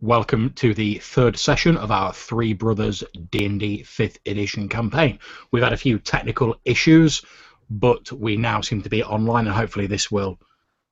Welcome to the third session of our Three Brothers D&D 5th edition campaign. We've had a few technical issues, but we now seem to be online, and hopefully this will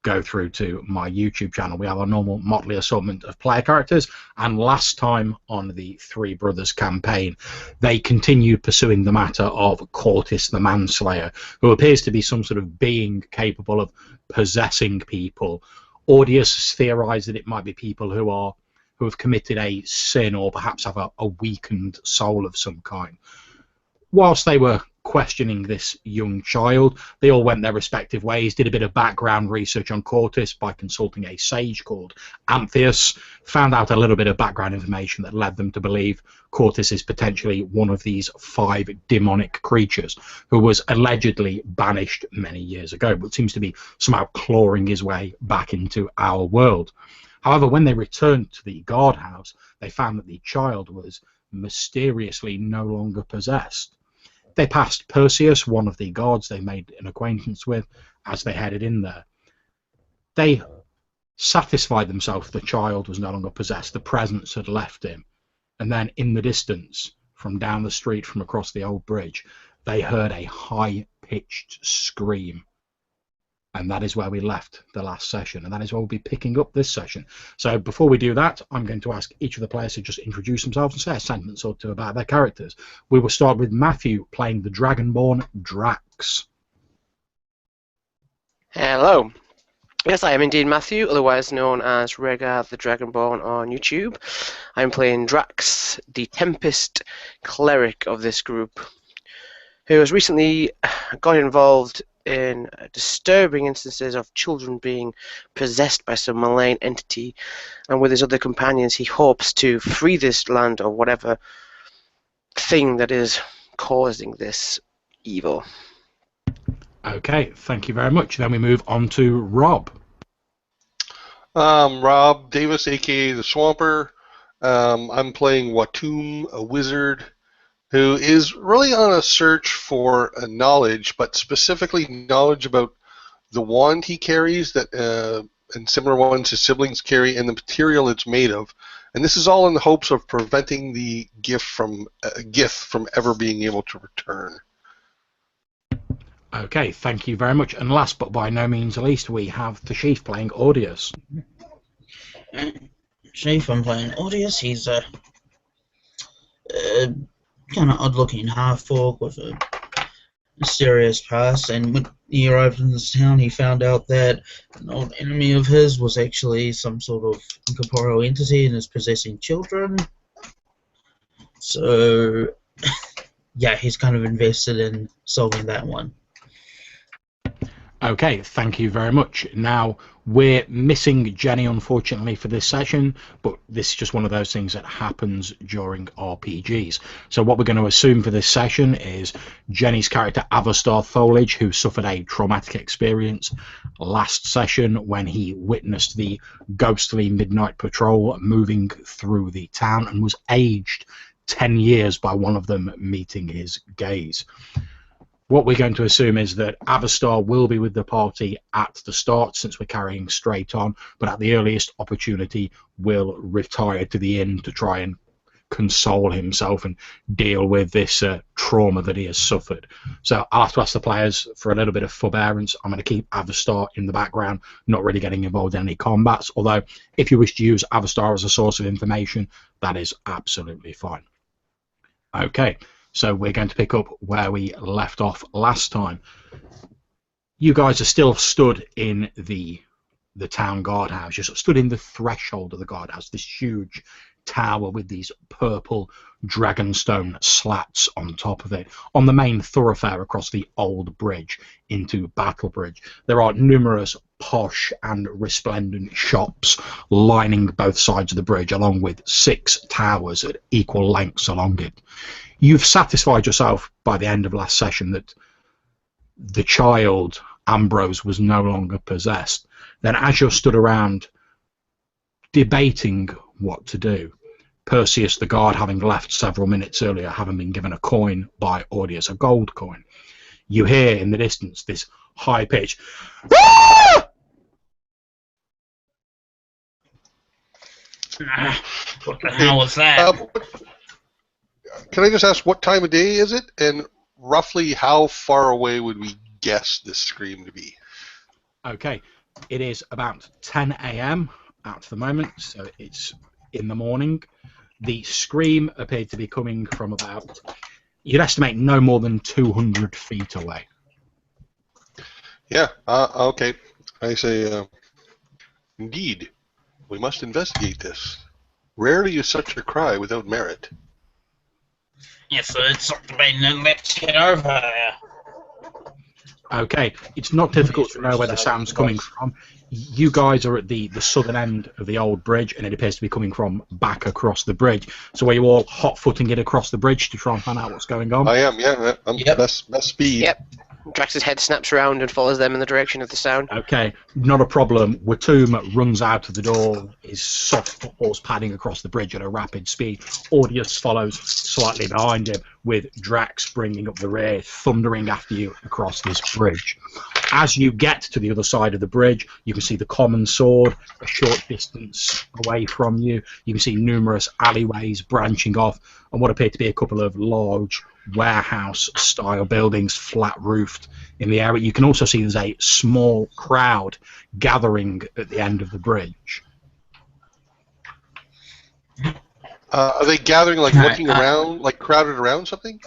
go through to my YouTube channel. We have our normal motley assortment of player characters, and last time on the Three Brothers campaign, they continued pursuing the matter of Kortis the Manslayer, who appears to be some sort of being capable of possessing people. Audius theorized that it might be people who have committed a sin or perhaps have a weakened soul of some kind. Whilst they were questioning this young child, they all went their respective ways, did a bit of background research on Kortis by consulting a sage called Amphius, found out a little bit of background information that led them to believe Kortis is potentially one of these 5 demonic creatures who was allegedly banished many years ago, but seems to be somehow clawing his way back into our world. However, when they returned to the guardhouse, they found that the child was mysteriously no longer possessed. They passed Perseus, one of the guards they made an acquaintance with, as they headed in there. They satisfied themselves the child was no longer possessed, the presence had left him. And then in the distance, from down the street, from across the old bridge, they heard a high-pitched scream. And that is where we left the last session, and that is where we'll be picking up this session. So before we do that, I'm going to ask each of the players to just introduce themselves and say a sentence or two about their characters. We will start with Matthew playing the Dragonborn Drax. Hello. Yes, I am indeed Matthew, otherwise known as Rhaegar the Dragonborn on YouTube. I'm playing Drax, the Tempest cleric of this group, who has recently got involved in disturbing instances of children being possessed by some malign entity, and with his other companions he hopes to free this land of whatever thing that is causing this evil. Okay, thank you very much. Then we move on to Rob. Rob Davis, aka the Swamper. I'm playing Watum, a wizard who is really on a search for a knowledge, but specifically knowledge about the wand he carries that and similar ones his siblings carry and the material it's made of. And this is all in the hopes of preventing the gift from ever being able to return. Okay, thank you very much. And last but by no means least, we have the Chief playing Audius. Chief, I'm playing Audius. He's a kind of odd-looking half-orc with a mysterious past, and when he arrived in this town he found out that an old enemy of his was actually some sort of incorporeal entity and is possessing children. So yeah, he's kind of invested in solving that one. Okay, thank you very much. Now, we're missing Jenny, unfortunately, for this session, but this is just one of those things that happens during RPGs. So what we're going to assume for this session is Jenny's character, Avastar Foliage, who suffered a traumatic experience last session when he witnessed the ghostly midnight patrol moving through the town and was aged 10 years by one of them meeting his gaze. What we're going to assume is that Avastar will be with the party at the start, since we're carrying straight on, but at the earliest opportunity will retire to the inn to try and console himself and deal with this trauma that he has suffered. So I'll have to ask the players for a little bit of forbearance. I'm going to keep Avastar in the background, not really getting involved in any combats, although if you wish to use Avastar as a source of information, that is absolutely fine. Okay. So we're going to pick up where we left off last time. You guys are still stood in the town guardhouse. You're stood in the threshold of the guardhouse, this huge tower with these purple dragonstone slats on top of it, on the main thoroughfare across the old bridge into Battlebridge. There are numerous posh and resplendent shops lining both sides of the bridge, along with 6 towers at equal lengths along it. You've satisfied yourself by the end of last session that the child, Ambrose, was no longer possessed. Then as you're stood around debating what to do, Perseus the guard, having left several minutes earlier, having been given a coin by Audius, a gold coin, you hear in the distance this high pitch. What the hell was that? Can I just ask what time of day is it, and roughly how far away would we guess this scream to be? Okay, it is about 10 a.m. at the moment, so it's in the morning. The scream appeared to be coming from about, you'd estimate, no more than 200 feet away. Yeah, okay. I say, indeed, we must investigate this. Rarely is such a cry without merit. Yes, so it's something let's get over there. Okay, it's not difficult to know where the sound's coming from. You guys are at the southern end of the old bridge, and it appears to be coming from back across the bridge. So are you all hot-footing it across the bridge to try and find out what's going on? I am, yeah. I'm best speed. Yep. Drax's head snaps around and follows them in the direction of the sound. Okay, not a problem. Watum runs out of the door, his soft footfalls padding across the bridge at a rapid speed. Audius follows slightly behind him, with Drax bringing up the rear, thundering after you across this bridge. As you get to the other side of the bridge, you can see the common sword a short distance away from you. You can see numerous alleyways branching off, and what appear to be a couple of large warehouse-style buildings, flat-roofed, in the area. You can also see there's a small crowd gathering at the end of the bridge. Are they gathering, like, looking around, like crowded around something?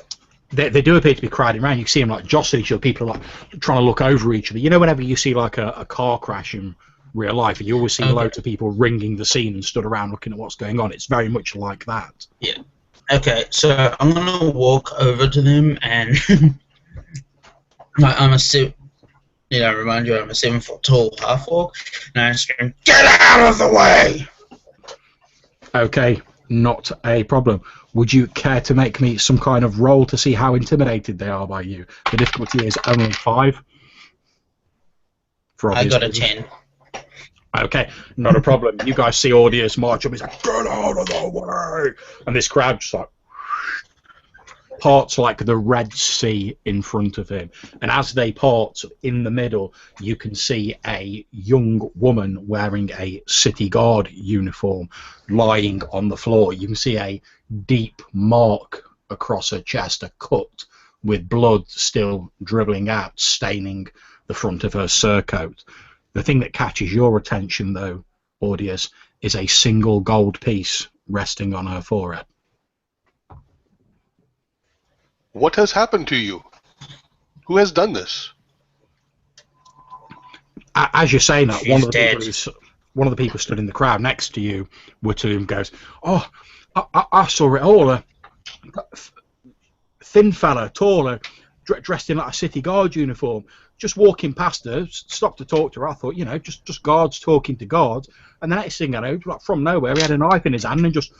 They do appear to be crowding around. You can see them, like, jostling each other. People are, like, trying to look over each other. You know, whenever you see, like, a car crash in real life, you always see loads of people ringing the scene and stood around looking at what's going on. It's very much like that. Yeah. Okay, so I'm gonna walk over to them and remind you I'm a 7-foot tall half-orc, and I scream, "Get out of the way!" Okay, not a problem. Would you care to make me some kind of roll to see how intimidated they are by you? The difficulty is only 5. I got a 10. Okay, not a problem. You guys see Audius march up. He's like, "Get out of the way!" And this crowd just like parts like the Red Sea in front of him. And as they part in the middle, you can see a young woman wearing a city guard uniform lying on the floor. You can see a deep mark across her chest, a cut with blood still dribbling out, staining the front of her surcoat. The thing that catches your attention, though, Audius, is a single gold piece resting on her forehead. What has happened to you? Who has done this? As you're saying that, She's one of the people stood in the crowd next to you, Watum, goes, "Oh, I saw it all. A thin fella, taller, dressed in like a city guard uniform. Just walking past her, stopped to talk to her. I thought, just guards talking to guards. And the next thing I know, like from nowhere, he had a knife in his hand and just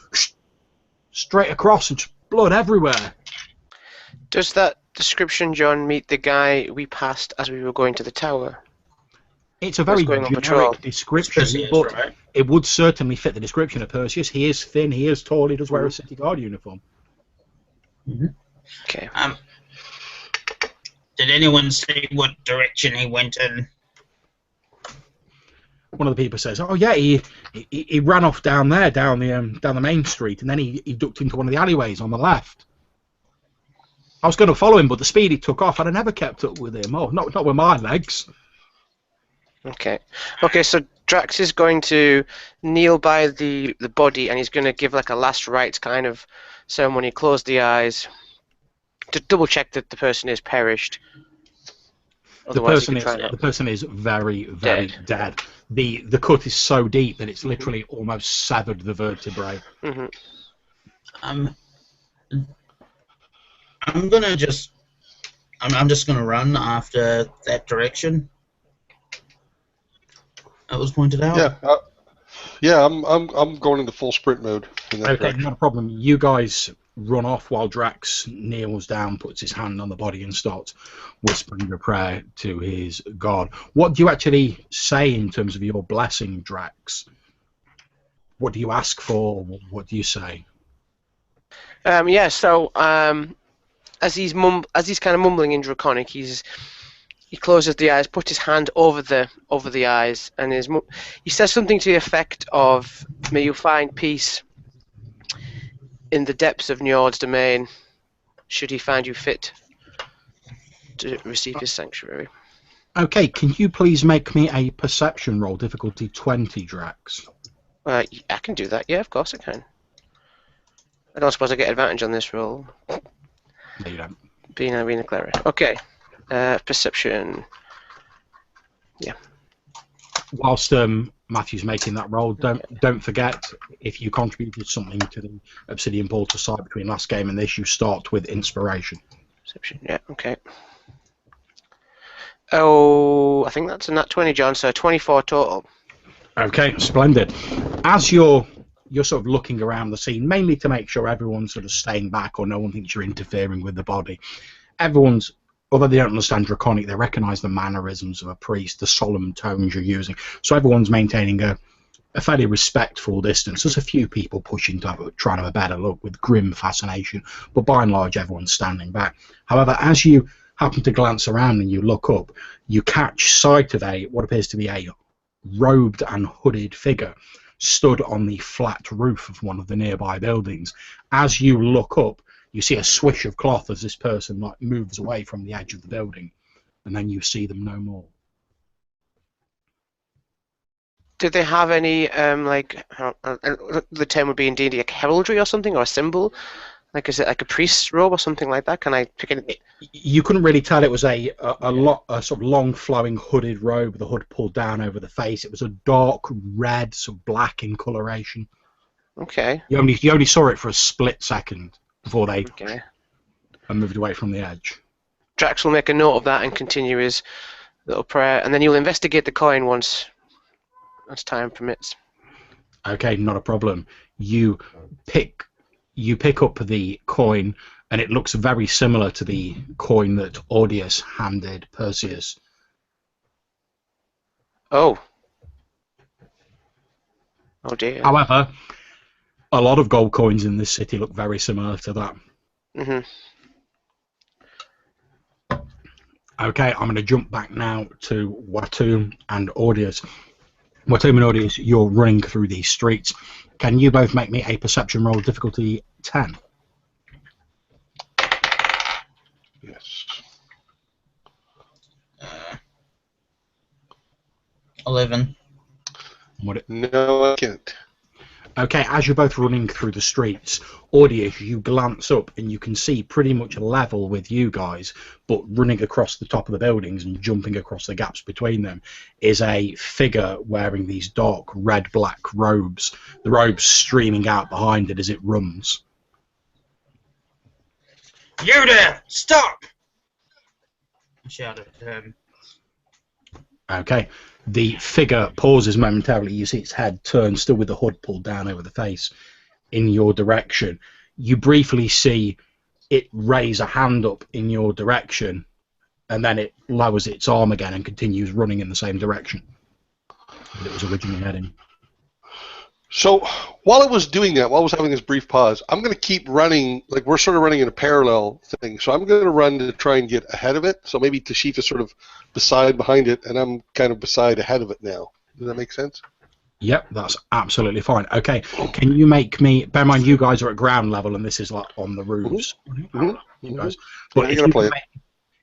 straight across and just blood everywhere." Does that description, John, meet the guy we passed as we were going to the tower? It's a very generic description, but it would certainly fit the description of Perseus. He is thin, he is tall, he does wear a city guard uniform. Mm-hmm. Okay. Did anyone see what direction he went in? One of the people says, "Oh yeah, he ran off down there, down the main street, and then he ducked into one of the alleyways on the left. I was going to follow him, but the speed he took off, I'd have never kept up with him. Oh, not with my legs." Okay. Okay, so Drax is going to kneel by the body, and he's going to give like a last rites kind of ceremony, close the eyes, to double check that the person is perished. The person is very, very dead. The cut is so deep that it's literally almost severed the vertebrae. Mm-hmm. I'm just gonna run after that direction that was pointed out. Yeah, I'm going into full sprint mode. In that direction. Not a problem. You guys run off while Drax kneels down, puts his hand on the body, and starts whispering a prayer to his god. What do you actually say in terms of your blessing, Drax? What do you ask for? What do you say? So as he's kind of mumbling in Draconic, he's He closes the eyes, puts his hand over the eyes, and he says something to the effect of, "May you find peace in the depths of Njord's domain, should he find you fit to receive his sanctuary." Okay, can you please make me a perception roll, difficulty 20, Drax? I can do that. Yeah, of course I can. I don't suppose I get advantage on this roll. No, you don't. Being a cleric. Okay. Perception. Yeah. Whilst Matthew's making that roll, don't forget, if you contributed something to the Obsidian Portal side between last game and this, you start with inspiration. Perception. Yeah. Okay. Oh, I think that's a nat 20, John. So 24 total. Okay, splendid. As you're sort of looking around the scene, mainly to make sure everyone's sort of staying back or no one thinks you're interfering with the body. Everyone's, although they don't understand Draconic, they recognise the mannerisms of a priest, the solemn tones you're using. So everyone's maintaining a fairly respectful distance. There's a few people pushing to try to have a better look with grim fascination, but by and large everyone's standing back. However, as you happen to glance around and you look up, you catch sight of what appears to be a robed and hooded figure stood on the flat roof of one of the nearby buildings. As you look up, you see a swish of cloth as this person moves away from the edge of the building, and then you see them no more. Did they have any the term would be in D&D like heraldry or something, or a symbol? Like, is it like a priest's robe or something like that? Can I pick it? You couldn't really tell. It was a sort of long flowing hooded robe, the hood pulled down over the face. It was a dark red, sort of black in coloration. Okay. You only saw it for a split second before they moved away from the edge. Drax will make a note of that and continue his little prayer, and then you'll investigate the coin once time permits. Okay, not a problem. You pick up the coin, and it looks very similar to the coin that Audius handed Perseus. Oh dear. However, a lot of gold coins in this city look very similar to that. Mm-hmm. Okay, I'm going to jump back now to Watum and Audius. Watum and Audius, you're running through these streets. Can you both make me a perception roll, difficulty 10? Yes. 11. No, I can't. Okay, as you're both running through the streets, Audius, you glance up and you can see pretty much level with you guys, but running across the top of the buildings and jumping across the gaps between them is a figure wearing these dark red-black robes, the robes streaming out behind it as it runs. You there! Stop! I shouted at him. Okay, the figure pauses momentarily. You see its head turn, still with the hood pulled down over the face, in your direction. You briefly see it raise a hand up in your direction, and then it lowers its arm again and continues running in the same direction that it was originally heading. So while it was doing that, while I was having this brief pause, I'm going to keep running, like we're sort of running in a parallel thing. So I'm going to run to try and get ahead of it. So maybe Tashif is sort of behind it, and I'm kind of ahead of it now. Does that make sense? Yep, that's absolutely fine. Okay, can you make me, bear in mind you guys are at ground level and this is like on the roofs. You guys. But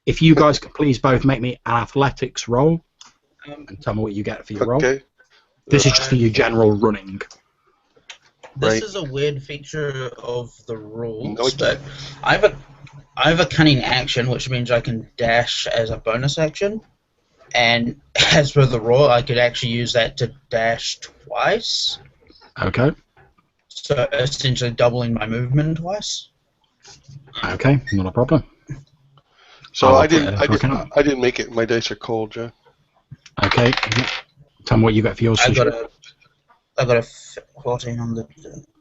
if you guys could please both make me an athletics roll and tell me what you get for your roll. This is just for your general running. This is a weird feature of the rules, but I have a cunning action, which means I can dash as a bonus action, and as per the rule, I could actually use that to dash twice. Okay. So essentially doubling my movement twice. Okay, not a problem. So I didn't make it. My dice are cold, John. Okay. Tell me what you got for yours. I got a 14 on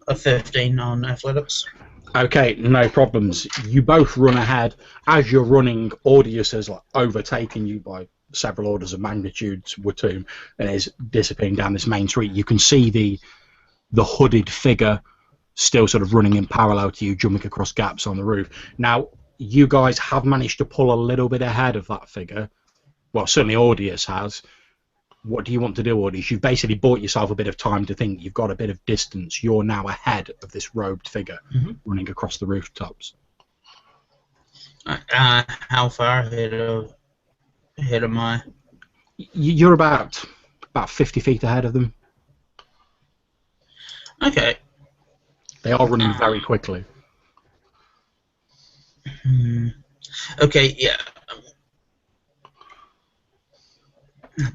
a 15 on athletics. Okay, no problems. You both run ahead. As you're running, Audius has overtaken you by several orders of magnitude, Watum, and is disappearing down this main street. You can see the hooded figure still sort of running in parallel to you, jumping across gaps on the roof. Now, you guys have managed to pull a little bit ahead of that figure, well, certainly Audius has. What do you want to do, Audius? You've basically bought yourself a bit of time to think. You've got a bit of distance. You're now ahead of this robed figure running across the rooftops. How far ahead am I? You're about 50 feet ahead of them. Okay. They are running very quickly. Okay, yeah.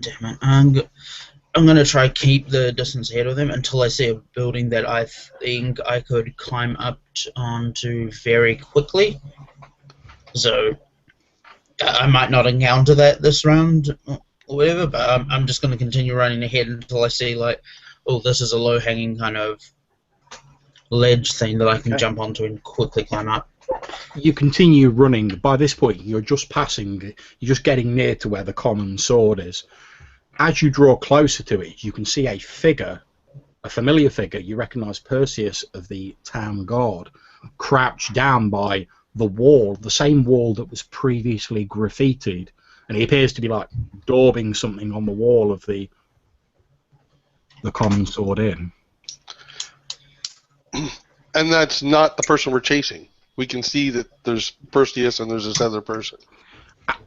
Damn it. I'm going to try keep the distance ahead of them until I see a building that I think I could climb up onto very quickly. So I might not encounter that this round or whatever, but I'm just going to continue running ahead until I see, like, oh, this is a low-hanging kind of ledge thing that I can jump onto and quickly climb up. You continue running. By this point, you're just getting near to where the common sword is. As you draw closer to it, you can see a figure, a familiar figure. You recognise Perseus of the town guard, crouched down by the wall, the same wall that was previously graffitied, and he appears to be like daubing something on the wall of the common sword inn. And that's not the person we're chasing. We can see that there's Perseus and there's this other person.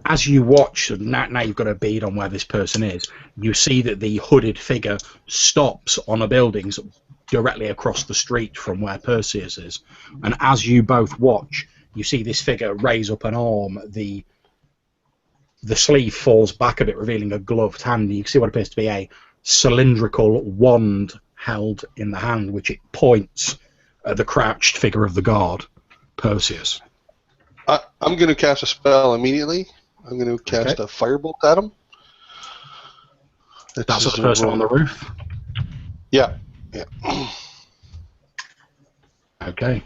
As you watch, now you've got a bead on where this person is, you see that the hooded figure stops on a building directly across the street from where Perseus is. And as you both watch, you see this figure raise up an arm. The sleeve falls back a bit, revealing a gloved hand. You can see what appears to be a cylindrical wand held in the hand, which it points at the crouched figure of the guard, Perseus. I'm going to cast a spell immediately. I'm going to cast a firebolt at him. That's the person on the roof? Yeah. Okay.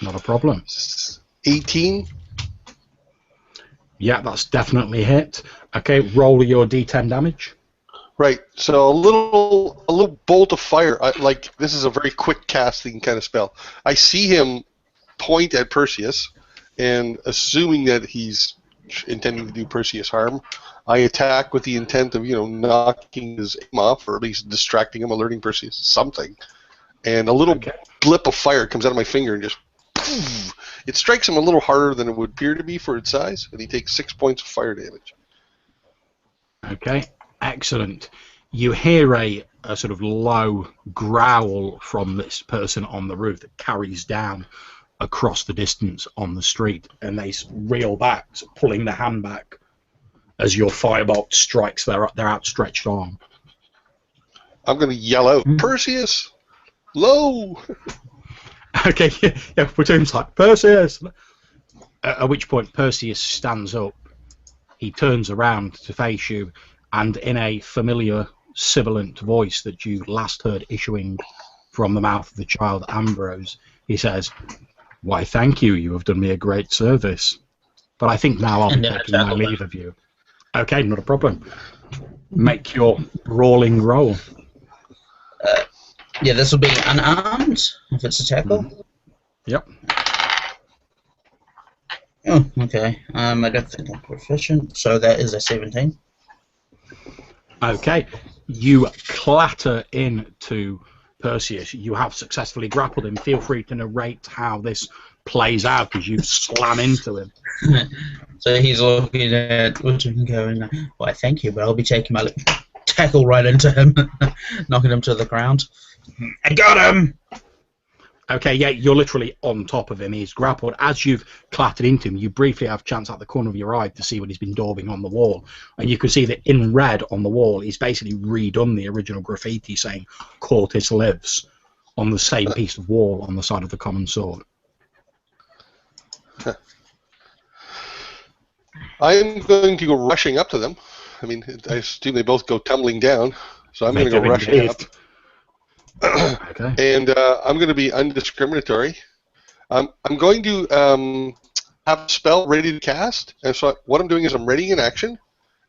Not a problem. 18. Yeah, that's definitely hit. Okay, roll your d10 damage. Right. So a little bolt of fire. This is a very quick casting kind of spell. I see him point at Perseus, and assuming that he's intending to do Perseus harm, I attack with the intent of, knocking his aim off, or at least distracting him, alerting Perseus something. And a little blip of fire comes out of my finger and just poof, it strikes him a little harder than it would appear to be for its size, and he takes 6 points of fire damage. Okay, excellent. You hear a sort of low growl from this person on the roof that carries down across the distance on the street, and they reel back, pulling the hand back as your firebolt strikes their outstretched arm. I'm going to yell out, Perseus! Low! Okay, yeah, Platoon's like, Perseus! At which point Perseus stands up. He turns around to face you, and in a familiar, sibilant voice that you last heard issuing from the mouth of the child Ambrose, he says, "Why, thank you. You have done me a great service. But I think now I'll be taking my leave of you." Okay, not a problem. Make your brawling roll. Yeah, this will be unarmed if it's a tackle. Yep. Oh, okay. I don't think I'm proficient, so that is a 17. Okay. You clatter into Perseus. You have successfully grappled him. Feel free to narrate how this plays out as you slam into him. So he's looking at Woodson going, "Why, thank you, but I'll be taking my tackle right into him, knocking him to the ground. I got him!" Okay, yeah, you're literally on top of him. He's grappled. As you've clattered into him, you briefly have a chance at the corner of your eye to see what he's been daubing on the wall. And you can see that in red on the wall, he's basically redone the original graffiti saying, "Kortis lives," on the same piece of wall on the side of the common sword. I am going to go rushing up to them. I mean, I assume they both go tumbling down, so I'm going to go rushing up. Okay. And I'm going to be undiscriminatory. I'm going to have a spell ready to cast, and so what I'm doing is I'm readying an action,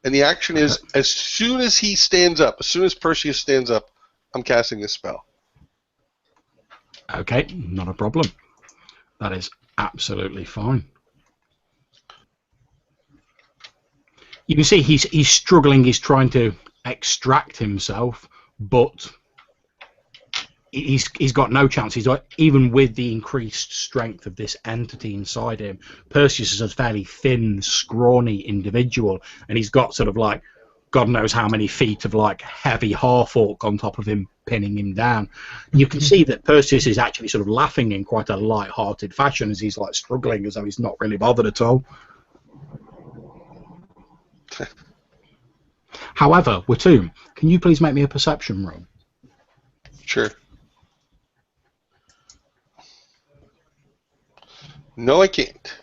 and the action is as soon as he stands up, as soon as Perseus stands up, I'm casting this spell. Okay, not a problem. That is absolutely fine. You can see he's struggling. He's trying to extract himself, but he's got no chance. He's got, even with the increased strength of this entity inside him, Perseus is a fairly thin, scrawny individual, and he's got sort of like God knows how many feet of like heavy half-orc on top of him, pinning him down. You can see that Perseus is actually sort of laughing in quite a light-hearted fashion as he's like struggling, as though he's not really bothered at all. However, Watum, can you please make me a perception roll? Sure. No, I can't.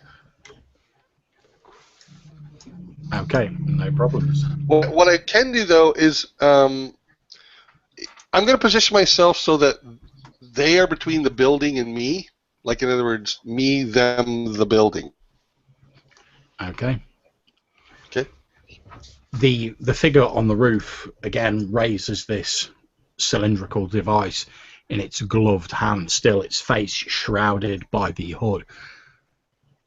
Okay, no problems. What I can do, though, is I'm going to position myself so that they are between the building and me. Like, in other words, me, them, the building. Okay. Okay. The figure on the roof, again, raises this cylindrical device in its gloved hand, still its face shrouded by the hood.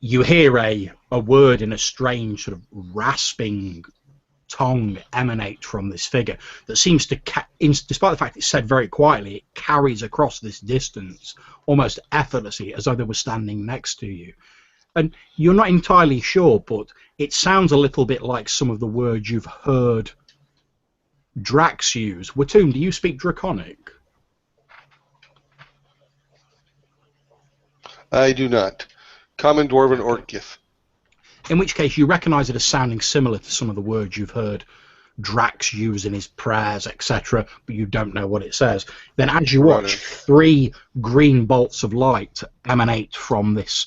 You hear a word in a strange sort of rasping tongue emanate from this figure that seems to, despite the fact it's said very quietly, it carries across this distance almost effortlessly, as though they were standing next to you. And you're not entirely sure, but it sounds a little bit like some of the words you've heard Drax use. Watum, do you speak Draconic? I do not. Common Dwarven Orcith. In which case you recognise it as sounding similar to some of the words you've heard Drax use in his prayers, etc., but you don't know what it says. Then as you watch, 3 green bolts of light emanate from this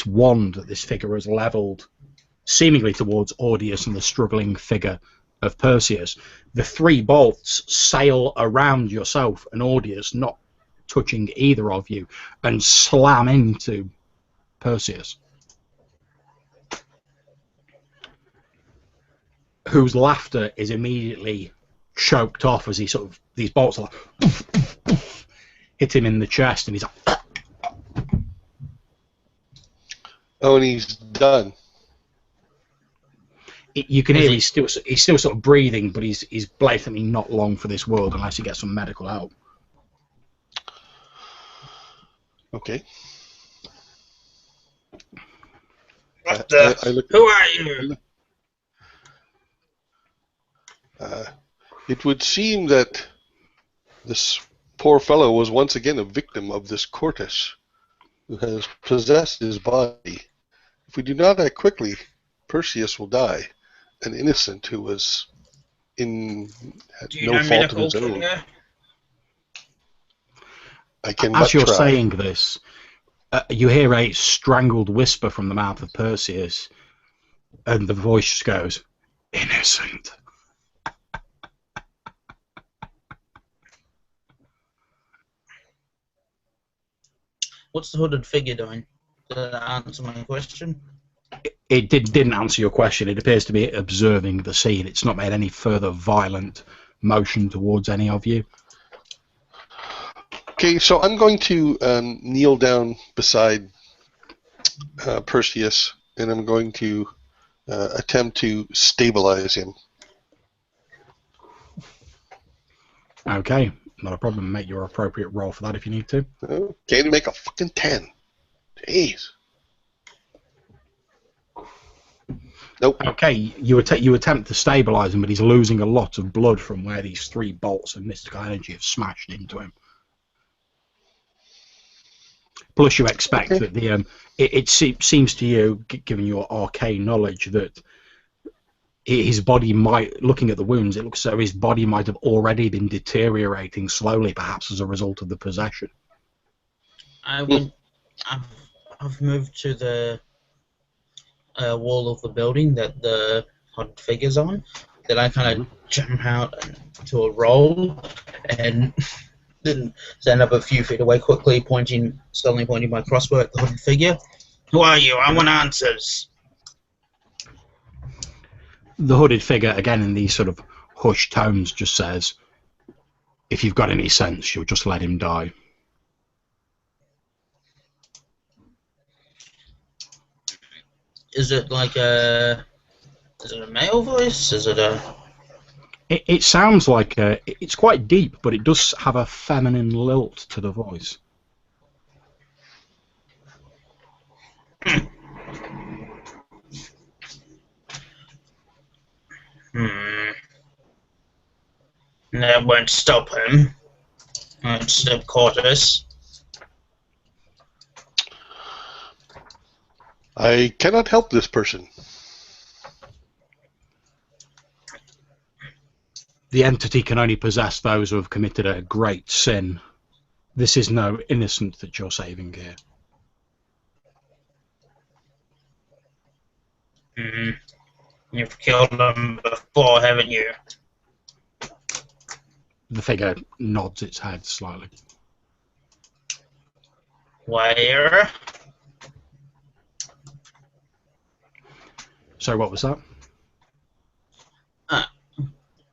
wand that this figure has levelled seemingly towards Audius and the struggling figure of Perseus. The 3 bolts sail around yourself and Audius, not touching either of you, and slam into Perseus, whose laughter is immediately choked off as he sort of, these bolts are like poof, poof, poof, hit him in the chest, and he's like, oh, and he's done. You can hear he's still sort of breathing, but he's blatantly not long for this world unless he gets some medical help. Okay. What the? Who are you? It would seem that this poor fellow was once again a victim of this Kortis, who has possessed his body. If we do not act quickly, Perseus will die, an innocent who was had no fault of his own. I can As you're try. saying this, you hear a strangled whisper from the mouth of Perseus, and the voice just goes, "Innocent." What's the hooded figure doing? Did that answer my question? It didn't answer your question. It appears to be observing the scene. It's not made any further violent motion towards any of you. Okay, so I'm going to kneel down beside Perseus, and I'm going to attempt to stabilize him. Okay, not a problem. Make your appropriate roll for that if you need to. Okay, to make a fucking 10. Jeez. Nope. Okay, you attempt to stabilize him, but he's losing a lot of blood from where these 3 bolts of mystical energy have smashed into him. Plus, you expect that the it seems to you, given your arcane knowledge, that his body might, looking at the wounds, it looks as though his body might have already been deteriorating slowly, perhaps as a result of the possession. I've moved to the wall of the building that the hooded figure's on. Then I kind of jump out to a roll and then stand up a few feet away quickly, suddenly pointing my crossbow at the hooded figure. Who are you? I want answers. The hooded figure, again in these sort of hushed tones, just says, "If you've got any sense, you'll just let him die." Is it like a Is it a male voice? Is it a... It sounds like it's quite deep, but it does have a feminine lilt to the voice. That won't stop him. Won't stop Kortis. I cannot help this person. The entity can only possess those who have committed a great sin. This is no innocent that you're saving here. You've killed him before, haven't you? The figure nods its head slightly. Where? So what was that?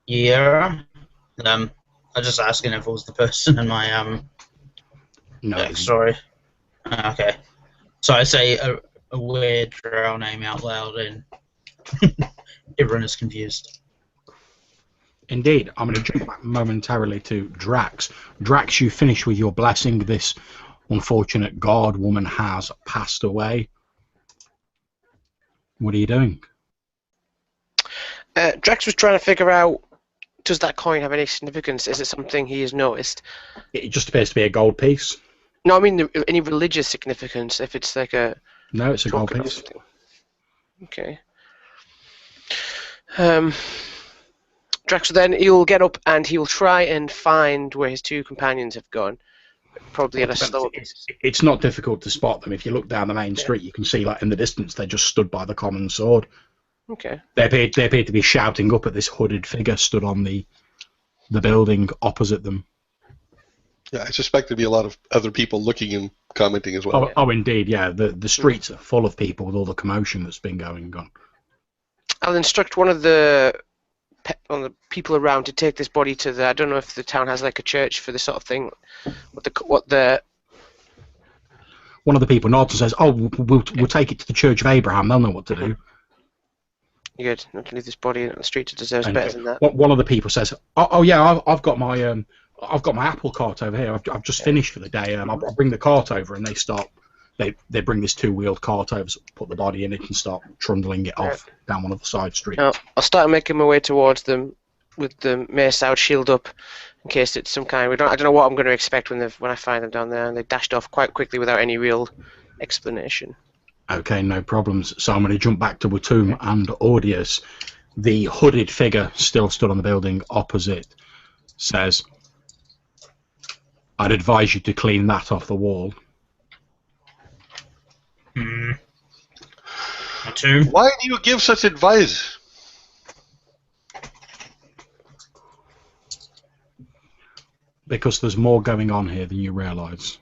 Yeah. I was just asking if it was the person in my No. backstory. Okay. So I say a weird drow name out loud and everyone is confused. Indeed. I'm going to jump back momentarily to Drax. Drax, you finish with your blessing. This unfortunate guard woman has passed away. What are you doing? Drax was trying to figure out, does that coin have any significance? Is it something he has noticed? It just appears to be a gold piece. No, I mean any religious significance, if it's like a... No, it's a gold token or piece. something. Okay. Drax, then he'll get up and he'll try and find where his two companions have gone. Probably at a slower pace. It's not difficult to spot them. If you look down the main street, you can see, like, in the distance, they just stood by the common sword. Okay. They appear to be shouting up at this hooded figure stood on the building opposite them. Yeah, I suspect there'd be a lot of other people looking and commenting as well. Oh, indeed, yeah. The streets are full of people with all the commotion that's been going on. I'll instruct one of the people around to take this body to the... I don't know if the town has like a church for this sort of thing. One of the people nods and says, "Oh, we'll take it to the Church of Abraham. They'll know what to do." Good. Not to leave this body in the street. It deserves And better than that. one of the people says, "Oh yeah, I've got my apple cart over here. I've just finished for the day. I'll bring the cart over." And they bring this two-wheeled cart over, put the body in it, and start trundling it off down one of the side streets. I'll start making my way towards them with the mace out, shield up, in case it's some kind. I don't know what I'm going to expect when I find them down there, and they dashed off quite quickly without any real explanation. Okay, no problems. So I'm going to jump back to Watum and Audius. The hooded figure still stood on the building opposite says, "I'd advise you to clean that off the wall." Watum? Why do you give such advice? Because there's more going on here than you realise.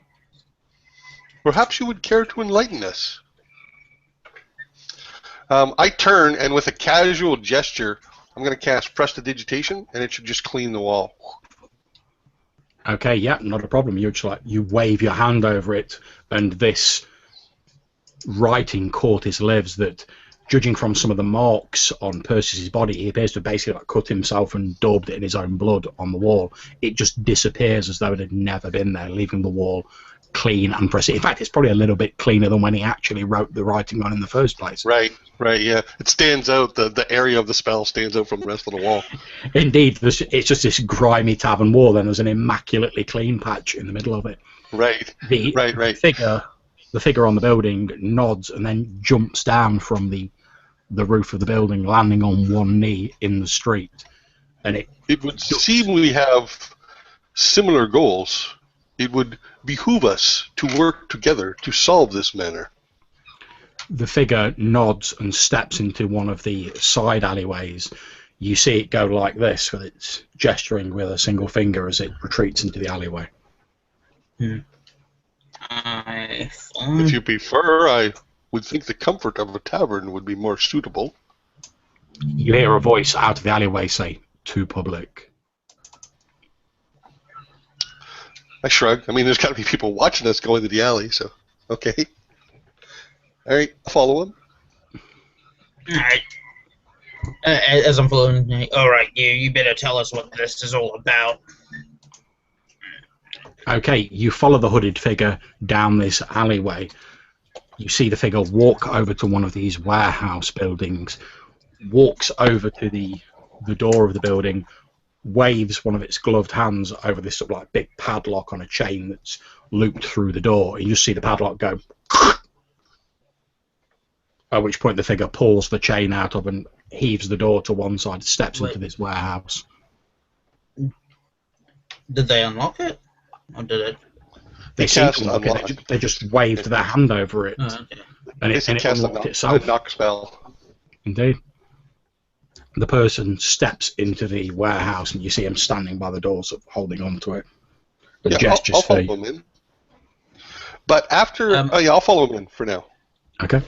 Perhaps you would care to enlighten us. I turn, and with a casual gesture, I'm going to cast Prestidigitation, and it should just clean the wall. Okay, yeah, not a problem. You wave your hand over it, and this writing Kortis lives that, judging from some of the marks on Perseus's body, he appears to have basically cut himself and daubed it in his own blood on the wall. It just disappears as though it had never been there, leaving the wall clean and pristine. In fact, it's probably a little bit cleaner than when he actually wrote the writing on in the first place. Right, yeah. It stands out, the area of the spell stands out from the rest of the wall. Indeed, it's just this grimy tavern wall, then there's an immaculately clean patch in the middle of it. Right, right. The figure on the building nods and then jumps down from the roof of the building, landing on one knee in the street. And it would seem we have similar goals. It would behoove us to work together to solve this matter. The figure nods and steps into one of the side alleyways. You see it go like this, with its gesturing with a single finger as it retreats into the alleyway. If you prefer, I would think the comfort of a tavern would be more suitable. You hear a voice out of the alleyway say, "Too public." I shrug. I mean, there's got to be people watching us going to the alley, so okay. All right, I'll follow him. Alright. As I'm following, all right, you better tell us what this is all about. Okay, you follow the hooded figure down this alleyway. You see the figure walk over to one of these warehouse buildings, walks over to the door of the building, waves one of its gloved hands over this sort of like big padlock on a chain that's looped through the door. And you just see the padlock go, at which point the figure pulls the chain out of and heaves the door to one side, steps into this warehouse. Did they unlock it? Or did it? They seem to unlock it. They just waved their hand over it. Oh, okay. And it unlocked itself. A knock spell. Indeed. The person steps into the warehouse and you see him standing by the door, sort of holding on to it. The gestures I'll follow him in. But after... I'll follow him in for now. Okay.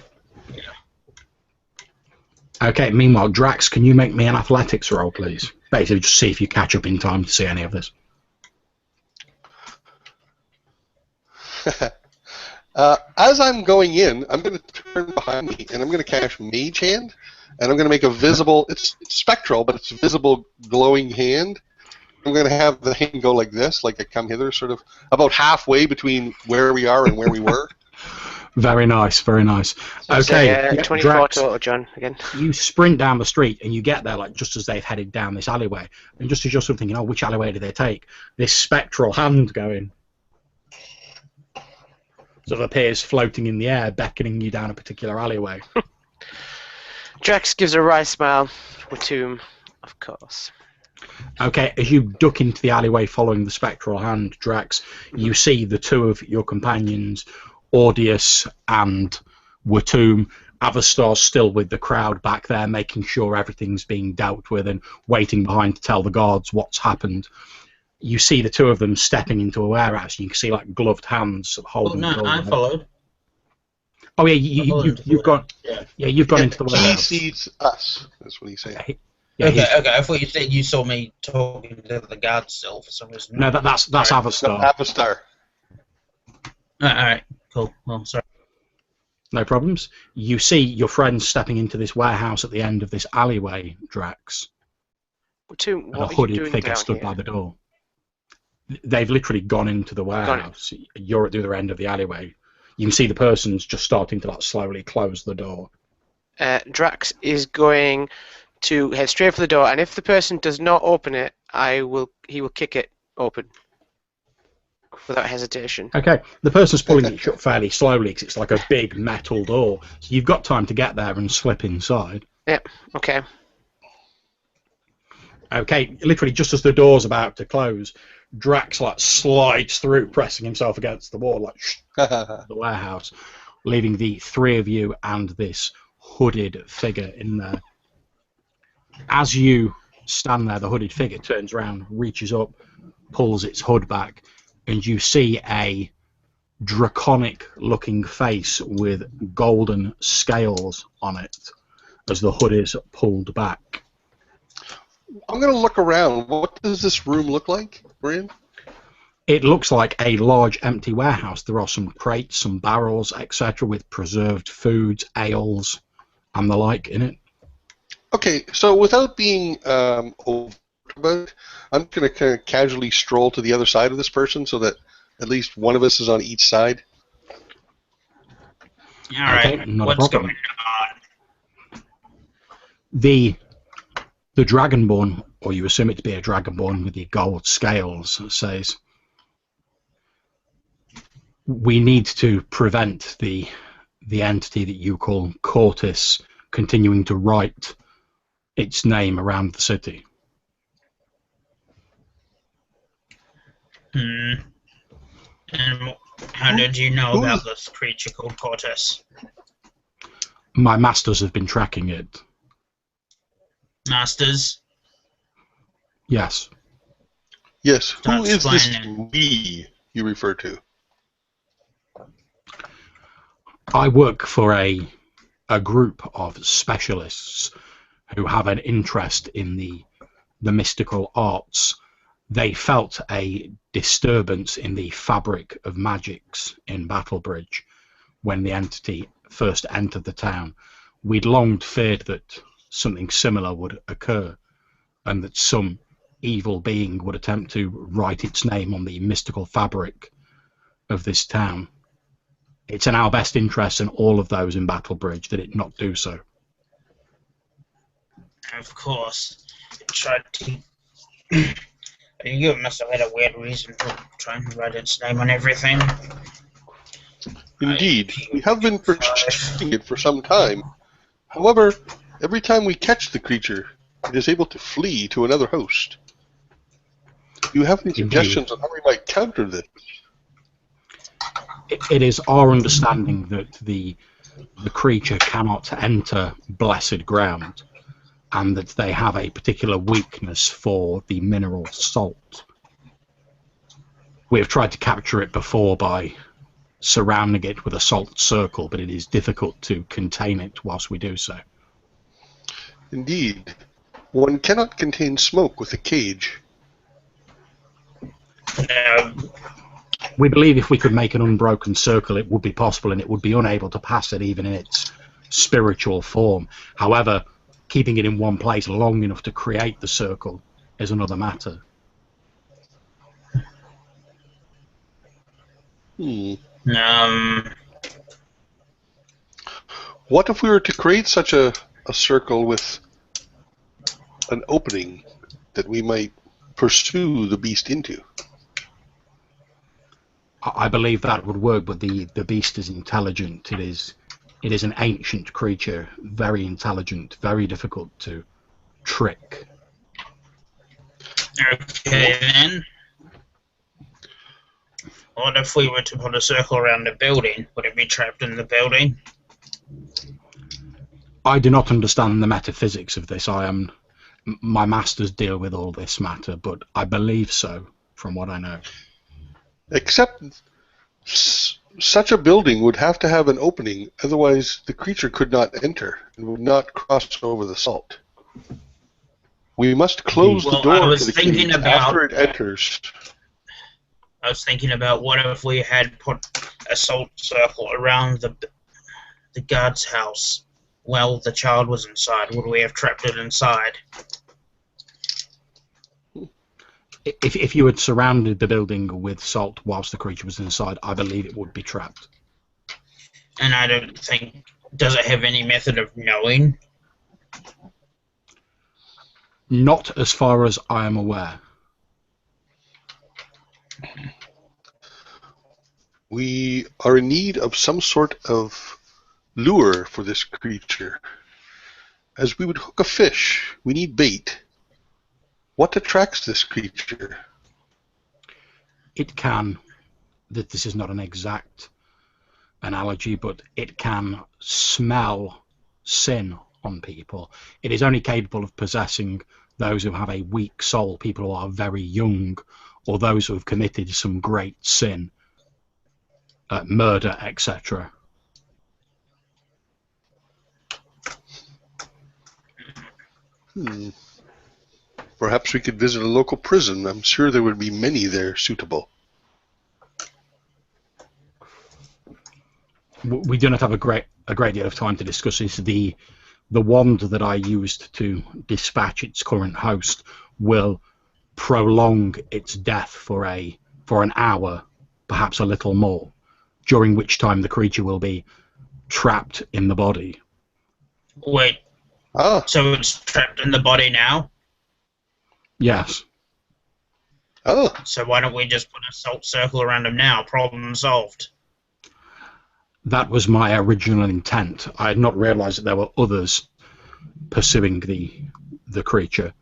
Okay, meanwhile, Drax, can you make me an athletics roll, please? Basically, just see if you catch up in time to see any of this. As I'm going in, I'm going to turn behind me, and I'm going to cast Mage Hand, and I'm going to make a visible... It's spectral, but it's a visible glowing hand. I'm going to have the hand go like this, like a come hither, sort of about halfway between where we are and where we were. Very nice, very nice. Okay, 24 Drax, total, John, again. you sprint down the street and you get there like just as they've headed down this alleyway. And just as you're sort of thinking, oh, which alleyway did they take? This spectral hand going sort of appears floating in the air, beckoning you down a particular alleyway. Drax gives a wry smile. Watum, of course. Okay, as you duck into the alleyway following the spectral hand, Drax, you see the two of your companions, Audius and Watum. Avastar's still with the crowd back there, making sure everything's being dealt with and waiting behind to tell the guards what's happened. You see the two of them stepping into a warehouse. You can see like gloved hands holding. Oh, no, I followed. Oh yeah, you've gone. Yeah, you've gone into the warehouse. He sees us. That's what he's saying. Yeah, okay. I thought you said you saw me talking to the guard still for some reason. No, that's Avastar. Avastar. All right, cool. Well, sorry. No problems. You see your friends stepping into this warehouse at the end of this alleyway, Drax. Watum, And a what are you hooded doing figure down stood here? by the door. They've literally gone into the warehouse. You're at the other end of the alleyway. You can see the person's just starting to like slowly close the door. Drax is going to head straight for the door, and if the person does not open it, he will kick it open without hesitation. Okay, the person's pulling it shut fairly slowly because it's like a big metal door. So you've got time to get there and slip inside. Yep. Okay. Okay, literally just as the door's about to close, Drax like slides through, pressing himself against the wall, like the warehouse, leaving the three of you and this hooded figure in there. As you stand there, the hooded figure turns around, reaches up, pulls its hood back, and you see a draconic-looking face with golden scales on it as the hood is pulled back. I'm going to look around. What does this room look like, Brian? It looks like a large empty warehouse. There are some crates, some barrels, etc., with preserved foods, ales, and the like in it. Okay, so without being over about it, I'm going to kind of casually stroll to the other side of this person so that at least one of us is on each side. All right, not what's a problem. going on? The Dragonborn, or you assume it to be a Dragonborn with the gold scales, says, we need to prevent the entity that you call Kortis continuing to write its name around the city. And how did you know about this creature called Kortis? My masters have been tracking it. Masters? Yes. Yes. Who That's is this fine. we you refer to? I work for a group of specialists who have an interest in the mystical arts. They felt a disturbance in the fabric of magics in Battlebridge when the entity first entered the town. We'd long feared that something similar would occur, and that some evil being would attempt to write its name on the mystical fabric of this town. It's in our best interest and all of those in Battlebridge that it not do so. Of course. Tried to... You must have had a weird reason for trying to write its name on everything. Indeed, we have been pursuing it for some time. However, every time we catch the creature, it is able to flee to another host. Do you have any suggestions on how we might counter this? It is our understanding that the creature cannot enter blessed ground, and that they have a particular weakness for the mineral salt. We have tried to capture it before by surrounding it with a salt circle, but it is difficult to contain it whilst we do so. Indeed. One cannot contain smoke with a cage. We believe if we could make an unbroken circle, it would be possible, and it would be unable to pass it even in its spiritual form. However, keeping it in one place long enough to create the circle is another matter. What if we were to create such a circle with an opening that we might pursue the beast into? I believe that would work, but the beast is intelligent. It is an ancient creature, very intelligent, very difficult to trick. Okay, then. What if we were to put a circle around the building? Would it be trapped in the building? I do not understand the metaphysics of this. My masters deal with all this matter, but I believe so, from what I know. Except such a building would have to have an opening, otherwise the creature could not enter and would not cross over the salt. We must close the door to the cage after it enters. I was thinking about what if we had put a salt circle around the guard's house while the child was inside. Would we have trapped it inside? If you had surrounded the building with salt whilst the creature was inside, I believe it would be trapped. And I don't think... Does it have any method of knowing? Not as far as I am aware. We are in need of some sort of lure for this creature. As we would hook a fish, we need bait. What attracts this creature? It can, this is not an exact analogy, but it can smell sin on people. It is only capable of possessing those who have a weak soul, people who are very young, or those who have committed some great sin, murder, etc. Perhaps we could visit a local prison. I'm sure there would be many there suitable. We do not have a great deal of time to discuss this. The wand that I used to dispatch its current host will prolong its death for an hour, perhaps a little more, during which time the creature will be trapped in the body. Wait. So it's trapped in the body now? Yes. Oh. So why don't we just put a salt circle around him now? Problem solved. That was my original intent. I had not realized that there were others pursuing the creature.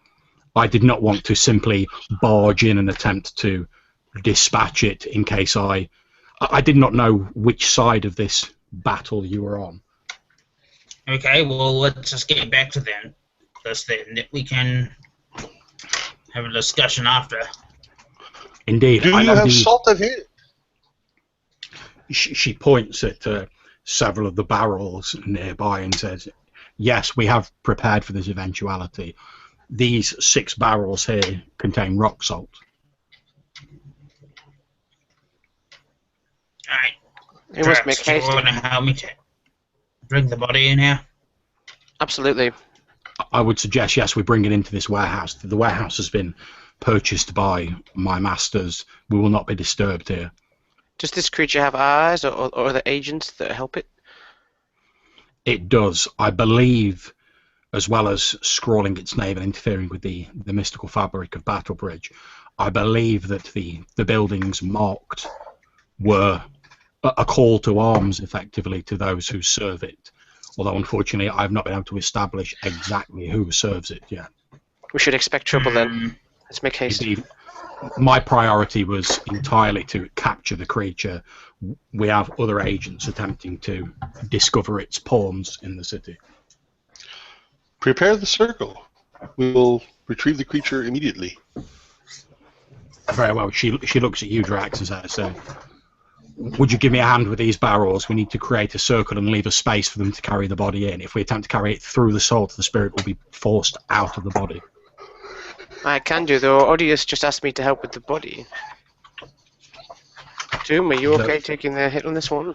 I did not want to simply barge in and attempt to dispatch it in case I did not know which side of this battle you were on. Okay, well, let's just get back to this then. We can have a discussion after. Indeed. Do you have salt at hand? She points at several of the barrels nearby and says, yes, we have prepared for this eventuality. These 6 barrels here contain rock salt. Alright. You must make haste. You want to help me to bring the body in here? Absolutely. I would suggest, yes, we bring it into this warehouse. The warehouse has been purchased by my masters. We will not be disturbed here. Does this creature have eyes or other agents that help it? It does. I believe, as well as scrawling its name and interfering with the mystical fabric of Battlebridge, I believe that the buildings marked were a call to arms, effectively, to those who serve it. Although, unfortunately, I've not been able to establish exactly who serves it yet. We should expect trouble then. Let's make haste. Indeed, my priority was entirely to capture the creature. We have other agents attempting to discover its pawns in the city. Prepare the circle. We will retrieve the creature immediately. Very well. She looks at you, Drax, and says, would you give me a hand with these barrels? We need to create a circle and leave a space for them to carry the body in. If we attempt to carry it through the salt, the spirit will be forced out of the body. I can do, though. Odious just asked me to help with the body. Doom, are you okay taking the hit on this one?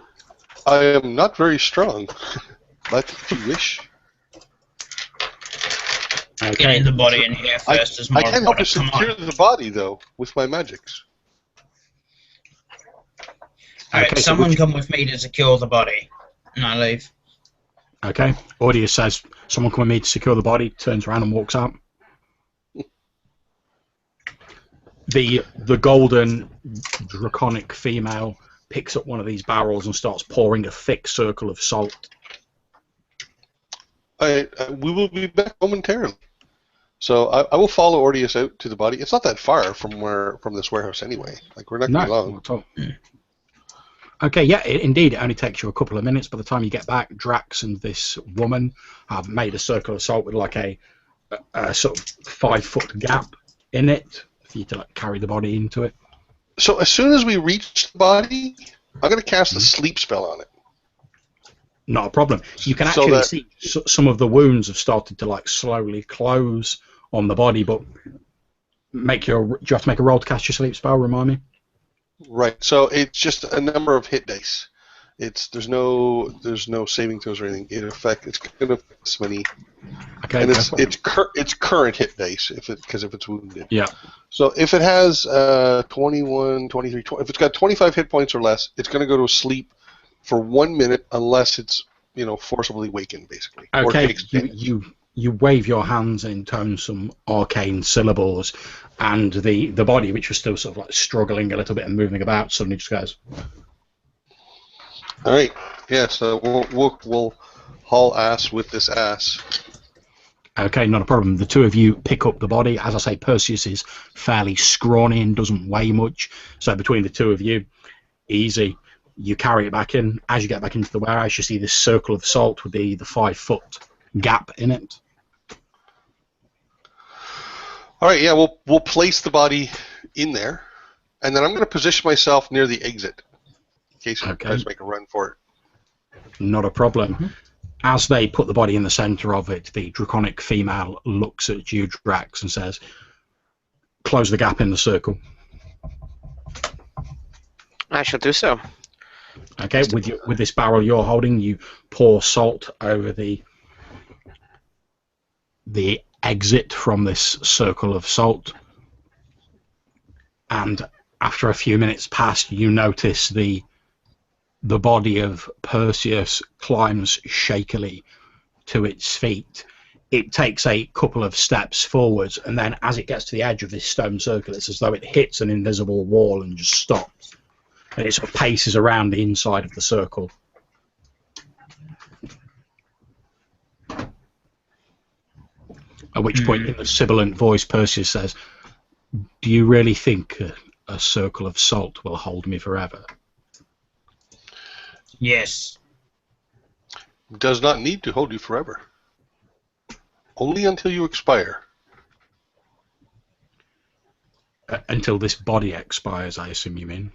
I am not very strong, but if you wish. Getting the body in here first is more I can help to important. secure the body, though, with my magics. Alright, Okay, so someone come with me to secure the body. And I leave. Okay. Audius says, someone come with me to secure the body, turns around and walks out. The golden draconic female picks up one of these barrels and starts pouring a thick circle of salt. We will be back momentarily. So I will follow Ordius out to the body. It's not that far from this warehouse anyway. Like, we're not going long. Not at all. Okay, yeah, indeed, it only takes you a couple of minutes. By the time you get back, Drax and this woman have made a circle of salt with like a sort of 5-foot gap in it for you to like carry the body into it. So as soon as we reach the body, I'm going to cast a sleep spell on it. Not a problem. You can actually see some of the wounds have started to like slowly close on the body, but do you have to make a roll to cast your sleep spell? Remind me. Right. So it's just a number of hit dice. There's no saving throws or anything. In effect, it's going to affect this many. Okay. And it's current hit dice if it's wounded. Yeah. So if it has 21, 23, 20, if it's got 25 hit points or less, it's going to go to sleep for 1 minute unless it's forcibly wakened, basically. Okay. You wave your hands and intone some arcane syllables, and the body, which was still sort of like struggling a little bit and moving about, suddenly just goes. All right. Yeah. So we'll haul ass with this ass. Okay, not a problem. The two of you pick up the body. As I say, Perseus is fairly scrawny and doesn't weigh much, so between the two of you, easy. You carry it back in. As you get back into the warehouse, you see this circle of salt with the 5-foot gap in it. All right, yeah, we'll place the body in there, and then I'm going to position myself near the exit in case I tries to make a run for it. Not a problem. As they put the body in the center of it, the draconic female looks at you, Drax, and says, "Close the gap in the circle." I shall do so. Okay, with this barrel you're holding, you pour salt over the exit from this circle of salt, and after a few minutes pass, you notice the body of Perseus climbs shakily to its feet. It takes a couple of steps forwards, and then as it gets to the edge of this stone circle, it's as though it hits an invisible wall and just stops. And it sort of paces around the inside of the circle. At which point, in the sibilant voice, Perseus says, "Do you really think a circle of salt will hold me forever?" Yes. Does not need to hold you forever. Only until you expire. Until this body expires, I assume you mean?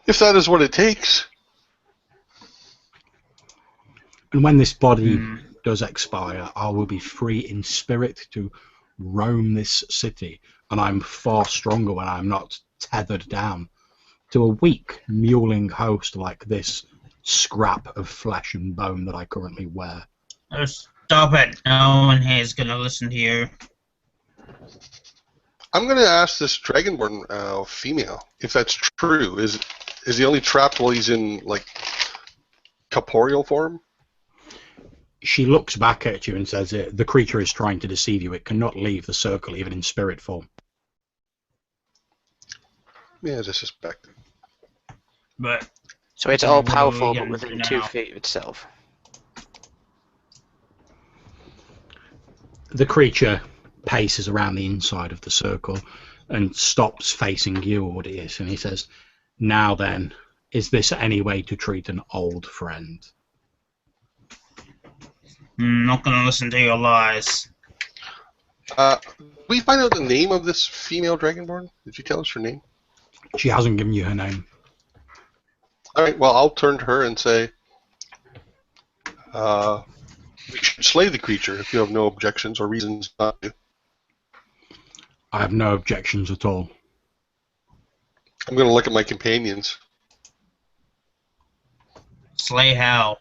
If that is what it takes. And when this body does expire, I will be free in spirit to roam this city, and I'm far stronger when I'm not tethered down to a weak, mewling host like this scrap of flesh and bone that I currently wear. Oh, stop it. No one here is going to listen to you. I'm going to ask this Dragonborn female if that's true. Is he only trapped while he's in, like, corporeal form? She looks back at you and says, the creature is trying to deceive you. It cannot leave the circle, even in spirit form. Yeah, as I suspected. But So it's all powerful, we but can within do 2 now. feet of itself. The creature paces around the inside of the circle and stops facing you, Audius, and he says, now then, is this any way to treat an old friend? I'm not going to listen to your lies. We find out the name of this female Dragonborn? Did you tell us her name? She hasn't given you her name. Alright, well, I'll turn to her and say, we should slay the creature if you have no objections or reasons not to. I have no objections at all. I'm going to look at my companions. Slay how?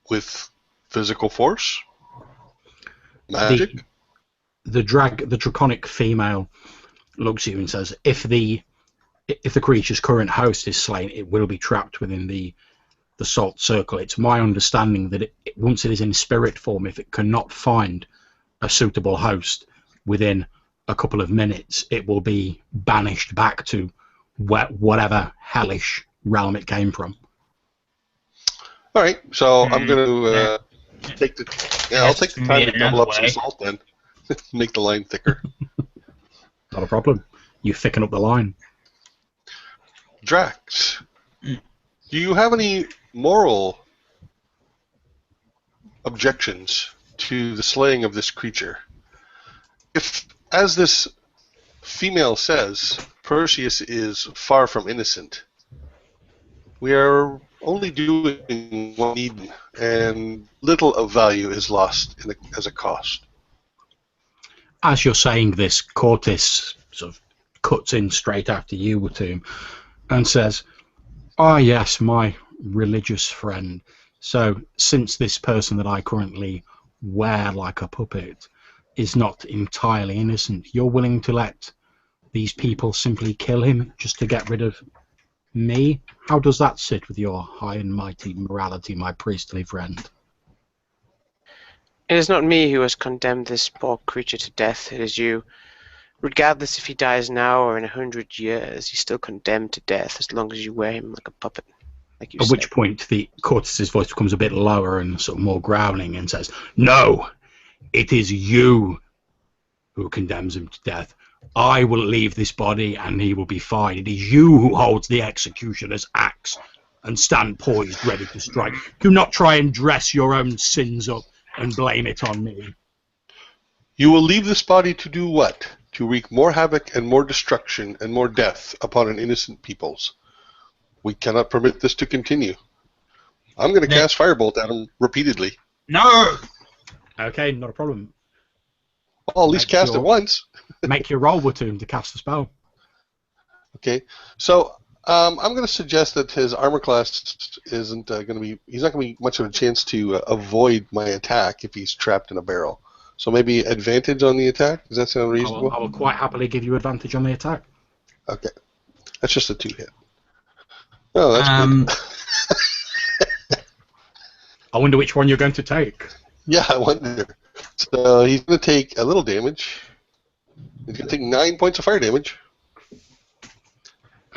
With physical force? Magic? The draconic female looks at you and says, if the creature's current host is slain, it will be trapped within the salt circle. It's my understanding that once it is in spirit form, if it cannot find a suitable host within a couple of minutes, it will be banished back to whatever hellish realm it came from. All right, so I'm going to take the. Yeah, I'll take the time to double up some salt then, make the line thicker. Not a problem. You thicken up the line. Drax, do you have any moral objections to the slaying of this creature? If, as this female says, Perseus is far from innocent, we are only doing what we need, and little of value is lost as a cost. As you're saying this, Kortis sort of cuts in straight after you, Watum, and says, "Ah, yes, my religious friend. So, since this person that I currently wear like a puppet is not entirely innocent, you're willing to let these people simply kill him just to get rid of me? How does that sit with your high and mighty morality, my priestly friend?" It is not me who has condemned this poor creature to death, it is you. Regardless if he dies now or in 100 years, he's still condemned to death as long as you wear him like a puppet, like you At said. which point the Cortis's voice becomes a bit lower and sort of more growling and says, "No, it is you who condemns him to death. I will leave this body and he will be fine. It is you who holds the executioner's axe and stand poised ready to strike. Do not try and dress your own sins up and blame it on me." You will leave this body to do what? To wreak more havoc and more destruction and more death upon an innocent peoples. We cannot permit this to continue. I'm going to cast Firebolt at him repeatedly. No! Okay, not a problem. Well, at least cast it once. Make your roll, Watum, to cast the spell. Okay, so I'm going to suggest that his armor class isn't going to be. He's not going to be much of a chance to avoid my attack if he's trapped in a barrel. So maybe advantage on the attack. Does that sound reasonable? I will quite happily give you advantage on the attack. Okay, that's just a 2-hit. Oh, that's good. I wonder which one you're going to take. Yeah, I wonder. So he's going to take a little damage. He's going to take 9 points of fire damage.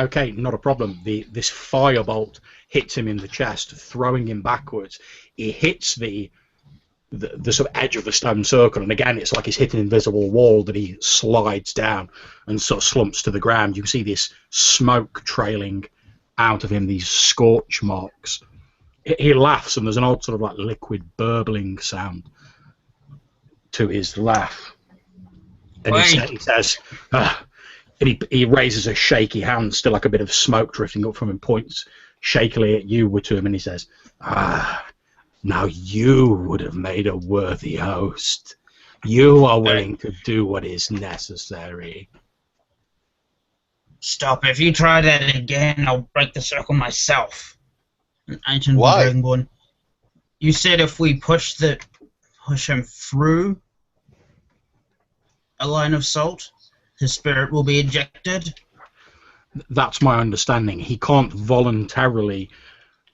Okay, not a problem. This firebolt hits him in the chest, throwing him backwards. He hits the sort of edge of the stone circle, and again it's like he's hitting an invisible wall that he slides down and sort of slumps to the ground. You can see this smoke trailing out of him, these scorch marks. He laughs, and there's an odd sort of like liquid burbling sound to his laugh. And he says, and he raises a shaky hand, still like a bit of smoke drifting up from him, points shakily at you, Watum, and he says, "Now you would have made a worthy host. You are willing to do what is necessary." Stop. If you try that again, I'll break the circle myself. Ancient Why? Dragonborn. You said if we push him through a line of salt, his spirit will be ejected. That's my understanding. He can't voluntarily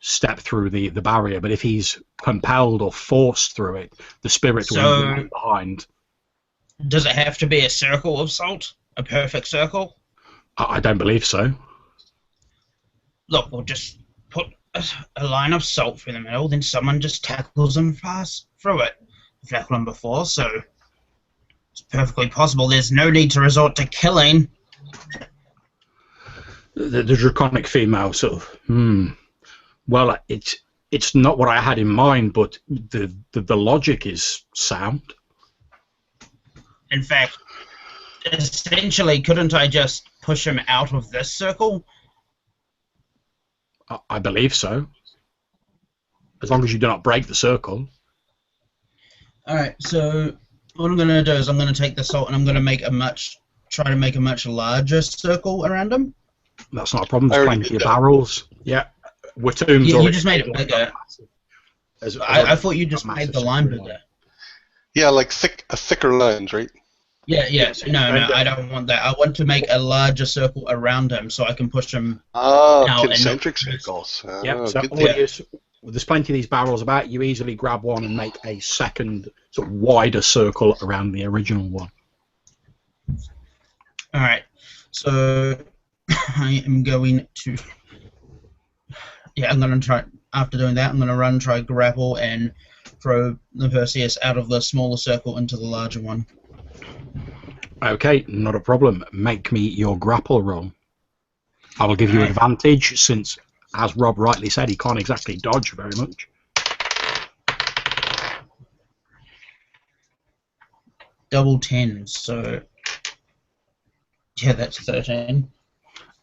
step through the barrier, but if he's compelled or forced through it, the spirit will remain behind. Does it have to be a circle of salt? A perfect circle? I don't believe so. Look, we'll just put a line of salt through the middle, then someone just tackles him fast through it. I've tackled him before, so it's perfectly possible. There's no need to resort to killing. The draconic female sort of, well, it's not what I had in mind, but the logic is sound. In fact, essentially, couldn't I just push him out of this circle? I believe so. As long as you do not break the circle. Alright, so what I'm going to do is I'm going to take the salt and I'm going to try to make a much larger circle around him. That's not a problem. There's plenty of barrels. Yeah. You just made it bigger. I thought you just made the line bigger. Yeah, like thicker lines, right? Yeah. No, I don't want that. I want to make a larger circle around him so I can push him out. Concentric circles. So there's plenty of these barrels about. You easily grab one and make a second, sort of wider circle around the original one. Alright, so I am going to... Yeah, I'm going to try... After doing that, I'm going to try grapple, and throw the Perseus out of the smaller circle into the larger one. Okay, not a problem. Make me your grapple roll. I will give you advantage since, as Rob rightly said, he can't exactly dodge very much. Double 10s, so... Yeah, that's 13.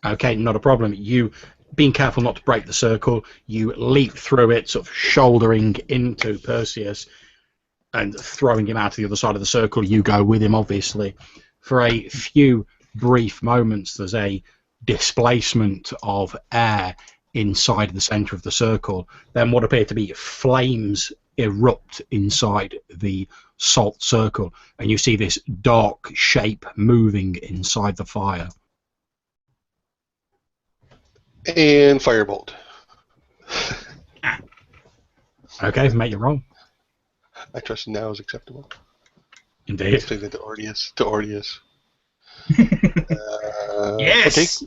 Okay, not a problem. You, being careful not to break the circle, you leap through it, sort of shouldering into Perseus and throwing him out to the other side of the circle. You go with him, obviously. For a few brief moments, there's a displacement of air inside the centre of the circle. Then what appear to be flames erupt inside the salt circle, and you see this dark shape moving inside the fire. And firebolt. Okay, make your roll. I trust now is acceptable. Indeed. Say that to Ordius. Yes.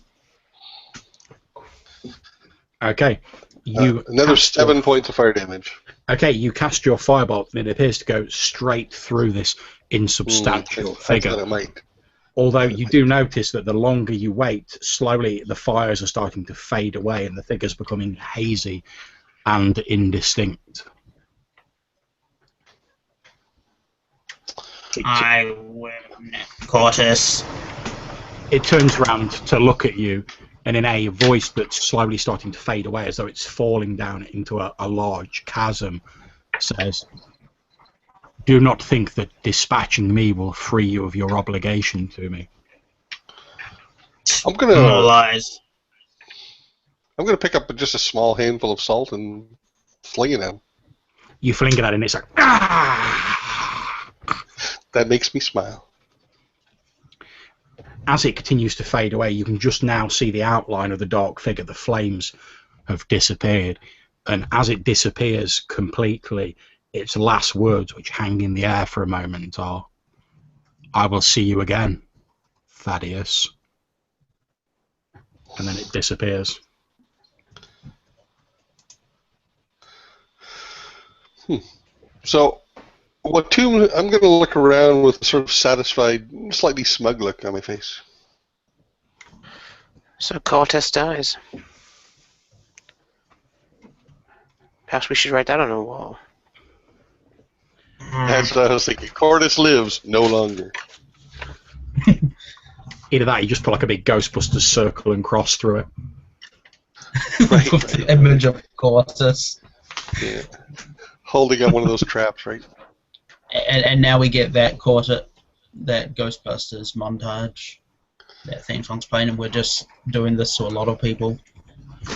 Okay. You another 7 points of fire damage. Okay, you cast your firebolt, and it appears to go straight through this insubstantial figure. It might. Although you do notice that the longer you wait, slowly the fires are starting to fade away, and the figure's becoming hazy and indistinct. I win, Kortis. It turns around to look at you, and in a voice that's slowly starting to fade away, as though it's falling down into a large chasm, says, "Do not think that dispatching me will free you of your obligation to me." I'm gonna lies. I'm gonna pick up just a small handful of salt and fling it at him. You fling it at it, and it's like, ah! That makes me smile. As it continues to fade away, you can just now see the outline of the dark figure. The flames have disappeared, and as it disappears completely, its last words, which hang in the air for a moment, are, "I will see you again, Thaddeus." And then it disappears. So, I'm going to look around with a sort of satisfied, slightly smug look on my face. So Kortis dies. Perhaps we should write that on a wall. That's what I was thinking. Kortis lives no longer. Either that, you just put like a big Ghostbusters circle and cross through it. Right. Image of Kortis. Yeah. Holding up one of those traps, right? And now we get that Ghostbusters montage. that thing's on Spain, and we're just doing this to a lot of people.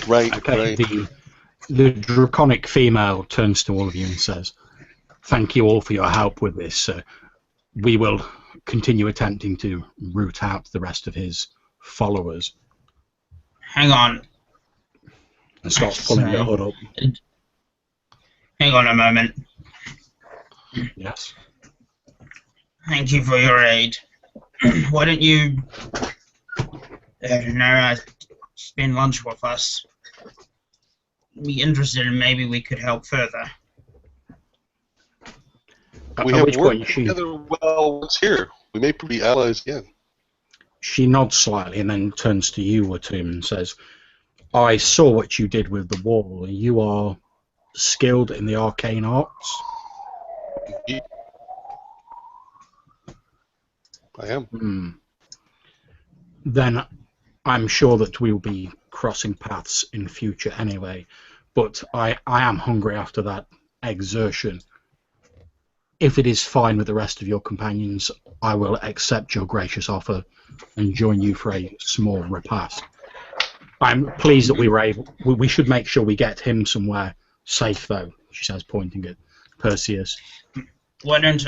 Right, Okay, right. the draconic female turns to all of you and says, "Thank you all for your help with this. We will continue attempting to root out the rest of his followers." Hang on. And starts pulling the hood up. Hang on a moment. Yes. Thank you for your aid. Why don't you, I don't know, spend lunch with us? Be interested in maybe we could help further. We At have which worked point together well once here. We may be allies again. she nods slightly and then turns to you, Watum, and says, "I saw what you did with the wall. You are skilled in the arcane arts." I am. Then I'm sure that we'll be crossing paths in future anyway. But I am hungry after that exertion. If it is fine with the rest of your companions, I will accept your gracious offer and join you for a small repast. I'm pleased that we were able... We should make sure we get him somewhere safe, though, she says, pointing at Perseus. Why don't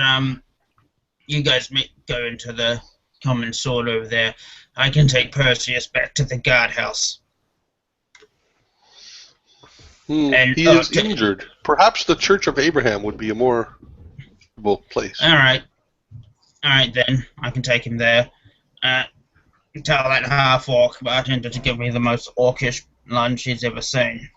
you guys go into the common sword over there? I can take Perseus back to the guardhouse. He is injured. Perhaps the Church of Abraham would be a more suitable place. Alright then. I can take him there. Tell that half-orc bartender to give me the most orcish lunch he's ever seen.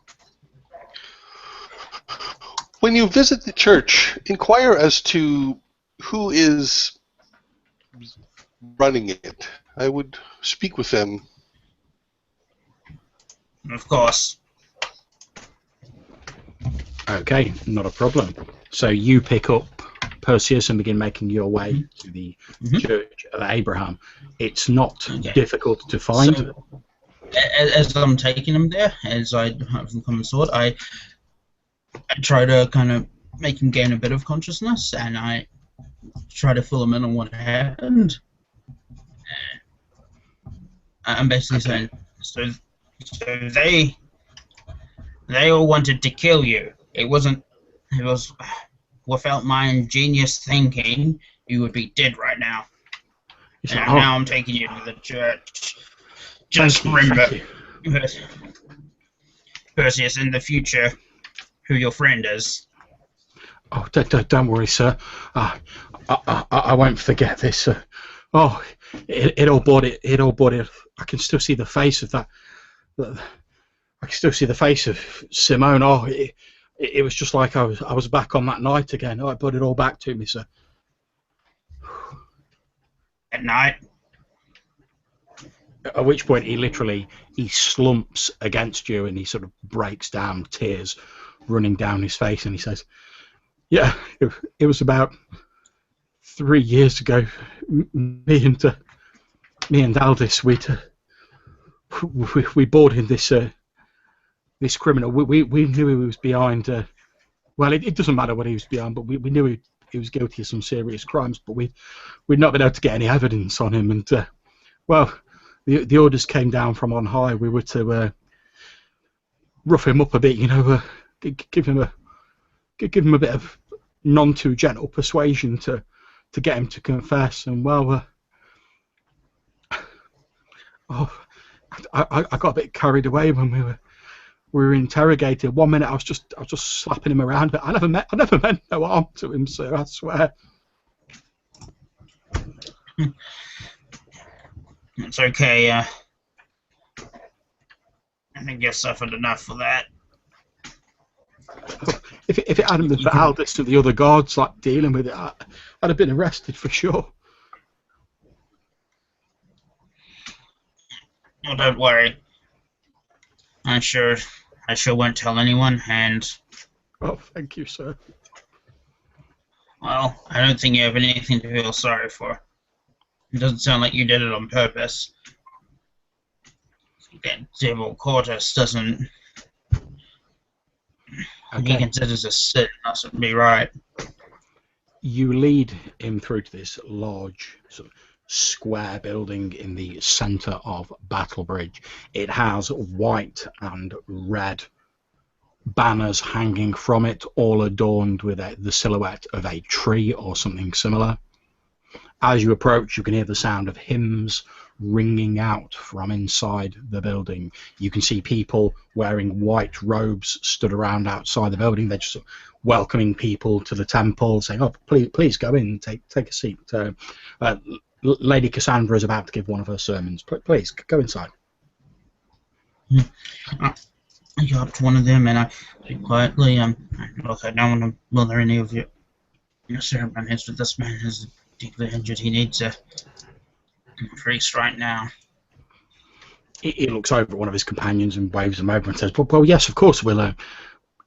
When you visit the church, inquire as to who is running it. I would speak with them. Of course. Okay, not a problem. So you pick up Perseus and begin making your way to the Church of Abraham. It's not difficult to find. So, as I'm taking him there, as I have the common sword, I try to kind of make him gain a bit of consciousness, and I try to fill him in on what happened. I'm basically saying, so they all wanted to kill you. It was without my ingenious thinking, you would be dead right now. And now I'm taking you to the church. Just remember, Perseus, in the future, who your friend is. Oh, don't worry, sir. I won't forget this. It all brought it. I can still see the face of that. I can still see the face of Simone. Oh, it was just like I was back on that night again. Oh, it brought it all back to me, sir. At night. At which point he slumps against you and he sort of breaks down, tears running down his face, and he says, "Yeah, it was about 3 years ago. Me and Aldous, we brought in this criminal. We knew he was behind. Well, it doesn't matter what he was behind, but we knew he was guilty of some serious crimes, but we'd not been able to get any evidence on him. And well, the orders came down from on high. We were to rough him up a bit, give him a bit of none too gentle persuasion to get him to confess. And well, I got a bit carried away when we were interrogated. 1 minute I was just slapping him around, but I never meant no harm to him, sir. I swear." It's okay. I think you suffered enough for that. If it hadn't been for Aldous and the other guards like dealing with it, I'd have been arrested for sure. Oh, don't worry. I sure won't tell anyone, and... Oh, thank you, sir. Well, I don't think you have anything to feel sorry for. It doesn't sound like you did it on purpose. That devil Kortis doesn't... Okay. He considers a sin, that would be right. You lead him through to this large sort of square building in the center of Battlebridge. It has white and red banners hanging from it, all adorned with the silhouette of a tree or something similar. As you approach, you can hear the sound of hymns ringing out from inside the building. You can see people wearing white robes stood around outside the building. They're just welcoming people to the temple, saying, "Oh, please go in, take a seat." Lady Cassandra is about to give one of her sermons. Please go inside. I go up to one of them and I say quietly, look, I don't want to bother any of your ceremonies, but this man is particularly injured. He needs a priest right now. He looks over at one of his companions and waves them over and says, "Well, yes, of course we'll.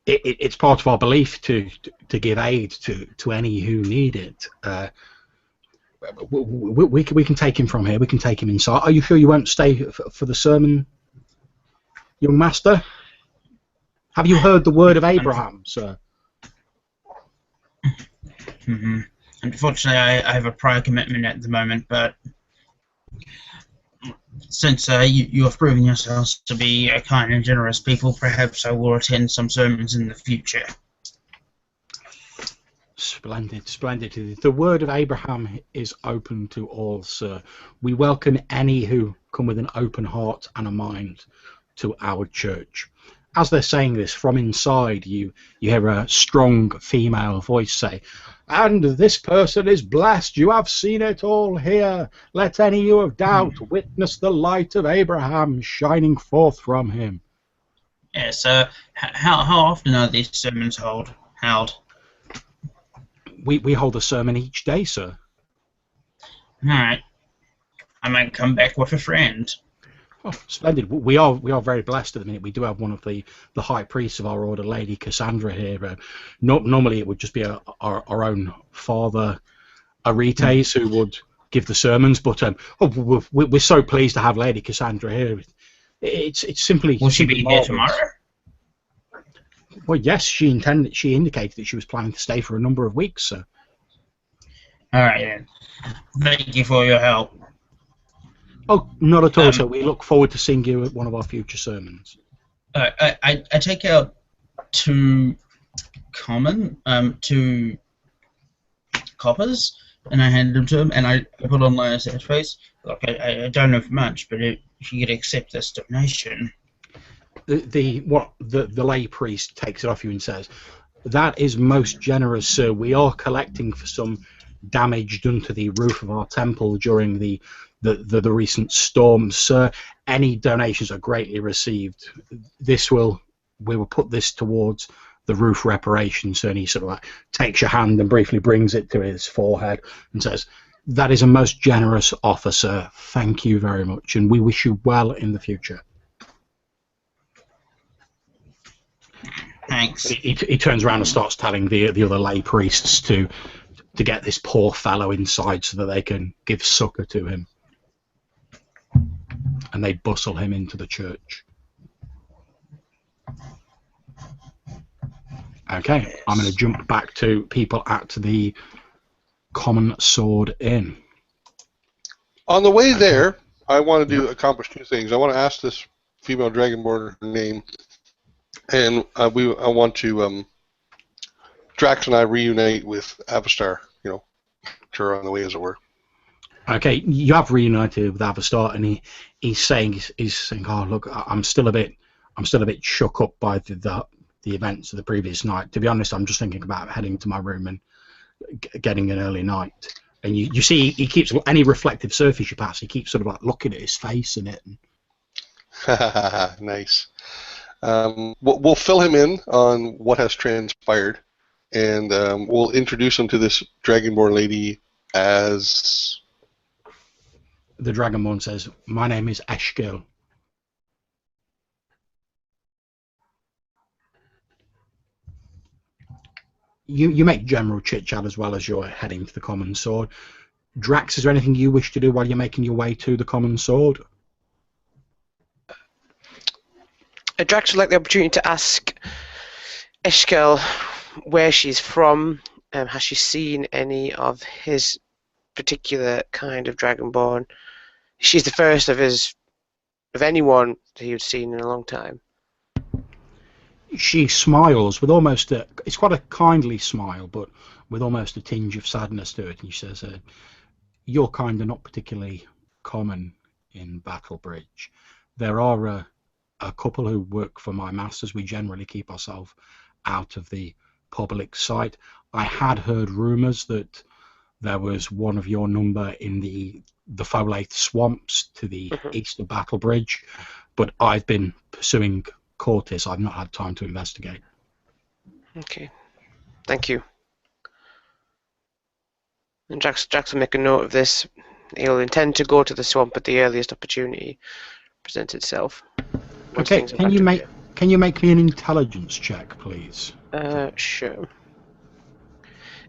It's part of our belief to give aid to any who need it. We can take him from here. We can take him inside. Are you sure you won't stay for the sermon, young master? Have you heard the word of Abraham, sir?" Unfortunately, I have a prior commitment at the moment, but since you have proven yourselves to be kind and generous people, perhaps I will attend some sermons in the future. Splendid, splendid. The word of Abraham is open to all, sir. We welcome any who come with an open heart and a mind to our church. As they're saying this, from inside you hear a strong female voice say, "And this person is blessed. You have seen it all here. Let any who have doubt witness the light of Abraham shining forth from him." Yes, how often are these sermons held? We hold a sermon each day, sir. Alright. I might come back with a friend. Oh, splendid. We are very blessed at the minute. We do have one of the high priests of our order, Lady Cassandra, here. Normally it would just be our own Father Aretes who would give the sermons, but we're so pleased to have Lady Cassandra here. It's simply... Will she be here tomorrow? Well, yes, she indicated that she was planning to stay for a number of weeks, sir. Alright then. Thank you for your help. Oh, not at all, sir. We look forward to seeing you at one of our future sermons. I take out two coppers, and I hand them to him, and I put on Lionel's face. Look, I don't know much, but if you could accept this donation. The lay priest takes it off you and says, "That is most generous, sir. We are collecting for some damage done to the roof of our temple during the recent storms, sir. Any donations are greatly received. We will put this towards the roof reparation, sir." And he sort of like takes your hand and briefly brings it to his forehead and says, "That is a most generous offer, sir. Thank you very much, and we wish you well in the future." Thanks. He turns around and starts telling the other lay priests to get this poor fellow inside so that they can give succor to him. And they bustle him into the church. Okay, yes. I'm going to jump back to people at the Common Sword Inn. On the way there, I want to accomplish two things. I want to ask this female dragonborn her name, and I want to Drax and I reunite with Avastar. Her on the way, as it were. Okay, you have reunited with Avastar, and he's saying, "Oh, look, I'm still a bit shook up by the events of the previous night. To be honest, I'm just thinking about heading to my room and getting an early night." And you see, he keeps any reflective surface you pass, he keeps sort of like looking at his face in it. Nice. We'll fill him in on what has transpired, and we'll introduce him to this Dragonborn lady as... The Dragonborn says, "My name is Eshkil." You make general chit-chat as well as you're heading to the Common Sword. Drax, is there anything you wish to do while you're making your way to the Common Sword? Drax would like the opportunity to ask Eshkel where she's from. Has she seen any of his particular kind of Dragonborn. She's the first of anyone that you've seen in a long time. She smiles with almost it's quite a kindly smile, but with almost a tinge of sadness to it, and she says, your kind are not particularly common in Battlebridge. There are a couple who work for my masters. We generally keep ourselves out of the public sight. I had heard rumours that there was one of your number in the Folath swamps to the east of Battlebridge, but I've been pursuing Kortis. I've not had time to investigate. Okay, thank you. And Jax will make a note of this. He'll intend to go to the swamp at the earliest opportunity presents itself. Okay, can you make me an intelligence check, please? Sure.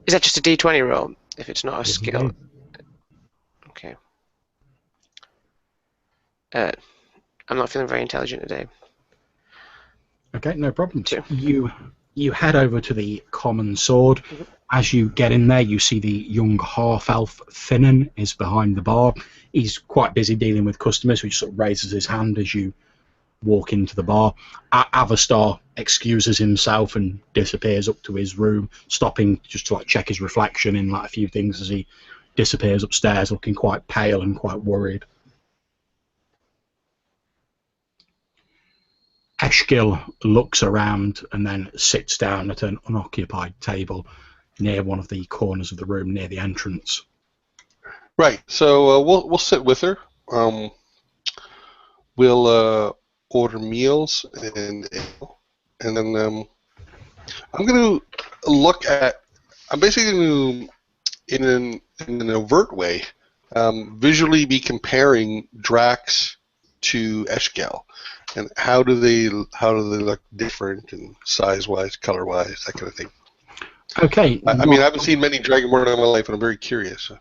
Is that just a D20 roll? If it's not a skill. Okay. I'm not feeling very intelligent today. Okay, no problem. You head over to the common sword. As you get in there, you see the young half-elf Finnan is behind the bar. He's quite busy dealing with customers, which sort of raises his hand as you walk into the bar. Avastar excuses himself and disappears up to his room, stopping just to check his reflection in a few things as he disappears upstairs, looking quite pale and quite worried. Eshgil looks around and then sits down at an unoccupied table near one of the corners of the room, near the entrance. Right. So we'll sit with her. We'll order meals and then I'm going to look at. I'm basically going to, in an overt way, visually be comparing Drax to Eshgil. And how do they look different and size-wise, color-wise, that kind of thing? Okay. I mean, I haven't seen many Dragonborn in my life, and I'm very curious. So.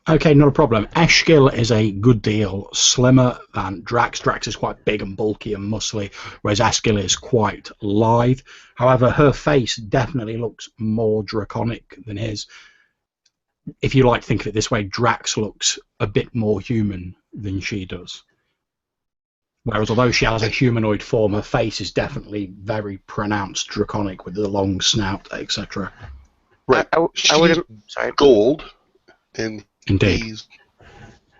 Okay, not a problem. Eshgil is a good deal slimmer than Drax. Drax is quite big and bulky and muscly, whereas Eshgil is quite lithe. However, her face definitely looks more draconic than his. If you like to think of it this way, Drax looks a bit more human than she does. Whereas although she has a humanoid form, her face is definitely very pronounced draconic with the long snout, etc. Right. I would have. Sorry. Gold. And indeed.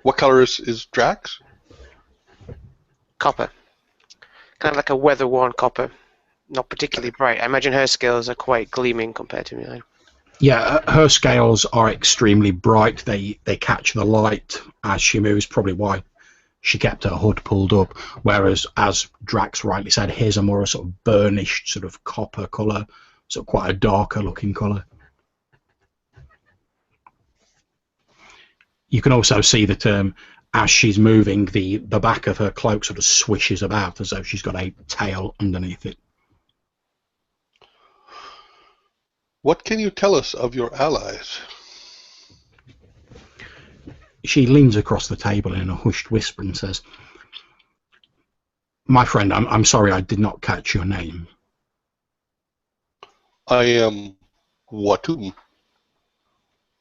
What color is Drax? Copper. Kind of like a weather-worn copper. Not particularly bright. I imagine her scales are quite gleaming compared to mine. Yeah, her scales are extremely bright. They catch the light as she moves, probably why she kept her hood pulled up, whereas, as Drax rightly said, his are more a sort of burnished sort of copper colour, so quite a darker looking colour. You can also see that as she's moving, the back of her cloak sort of swishes about as though she's got a tail underneath it. What can you tell us of your allies? She leans across the table in a hushed whisper and says, "My friend, I'm sorry I did not catch your name." I am Watum.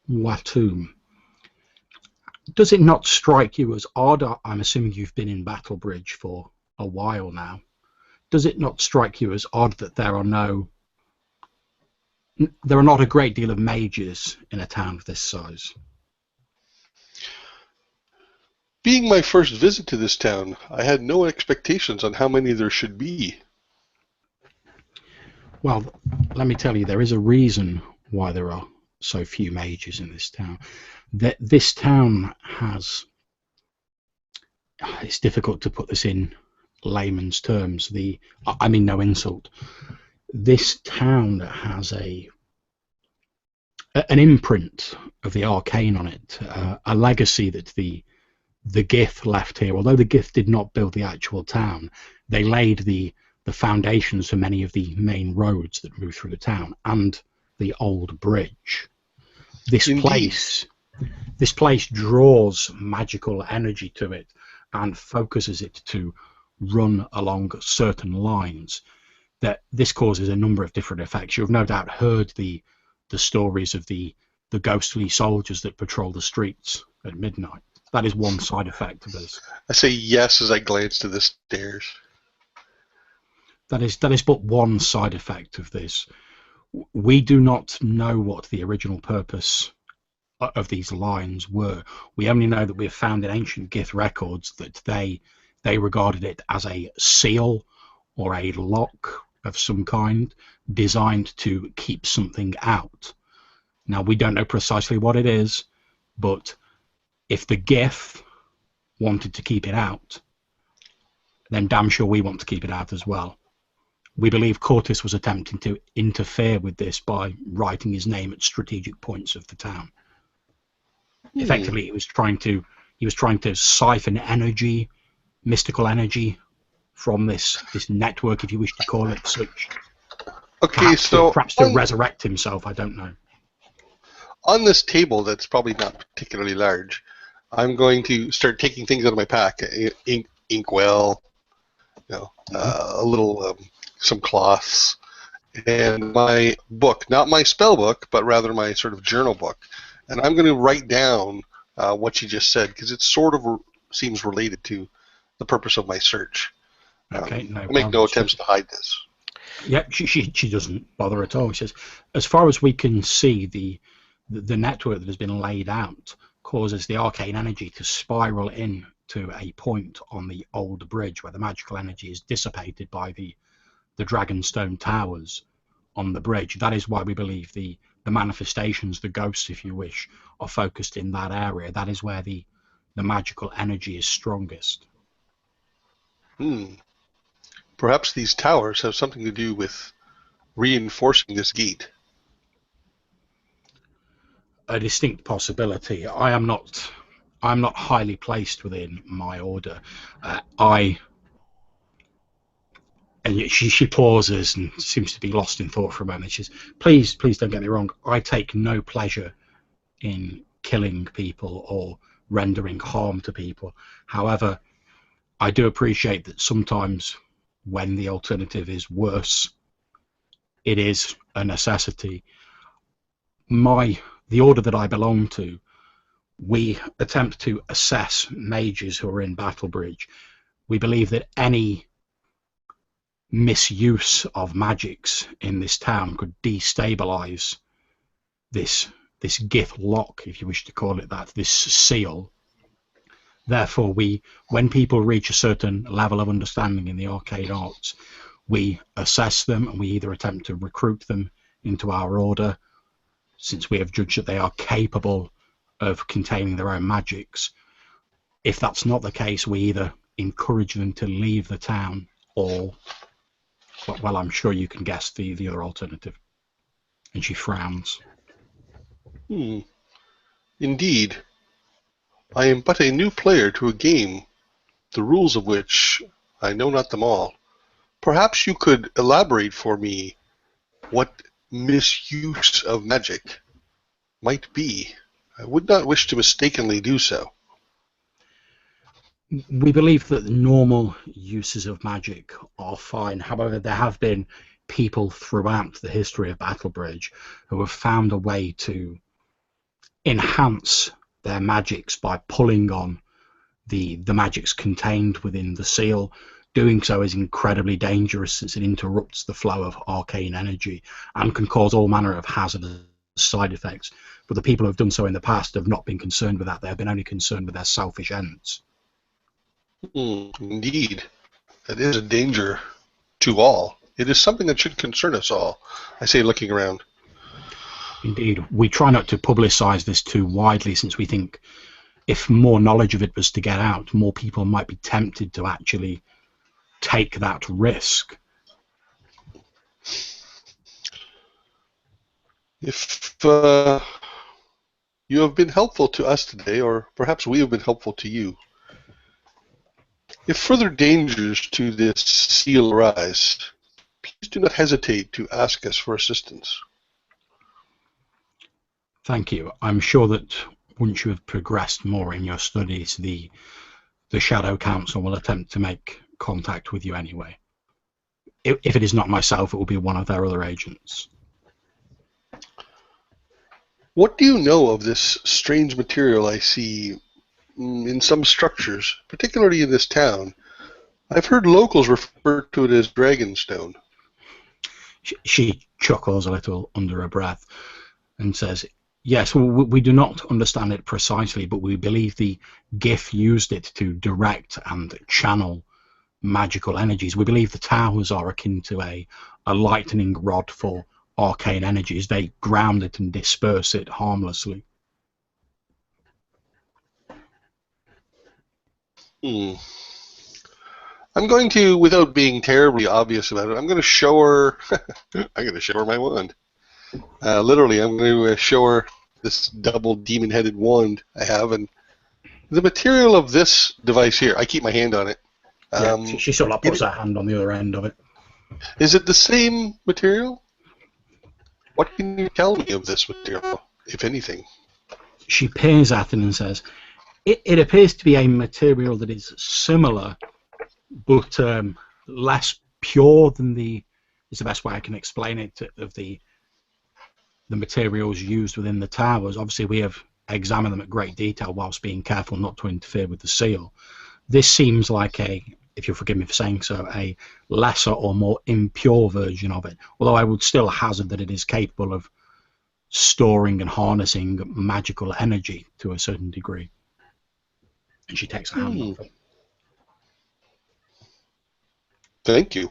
Watum. Does it not strike you as odd? I'm assuming you've been in Battlebridge for a while now. Does it not strike you as odd that there are not a great deal of mages in a town of this size? Being my first visit to this town, I had no expectations on how many there should be. Well, let me tell you, there is a reason why there are so few mages in this town. This town has... It's difficult to put this in layman's terms. I mean no insult. This town has an imprint of the arcane on it, a legacy that the Gith left here. Although the Gith did not build the actual town, they laid the foundations for many of the main roads that move through the town and the old bridge. This place draws magical energy to it and focuses it to run along certain lines. That this causes a number of different effects. You've no doubt heard the stories of the the ghostly soldiers that patrol the streets at midnight. That is one side effect of this. I say yes as I glance to the stairs. That is but one side effect of this. We do not know what the original purpose of these lines were. We only know that we have found in ancient Gith records that they regarded it as a seal or a lock of some kind designed to keep something out. Now, we don't know precisely what it is, but if the Gith wanted to keep it out, then damn sure we want to keep it out as well. We believe Kortis was attempting to interfere with this by writing his name at strategic points of the town. Effectively, he was trying to siphon energy, mystical energy, from this network, if you wish to call it such. Okay, perhaps to resurrect himself. I don't know. On this table, that's probably not particularly large, I'm going to start taking things out of my pack. Inkwell, a little, some cloths, and my book, not my spell book, but rather my sort of journal book. And I'm going to write down what you just said, because it sort of seems related to the purpose of my search. Okay, I'll make no attempts to hide this. Yeah, she doesn't bother at all. She says, as far as we can see, the network that has been laid out causes the arcane energy to spiral in to a point on the old bridge where the magical energy is dissipated by the Dragonstone towers on the bridge. That is why we believe the manifestations, the ghosts, if you wish, are focused in that area. That is where the magical energy is strongest. Perhaps these towers have something to do with reinforcing this gate. A distinct possibility. I'm not highly placed within my order. And yet she pauses and seems to be lost in thought for a moment. She says, please don't get me wrong. I take no pleasure in killing people or rendering harm to people. However, I do appreciate that sometimes when the alternative is worse, it is a necessity. The order that I belong to, we attempt to assess mages who are in Battlebridge. We believe that any misuse of magics in this town could destabilize this Gith lock, if you wish to call it that, this seal. Therefore, when people reach a certain level of understanding in the arcane arts, we assess them and we either attempt to recruit them into our order, since we have judged that they are capable of containing their own magics. If that's not the case, we either encourage them to leave the town or, well, I'm sure you can guess the other alternative. And she frowns. Indeed. I am but a new player to a game, the rules of which I know not them all. Perhaps you could elaborate for me what misuse of magic might be. I would not wish to mistakenly do so. We believe that normal uses of magic are fine. However, there have been people throughout the history of Battlebridge who have found a way to enhance their magics by pulling on the magics contained within the seal. Doing so is incredibly dangerous since it interrupts the flow of arcane energy and can cause all manner of hazardous side effects. But the people who have done so in the past have not been concerned with that. They have been only concerned with their selfish ends. Indeed. That is a danger to all. It is something that should concern us all, I say, looking around. Indeed. We try not to publicise this too widely, since we think if more knowledge of it was to get out, more people might be tempted to actually take that risk. If you have been helpful to us today, or perhaps we have been helpful to you, if further dangers to this seal arise, please do not hesitate to ask us for assistance. Thank you. I'm sure that once you have progressed more in your studies, the Shadow Council will attempt to make contact with you anyway. If it is not myself, it will be one of their other agents. What do you know of this strange material I see in some structures, particularly in this town? I've heard locals refer to it as dragonstone. She chuckles a little under her breath and says, yes, well, we do not understand it precisely, but we believe the GIF used it to direct and channel magical energies. We believe the towers are akin to a lightning rod for arcane energies. They ground it and disperse it harmlessly. I'm going to, without being terribly obvious about it, I'm going to show her. I'm going to show her my wand. Literally, I'm going to show her this double demon-headed wand I have, and the material of this device here. I keep my hand on it. She sort of like puts her hand on the other end of it. Is it the same material? What can you tell me of this material, if anything? She peers at it and says, it appears to be a material that is similar, but less pure than is the best way I can explain it, of the materials used within the towers. Obviously, we have examined them at great detail whilst being careful not to interfere with the seal. This seems like if you'll forgive me for saying so, a lesser or more impure version of it, although I would still hazard that it is capable of storing and harnessing magical energy to a certain degree. And she takes a hand off it. Thank you.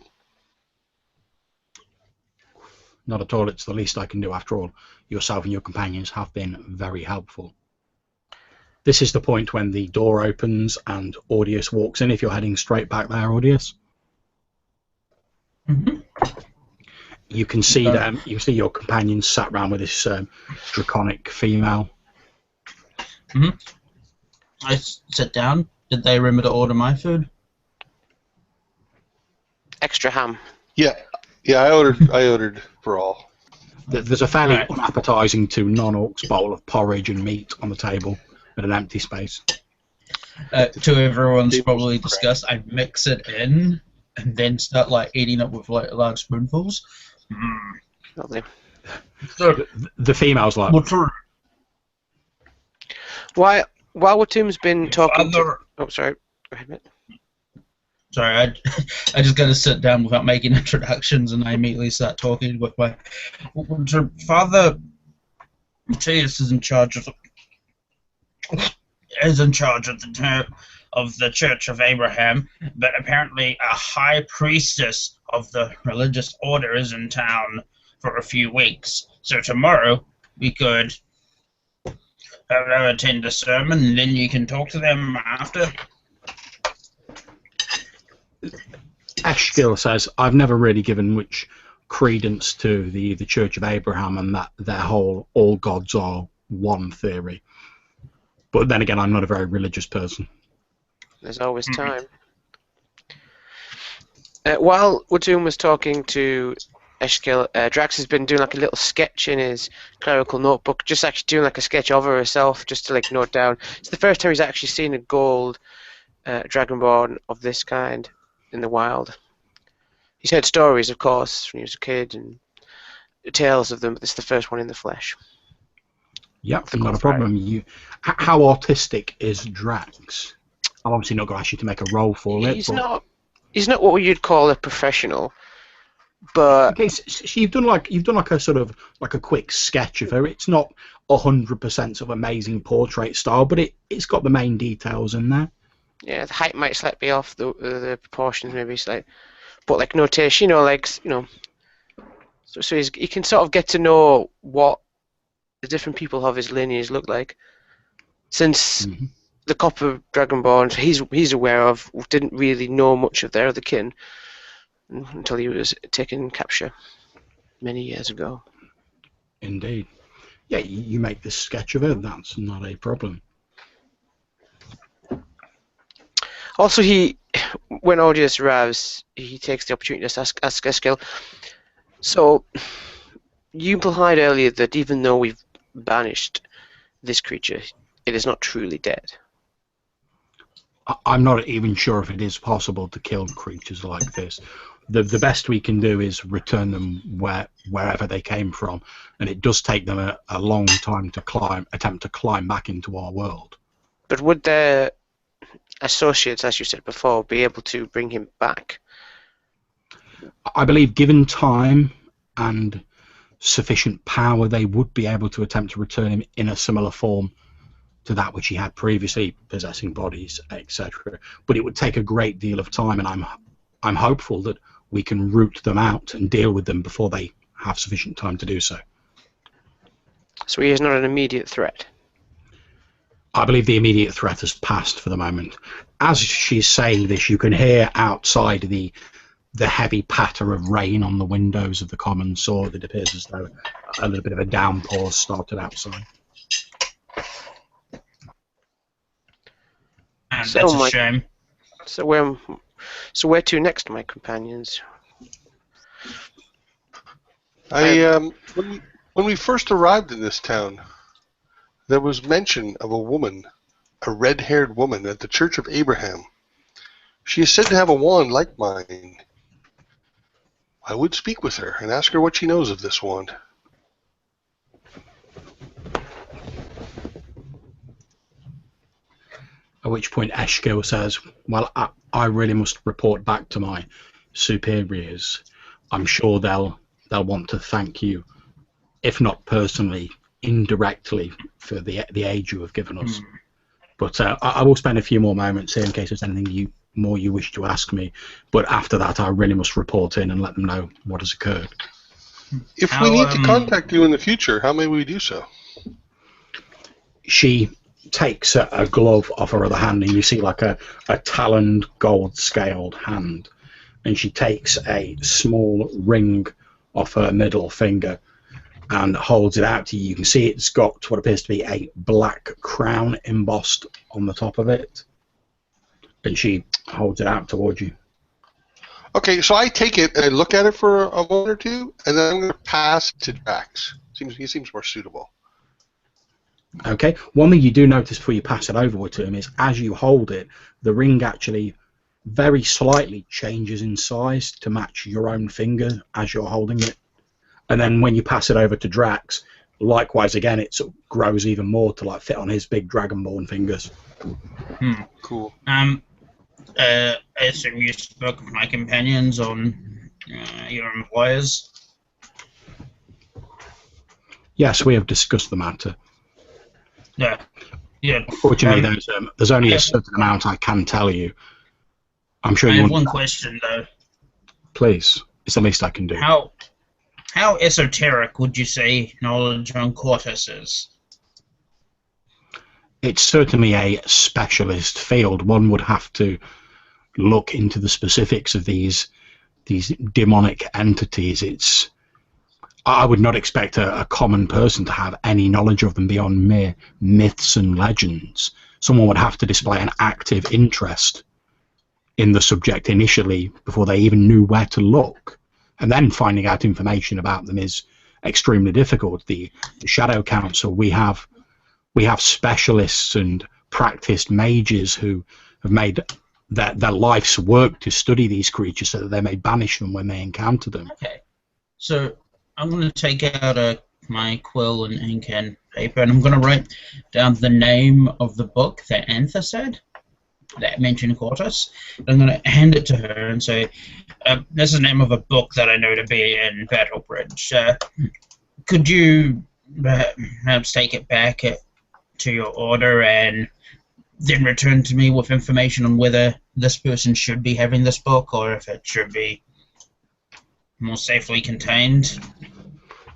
Not at all. It's the least I can do. After all, yourself and your companions have been very helpful. This is the point when the door opens and Audius walks in, if you're heading straight back there, Audius. Mm-hmm. You can see them. You see your companions sat round with this draconic female. Mm-hmm. I sit down. Did they remember to order my food? Extra ham. Yeah, I ordered for all. There's a fairly unappetizing to non-orcs bowl of porridge and meat on the table at an empty space. To everyone's probably disgust, I mix it in and then start like eating it with like large spoonfuls. Lovely. The female's like, while Watum's been talking to... Oh, sorry. Go ahead, mate. Sorry, I just got to sit down without making introductions, and I immediately start talking with my father. Matthias is in charge of the Church of Abraham, but apparently a high priestess of the religious order is in town for a few weeks. So tomorrow we could have her attend a sermon, and then you can talk to them after. Eshkil says, I've never really given much credence to the Church of Abraham and that their whole all gods are one theory. But then again, I'm not a very religious person. There's always time. While Watum was talking to Eshkil, Drax has been doing like a little sketch in his clerical notebook, just actually doing like a sketch of her herself, just to like note down. It's the first time he's actually seen a gold dragonborn of this kind in the wild. He's heard stories, of course, when he was a kid, and tales of them, but this is the first one in the flesh. Yep, not a problem. How autistic is Drax? I'm obviously not going to ask you to make a roll for it. He's not what you'd call a professional, but okay, so you've done like a sort of like a quick sketch of her. It's not 100% of amazing portrait style, but it's got the main details in there. Yeah, the height might slightly be off, the proportions maybe slightly, but like notation, so he can sort of get to know what the different people of his lineage look like. Since the Copper Dragonborn, he's aware of, didn't really know much of their other kin until he was taken capture many years ago. Indeed. Yeah, you make this sketch of it, that's not a problem. Also, when Audius arrives, he takes the opportunity to ask Eshkil. So, you implied earlier that even though we've banished this creature, it is not truly dead. I'm not even sure if it is possible to kill creatures like this. the best we can do is return them wherever they came from, and it does take them a long time to attempt to climb back into our world. But would their associates, as you said before, be able to bring him back? I believe, given time and sufficient power, they would be able to attempt to return him in a similar form to that which he had previously, possessing bodies, etc. But it would take a great deal of time, and I'm hopeful that we can root them out and deal with them before they have sufficient time to do so. So he is not an immediate threat? I believe the immediate threat has passed for the moment. As she's saying this, you can hear outside the heavy patter of rain on the windows of the common sword. It appears as though a little bit of a downpour started outside. That's a shame. So where to next, my companions? When we first arrived in this town, there was mention of a woman, a red-haired woman at the Church of Abraham. She is said to have a wand like mine. I would speak with her and ask her what she knows of this wand. At which point Eshkil says, well, I really must report back to my superiors. I'm sure they'll want to thank you, if not personally, indirectly, for the aid you have given us. But I will spend a few more moments here in case there's anything you wish to ask me. But after that, I really must report in and let them know what has occurred. If we need to contact you in the future, how may we do so? She takes a glove off her other hand, and you see like a taloned, gold-scaled hand. And she takes a small ring off her middle finger and holds it out to you. You can see it's got what appears to be a black crown embossed on the top of it. And she holds it out towards you. Okay, so I take it and I look at it for a moment or two, and then I'm going to pass it to Drax. He seems more suitable. Okay, one thing you do notice before you pass it over to him is as you hold it, the ring actually very slightly changes in size to match your own finger as you're holding it. And then when you pass it over to Drax, likewise again, it sort of grows even more to like fit on his big dragonborn fingers. Cool. I assume you spoke with my companions on your employers? Yes, we have discussed the matter. Yeah. Fortunately, there's only a certain amount I can tell you. I'm sure I you have want one question, though. Please, it's the least I can do. How esoteric would you say knowledge on Kortis is? It's certainly a specialist field. One would have to look into the specifics of these demonic entities. I would not expect a common person to have any knowledge of them beyond mere myths and legends. Someone would have to display an active interest in the subject initially before they even knew where to look. And then finding out information about them is extremely difficult. The Shadow Council, we have specialists and practiced mages who have made their life's work to study these creatures so that they may banish them when they encounter them. Okay. So I'm going to take out my quill and ink and paper, and I'm going to write down the name of the book that Antha said, that mentioned Kortis. I'm going to hand it to her and say, this is the name of a book that I know to be in Battlebridge. Could you perhaps take it back to your order and then return to me with information on whether this person should be having this book or if it should be more safely contained?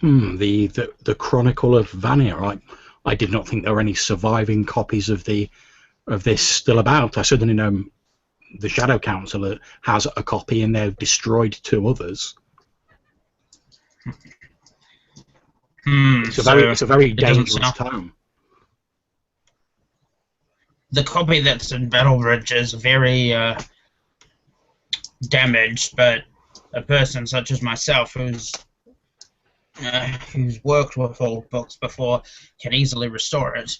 The Chronicle of Vania. I did not think there were any surviving copies of this still about. I certainly know the Shadow Council has a copy, and they've destroyed 2 others. It's a very dangerous tome. The copy that's in Battlebridge is very damaged, but a person such as myself who's worked with old books before can easily restore it.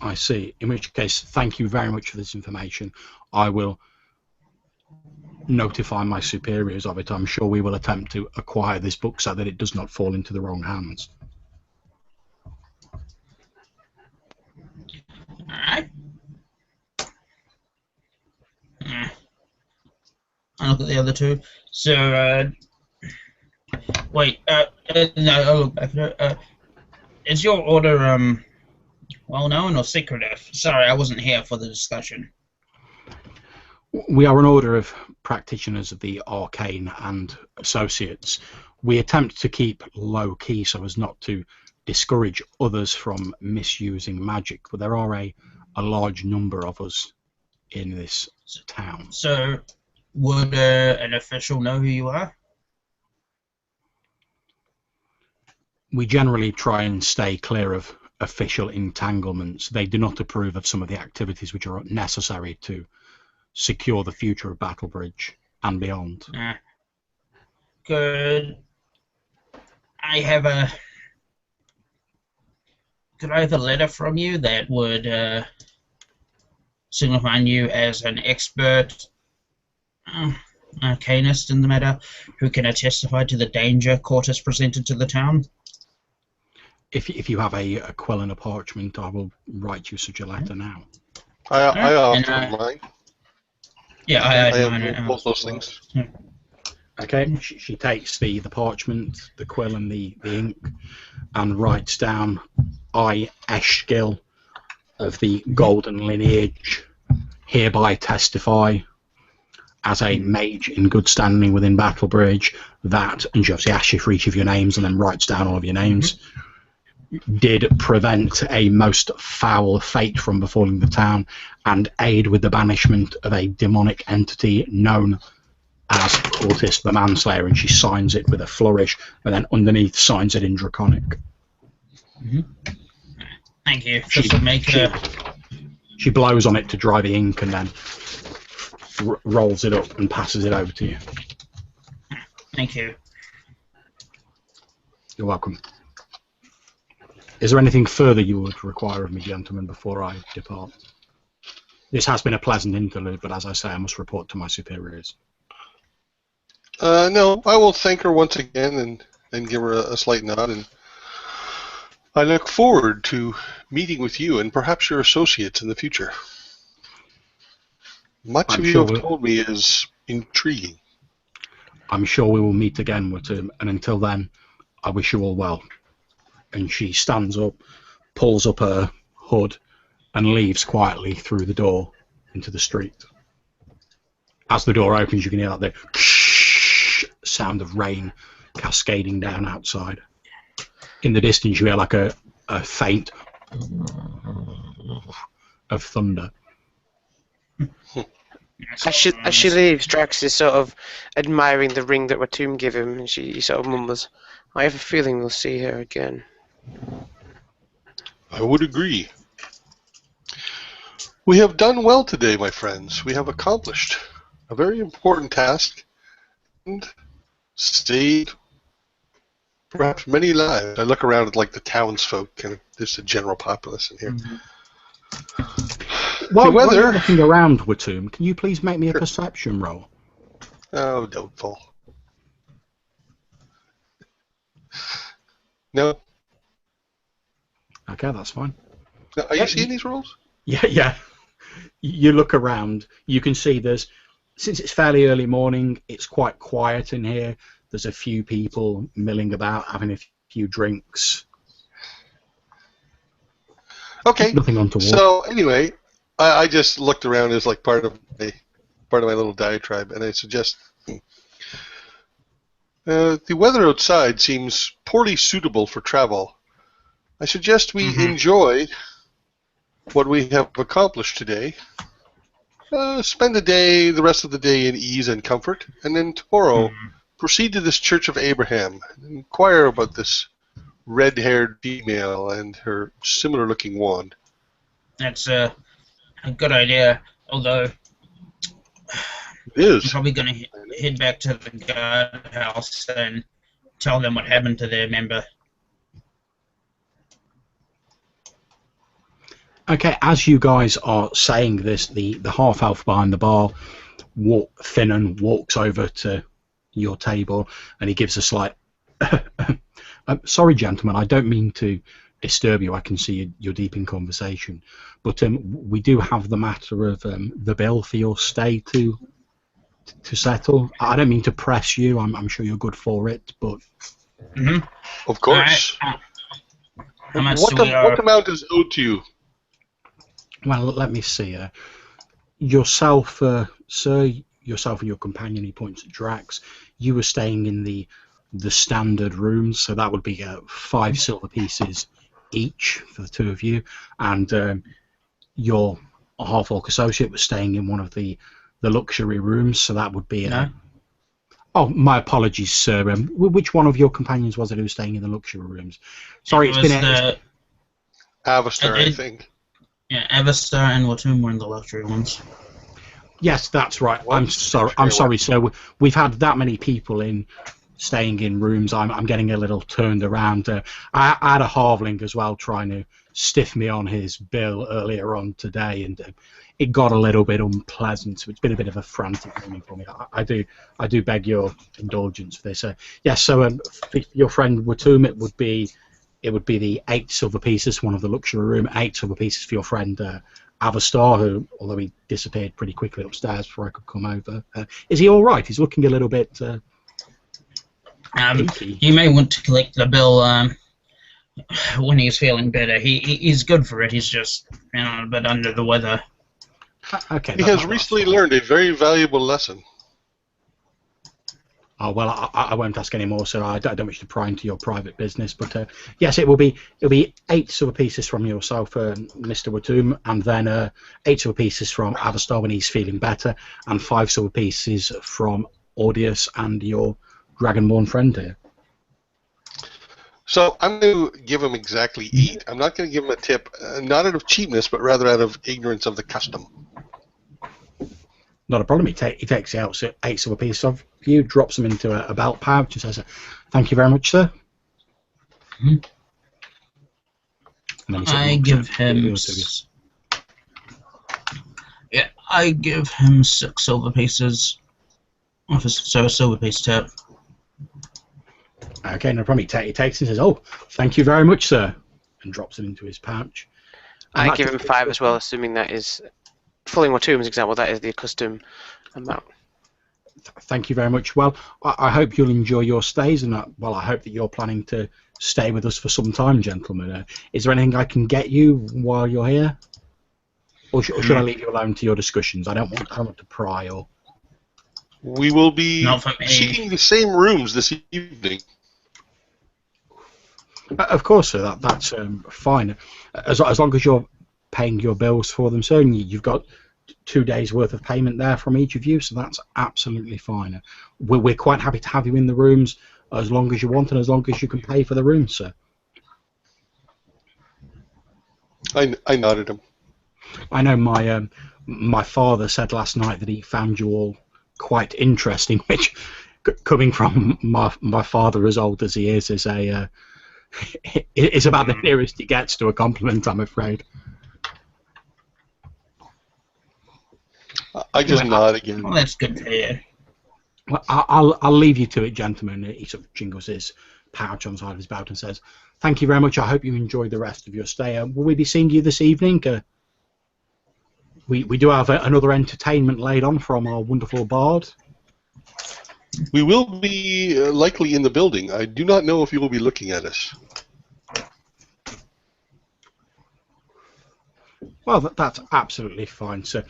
I see. In which case, thank you very much for this information. I will notify my superiors of it, I'm sure we will attempt to acquire this book so that it does not fall into the wrong hands. Alright. I look at the other two. So, wait, no, I'll look back at it. Is your order, well known or secretive? Sorry, I wasn't here for the discussion. We are an order of practitioners of the arcane and associates. We attempt to keep low key so as not to discourage others from misusing magic, but there are a large number of us in this town. So, would an official know who you are? We generally try and stay clear of official entanglements. They do not approve of some of the activities which are necessary to secure the future of Battlebridge and beyond. Could I have a letter from you that would signify you as an expert arcanist in the matter who can testify to the danger Kortis presented to the town? If you have a quill and a parchment, I will write you such a letter now. I offer mine. Yeah, I have both those things. Yeah. Okay, she takes the parchment, the quill and the ink, and writes down, I, Eshgil, of the Golden Lineage, hereby testify as a mage in good standing within Battlebridge that, and she obviously asks you for each of your names and then writes down all of your names, did prevent a most foul fate from befalling the town and aid with the banishment of a demonic entity known as Kortis the Manslayer, and she signs it with a flourish and then underneath signs it in Draconic. Thank you. She blows on it to dry the ink and then rolls it up and passes it over to you. Thank you. You're welcome. Is there anything further you would require of me, gentlemen, before I depart? This has been a pleasant interlude, but as I say, I must report to my superiors. No, I will thank her once again and give her a slight nod, and I look forward to meeting with you and perhaps your associates in the future. Much of you have told me is intriguing. I'm sure we will meet again, Wittum, and until then, I wish you all well. And she stands up, pulls up her hood, and leaves quietly through the door into the street. As the door opens, you can hear like the sound of rain cascading down outside. In the distance, you hear like a faint of thunder. As she leaves, Drax is sort of admiring the ring that Watum gave him, and he sort of mumbles, I have a feeling we'll see her again. I would agree. We have done well today, my friends. We have accomplished a very important task and saved perhaps many lives. I look around at like the townsfolk and just the general populace in here. While you're looking around, Watum, can you please make me a perception roll? Oh, doubtful. No. Okay, that's fine. Are you seeing these rolls? Yeah. You look around, you can see since it's fairly early morning, it's quite quiet in here. There's a few people milling about, having a few drinks. Okay. Nothing untoward. So anyway, I just looked around as like part of my little diatribe, and I suggest the weather outside seems poorly suitable for travel. I suggest we enjoy what we have accomplished today. Spend the rest of the day in ease and comfort, and then tomorrow proceed to this Church of Abraham and inquire about this red-haired female and her similar-looking wand. That's a good idea, although it is. I'm probably going to head back to the guardhouse and tell them what happened to their member. Okay, as you guys are saying this, the half-elf behind the bar Finnan walks over to your table and he gives a slight sorry gentlemen, I don't mean to disturb you, I can see you're deep in conversation, but we do have the matter of the bill for your stay to settle. I don't mean to press you, I'm sure you're good for it, but of course. What amount is owed to you? Well, let me see. Yourself, sir, yourself and your companion, he points at Drax, you were staying in the standard rooms, so that would be 5 silver pieces each for the two of you, and your half-orc associate was staying in one of the luxury rooms, so that would be... Oh, my apologies, sir. Which one of your companions was it who was staying in the luxury rooms? Sorry, it's been... Avastar, I think. Yeah, Avastar and Watum were in the luxury ones. Yes, that's right. I'm sorry, sir. We've had that many people staying in rooms. I'm getting a little turned around. I had a halfling as well trying to stiff me on his bill earlier on today, and it got a little bit unpleasant. So it's been a bit of a frantic morning for me. I do beg your indulgence for this. Yes. So for your friend Watum, it would be the 8 silver pieces, one of the luxury room. 8 silver pieces for your friend Avastar, who, although he disappeared pretty quickly upstairs before I could come over. Is he all right? He's looking a little bit. You may want to collect the bill when he's feeling better. He's good for it. He's just a bit under the weather. Okay. He has recently learned a very valuable lesson. Oh well, I won't ask any more, sir. I don't wish to pry into your private business, but yes, it'll be 8 silver pieces from yourself, Mr. Watum, and then 8 silver pieces from Avastar when he's feeling better, and 5 silver pieces from Audius and your Dragonborn friend here. So I'm going to give him exactly 8. I'm not going to give him a tip, not out of cheapness, but rather out of ignorance of the custom. Not a problem. He takes out 8 silver pieces of you, drops them into a belt pouch, and says, "Thank you very much, sir." And then I give him. Yeah, I give him 6 silver pieces. So a silver piece tip. Okay, no problem. He takes it and says, "Oh, thank you very much, sir," and drops it into his pouch. And I give him 5 as well, assuming that is, following Watum's example, that is the custom amount. Thank you very much. Well, I hope you'll enjoy your stays, and I hope that you're planning to stay with us for some time, gentlemen. Is there anything I can get you while you're here, or should I leave you alone to your discussions? I don't want to pry or. We will be seeking the same rooms this evening. Of course, sir. That's fine. As long as you're paying your bills for them, sir, and you've got 2 days' worth of payment there from each of you, so that's absolutely fine. We're quite happy to have you in the rooms as long as you want and as long as you can pay for the rooms, sir. I nodded him. I know my father said last night that he found you all quite interesting, which, coming from my father as old as he is is about the nearest he gets to a compliment, I'm afraid. I just nod again. Well, that's good to hear. Well, I'll leave you to it, gentlemen. He sort of jingles his pouch on the side of his belt and says, "Thank you very much. I hope you enjoy the rest of your stay. Will we be seeing you this evening? We do have another entertainment laid on from our wonderful bard." We will be likely in the building. I do not know if you will be looking at us. Well, that's absolutely fine, sir.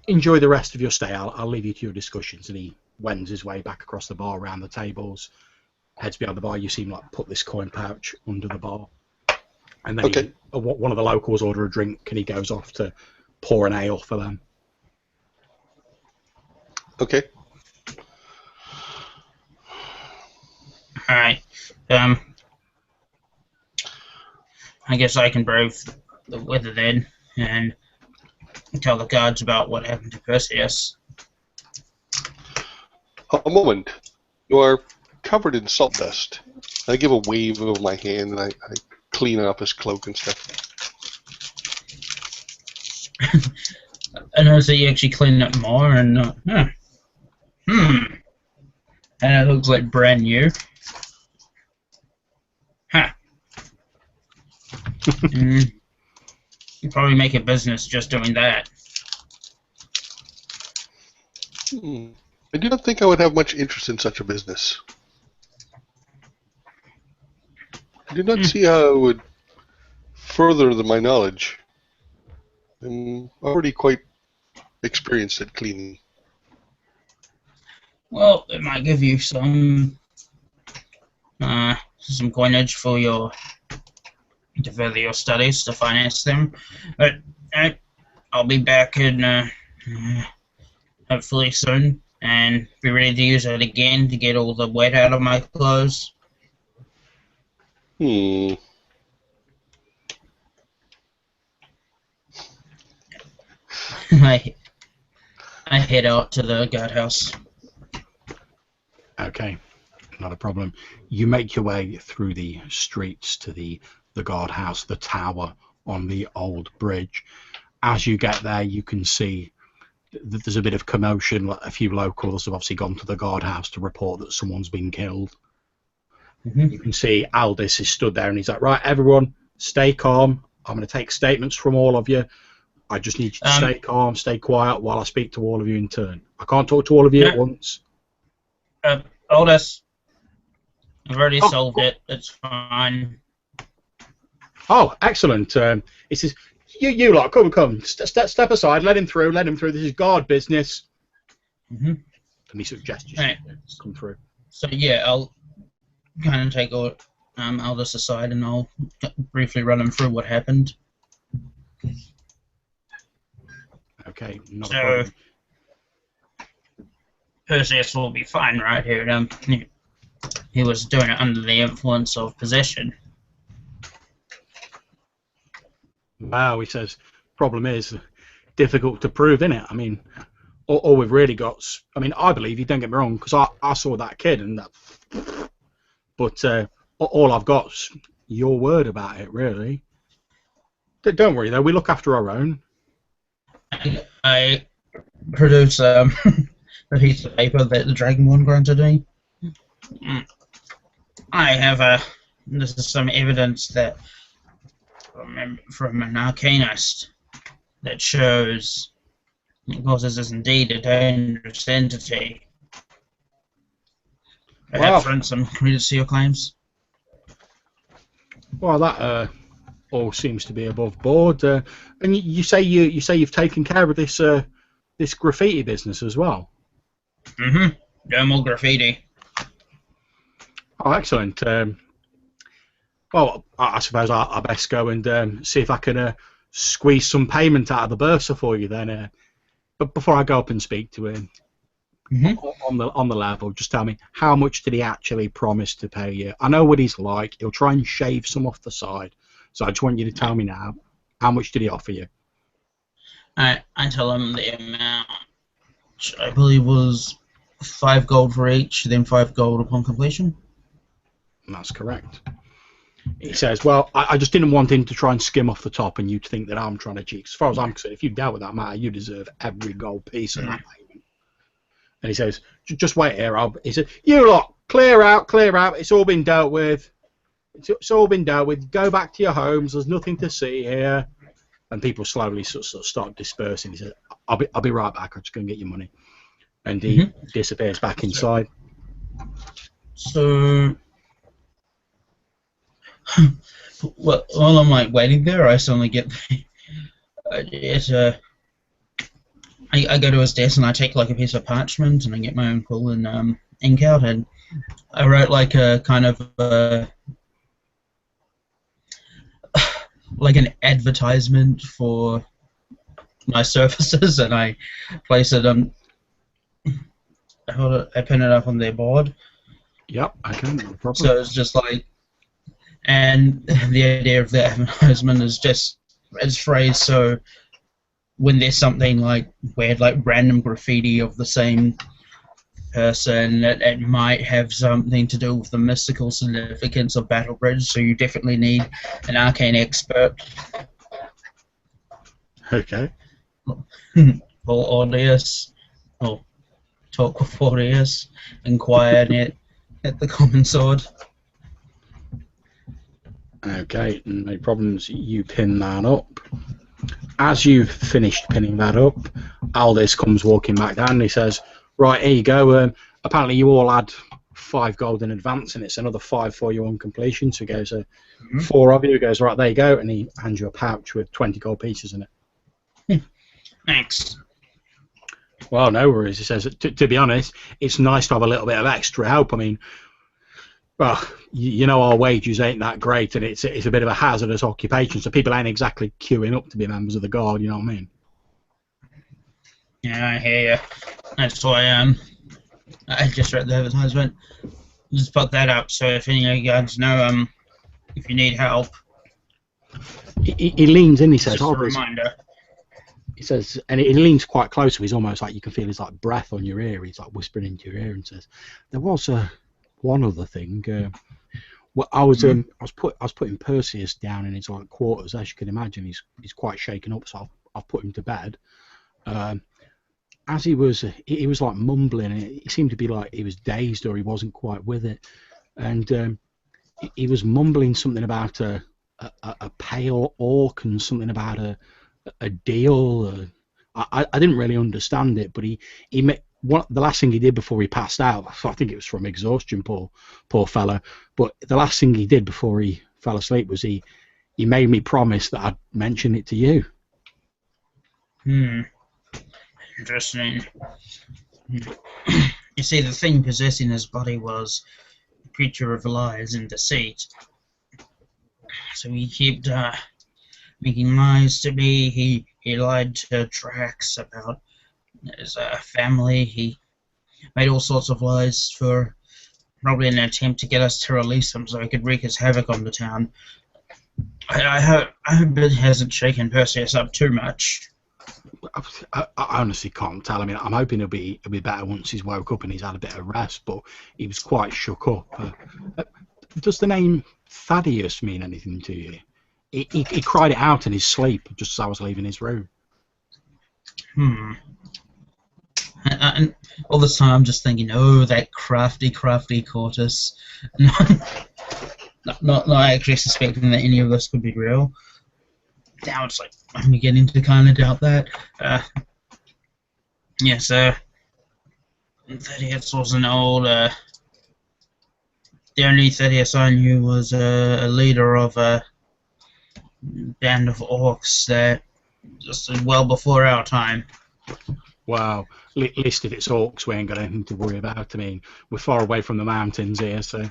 Enjoy the rest of your stay. I'll leave you to your discussions. And he wends his way back across the bar, around the tables, heads behind the bar. You see him put this coin pouch under the bar, and then one of the locals order a drink, and he goes off to pour an ale for them. Okay. All right. I guess I can brave the weather then and tell the guards about what happened to Perseus. A moment. You are covered in salt dust. I give a wave of my hand and I clean up his cloak and stuff. I notice that you actually clean it more and And it looks like brand new. Huh. You probably make a business just doing that. I do not think I would have much interest in such a business. I do not see how it would further my knowledge. I'm already quite experienced at cleaning. Well, it might give you some coinage for to further your studies, to finance them. But I'll be back in hopefully soon, and be ready to use it again to get all the wet out of my clothes. I head out to the guardhouse. Okay, not a problem. You make your way through the streets to the guardhouse, the tower on the old bridge. As you get there, you can see that there's a bit of commotion. A few locals have obviously gone to the guardhouse to report that someone's been killed. You can see Aldous is stood there and he's like, right, everyone, stay calm. I'm going to take statements from all of you. I just need you to stay calm, stay quiet while I speak to all of you in turn. I can't talk to all of you at once. Aldous, I've already solved it. It's fine. Oh, excellent. He says, you lot, come. Step aside, let him through. This is guard business. And he sort of gestures come through. So yeah, I'll kind of take Aldous aside and I'll briefly run him through what happened. Okay, not a problem. Perseus will be fine, right? Here, he was doing it under the influence of possession. Wow, he says, problem is difficult to prove, isn't it? I mean, all we've really got, I mean, I believe you, don't get me wrong, because I saw that kid and that, but all I've got's your word about it, really. Don't worry, though, we look after our own. I produce a piece of paper that the Dragonborn granted me. I have this is some evidence that from an arcanist that shows Kortis is indeed a dangerous entity. Perhaps run some credits to your claims. Well, that all seems to be above board. And you say you've taken care of this this graffiti business as well. No more graffiti. Oh, excellent. Well, I suppose I best go and see if I can squeeze some payment out of the bursar for you then. But before I go up and speak to him, on the level, just tell me, how much did he actually promise to pay you? I know what he's like. He'll try and shave some off the side. So I just want you to tell me now, how much did he offer you? I tell him the amount, which I believe was 5 gold for each, then 5 gold upon completion. That's correct. He says, well, I just didn't want him to try and skim off the top and you to think that I'm trying to cheat. As far as I'm concerned, if you dealt with that matter, you deserve every gold piece of that payment. And he says, just wait here, he said, you lot, clear out, it's all been dealt with. It's all been dealt with. Go back to your homes, there's nothing to see here. And people slowly sort of start dispersing. He said, I'll be right back, I'm just going to get your money. And he disappears back inside. So... well, while I'm like waiting there, I suddenly get I go to his desk and I take like a piece of parchment and I get my own quill and ink out, and I wrote like a kind of like an advertisement for my services, and I place it on. I pin it up on their board. Yep, I can. No problem. So it's just like. And the idea of the advertisement is just it's phrased so when there's something like weird, like random graffiti of the same person, it might have something to do with the mystical significance of Battle Bridge. So you definitely need an arcane expert. Okay. Or Audius. Oh, talk with Kortis, inquire at the common sword. Okay, no problems. You pin that up. As you've finished pinning that up, Aldis comes walking back down and he says, right, here you go. Apparently you all had 5 gold in advance and it's another 5 for you on completion. So he goes, 4 of you. He goes, right, there you go. And he hands you a pouch with 20 gold pieces in it. Thanks. Well, no worries. He says, to be honest, it's nice to have a little bit of extra help. I mean, well, you know our wages ain't that great, and it's a bit of a hazardous occupation, so people ain't exactly queuing up to be members of the guard. You know what I mean? Yeah, I hear you. That's why I just read the advertisement. Just put that up, so if any of you guys know if you need help. He leans in. He says, just a reminder. He says, and he leans quite close. So he's almost like you can feel his like breath on your ear. He's like whispering into your ear and says, "There was one other thing. Well, I was putting Perseus down in his like quarters. As you can imagine, he's quite shaken up. So I've put him to bed. As he was like mumbling. And he seemed to be like he was dazed or he wasn't quite with it. And he was mumbling something about a pale orc and something about a deal. I didn't really understand it, but he the last thing he did before he passed out, I think it was from exhaustion, poor fella, but the last thing he did before he fell asleep was he made me promise that I'd mention it to you. Interesting. You see, the thing possessing his body was a creature of lies and deceit. So he kept making lies to me. He lied to Drax about his family. He made all sorts of lies for probably an attempt to get us to release him so he could wreak his havoc on the town. I hope it hasn't shaken Perseus up too much. I honestly can't tell. I mean, I'm hoping he'll be better once he's woke up and he's had a bit of rest, but he was quite shook up. Does the name Thaddeus mean anything to you? He cried it out in his sleep just as I was leaving his room. And all this time I'm just thinking, oh, that crafty Kortis. Not actually suspecting that any of this could be real. Now it's like I'm beginning to kind of doubt that. Yes, Thaddeus was an old. The only Thaddeus I knew was a leader of a band of orcs that just well before our time. Wow. Listed it's orcs, we ain't got anything to worry about. I mean, we're far away from the mountains here, so.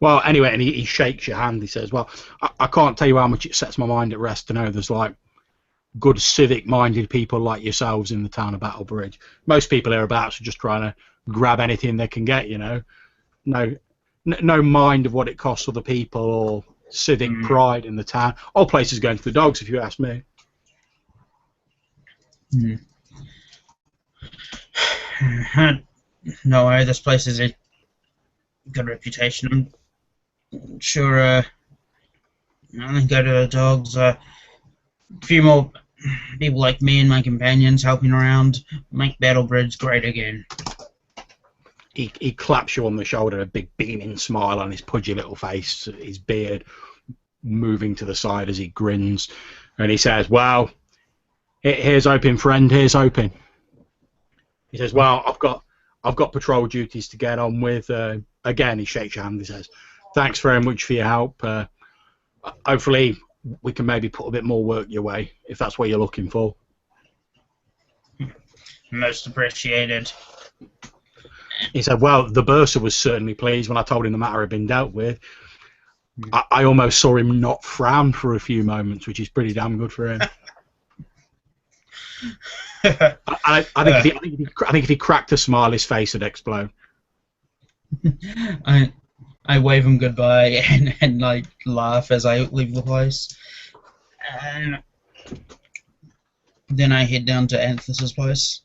Well, anyway, and he shakes your hand. He says, well, I can't tell you how much it sets my mind at rest to know there's, like, good civic-minded people like yourselves in the town of Battlebridge. Most people hereabouts are just trying to grab anything they can get, you know. No mind of what it costs other people or civic pride in the town. All places going to the dogs, if you ask me. No, this place is a good reputation. I'm sure, I think go to the dogs. A few more people like me and my companions helping around make Battlebridge great again. He claps you on the shoulder, a big beaming smile on his pudgy little face, his beard moving to the side as he grins, and he says, well, here's hoping, friend, here's hoping. He says, well, I've got patrol duties to get on with. Again, he shakes your hand. He says, thanks very much for your help. Hopefully, we can maybe put a bit more work your way, if that's what you're looking for. Most appreciated. He said, well, the bursar was certainly pleased when I told him the matter had been dealt with. I almost saw him not frown for a few moments, which is pretty damn good for him. I think if he cracked a smile, his face would explode. I wave him goodbye and like laugh as I leave the place, and then I head down to Anthus's place.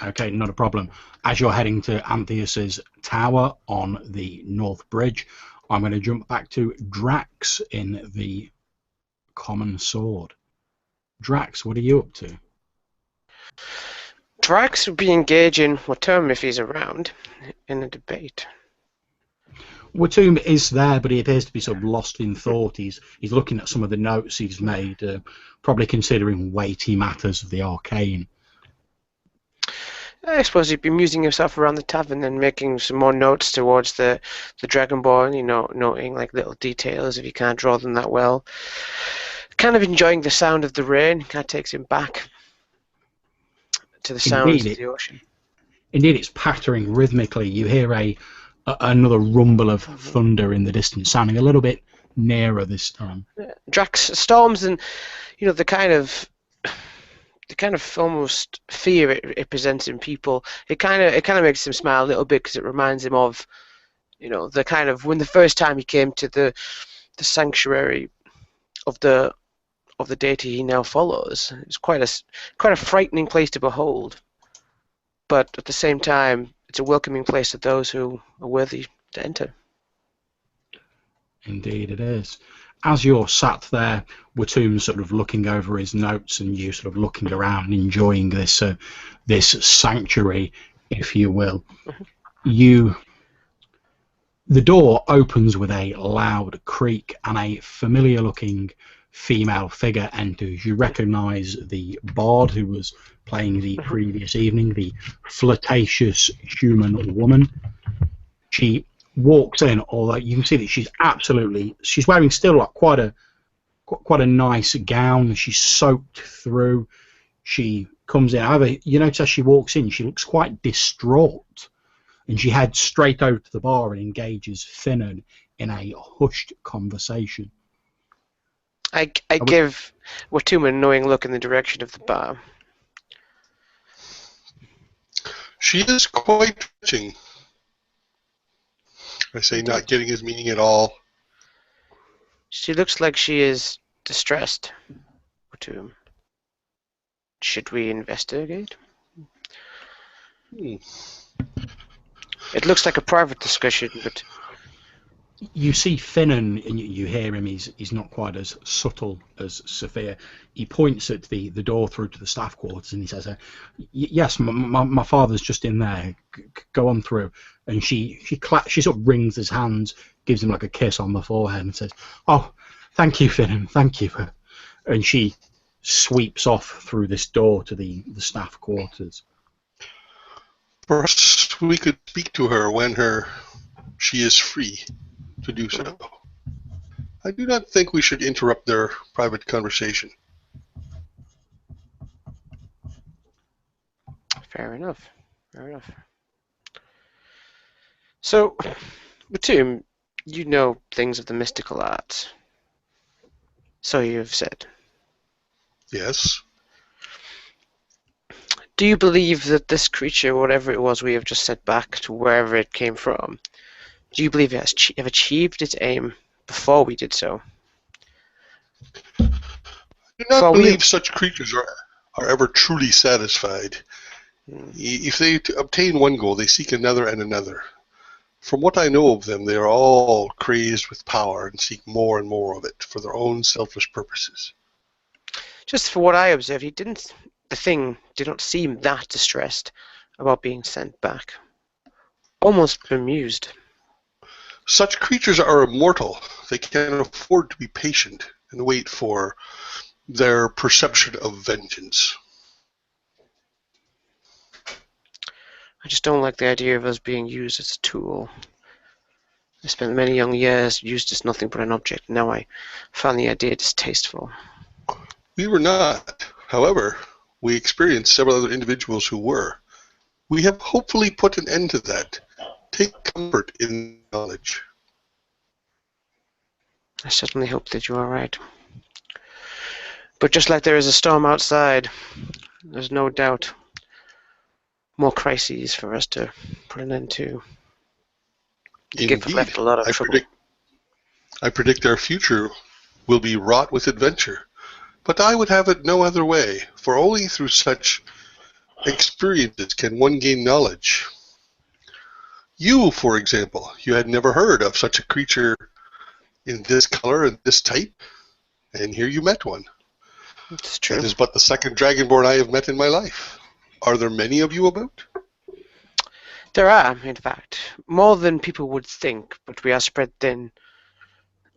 Okay, not a problem. As you're heading to Antheus's tower on the North Bridge, I'm going to jump back to Drax in the Common Sword. Drax, what are you up to? Drax would be engaging Watum if he's around in a debate. Watum is there, but he appears to be sort of lost in thought. He's looking at some of the notes he's made, probably considering weighty matters of the arcane. I suppose he'd be amusing himself around the tavern and making some more notes towards the Dragonborn, you know, noting like little details if he can't draw them that well. Kind of enjoying the sound of the rain, kind of takes him back to the sounds of the ocean. Indeed, it's pattering rhythmically. You hear another rumble of thunder in the distance, sounding a little bit nearer this time. Drax storms, and you know the kind of almost fear it presents in people. It kind of makes him smile a little bit because it reminds him of, you know, the kind of when the first time he came to the sanctuary of the deity he now follows. It's quite a frightening place to behold, but at the same time, it's a welcoming place to those who are worthy to enter. Indeed, it is. As you're sat there, Watum's sort of looking over his notes, and you sort of looking around, enjoying this sanctuary, if you will. The door opens with a loud creak, and a familiar-looking female figure enters. You recognise the bard who was playing the previous evening, the flirtatious human woman. She walks in, although you can see that she's wearing still like quite a nice gown. She's soaked through. She comes in. However, you notice as she walks in, she looks quite distraught, and she heads straight over to the bar and engages Finnan in a hushed conversation. I give Watum a knowing look in the direction of the bar. She is quite touching. I say, not getting his meaning at all. She looks like she is distressed. Watum. Should we investigate? It looks like a private discussion, but... You see Finnan, and you hear him. He's not quite as subtle as Sophia. He points at the door through to the staff quarters, and he says, "Yes, my father's just in there. Go on through." And she sort of wrings his hands, gives him like a kiss on the forehead, and says, "Oh, thank you, Finnan. Thank you." And she sweeps off through this door to the staff quarters. Perhaps we could speak to her when she is free to do so. I do not think we should interrupt their private conversation. Fair enough. Fair enough. So, Watum, you know things of the mystical arts. So you've said. Yes. Do you believe that this creature, whatever it was we have just sent back to wherever it came from, do you believe it has achieved its aim before we did so? I do not believe such creatures are ever truly satisfied. If they obtain one goal, they seek another and another. From what I know of them, they are all crazed with power and seek more and more of it for their own selfish purposes. Just for what I observed, the thing did not seem that distressed about being sent back. Almost bemused. Such creatures are immortal. They can afford to be patient and wait for their perception of vengeance. I just don't like the idea of us being used as a tool. I spent many young years used as nothing but an object. Now I find the idea distasteful. We were not. However, we experienced several other individuals who were. We have hopefully put an end to that. Take comfort in knowledge. I certainly hope that you are right. But just like there is a storm outside, there's no doubt more crises for us to put an end to. Indeed. Left a lot of trouble. I predict our future will be wrought with adventure. But I would have it no other way, for only through such experiences can one gain knowledge. You, for example, you had never heard of such a creature in this color and this type, and here you met one. It's true. That is but the second Dragonborn I have met in my life. Are there many of you about? There are, in fact, more than people would think, but we are spread thin.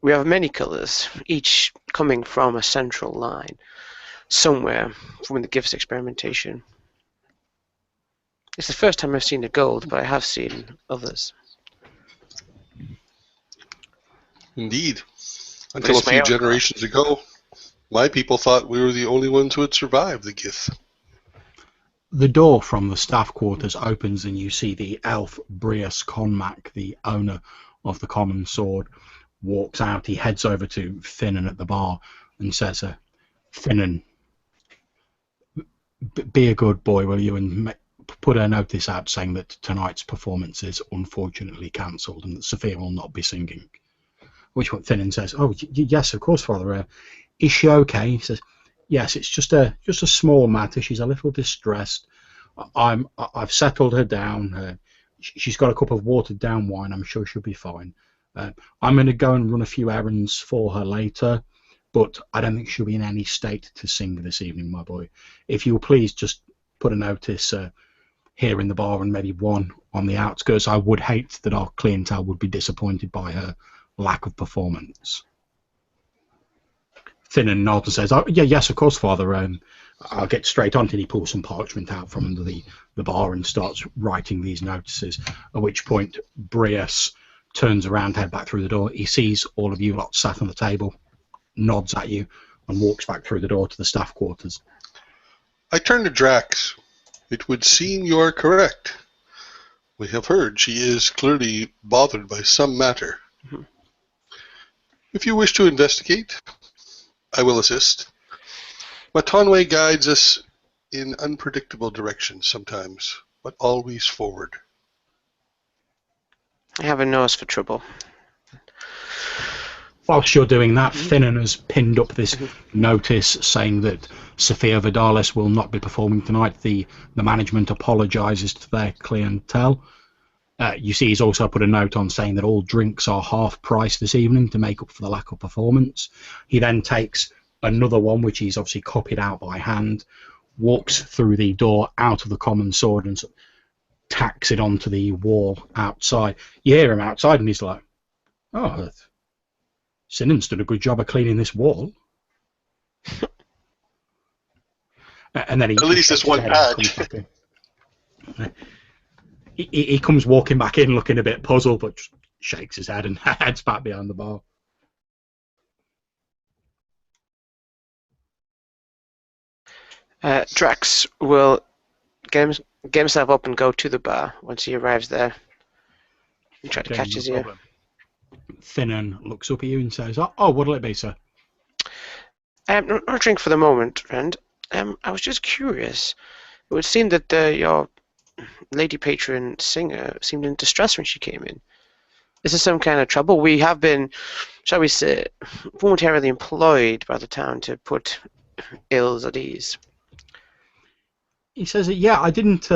We have many colours, each coming from a central line, somewhere from the gifts experimentation. It's the first time I've seen a gold, but I have seen others. Indeed. Until a it's my few own generations ago, my people thought we were the only ones who had survived the Gith. The door from the staff quarters opens and you see the elf Brius Conmac, the owner of the common sword, walks out. He heads over to Finnan at the bar and says, Finnan, be a good boy, will you, and put a notice out saying that tonight's performance is unfortunately cancelled and that Sophia will not be singing. Which what Finnan says, oh, yes, of course, Father. Is she okay? He says, yes, it's just a small matter. She's a little distressed. I've settled her down. She's got a cup of watered down wine. I'm sure she'll be fine. I'm going to go and run a few errands for her later, but I don't think she'll be in any state to sing this evening, my boy. If you'll please just put a notice here in the bar and maybe one on the outskirts. I would hate that our clientele would be disappointed by her lack of performance. Finnan nods and says, oh, yeah, yes, of course, Father. I'll get straight on till he pulls some parchment out from under the bar and starts writing these notices, at which point Brius turns around, head back through the door. He sees all of you lot sat on the table, nods at you, and walks back through the door to the staff quarters. I turn to Drax. It would seem you are correct. We have heard she is clearly bothered by some matter. Mm-hmm. If you wish to investigate, I will assist. Matonwe guides us in unpredictable directions sometimes, but always forward. I have a nose for trouble. Whilst you're doing that, Finnan has pinned up this notice saying that Sophia Vidalis will not be performing tonight. The management apologises to their clientele. You see he's also put a note on saying that all drinks are half price this evening to make up for the lack of performance. He then takes another one, which he's obviously copied out by hand, walks through the door out of the common sword and tacks it onto the wall outside. You hear him outside and he's like, oh, Sinnan's done a good job of cleaning this wall. And then at least it's one patch. He comes walking back in looking a bit puzzled, but just shakes his head and heads back behind the bar. Drax will get himself up and go to the bar once he arrives there and try to catch his ear. Finnan looks up at you and says, oh, what'll it be, sir? Not a drink for the moment, friend. I was just curious. It would seem that your lady patron singer seemed in distress when she came in. Is there some kind of trouble? We have been, shall we say, voluntarily employed by the town to put ills at ease. He says, yeah, I didn't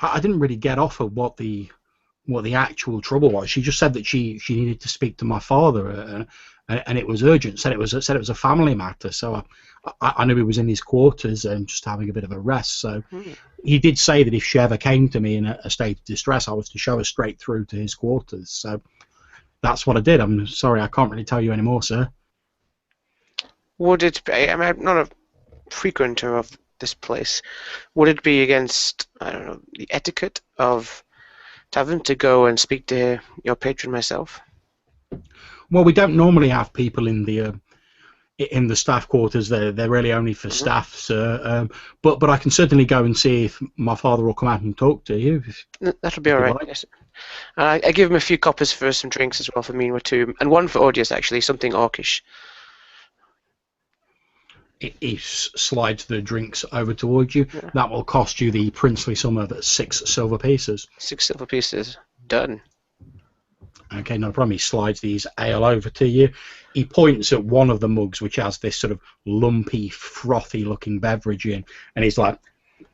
really get off of what the actual trouble was. She just said that she needed to speak to my father, and it was urgent. Said it was a family matter. So I knew he was in his quarters and just having a bit of a rest. So he did say that if she ever came to me in a state of distress, I was to show her straight through to his quarters. So that's what I did. I'm sorry, I can't really tell you any more, sir. Would it be? I'm not a frequenter of this place. Would it be against, I don't know, the etiquette of tavern to go and speak to your patron myself? Well, we don't normally have people in the staff quarters. They're really only for staff, sir. But I can certainly go and see if my father will come out and talk to you. That'll be all right. Yes. I give him a few coppers for some drinks as well for me and two, and one for Odious actually, something orcish. He slides the drinks over towards you. Yeah. That will cost you the princely sum of 6 silver pieces. 6 silver pieces. Done. Okay, no problem. He slides these ale over to you. He points at one of the mugs, which has this sort of lumpy, frothy-looking beverage in, and he's like,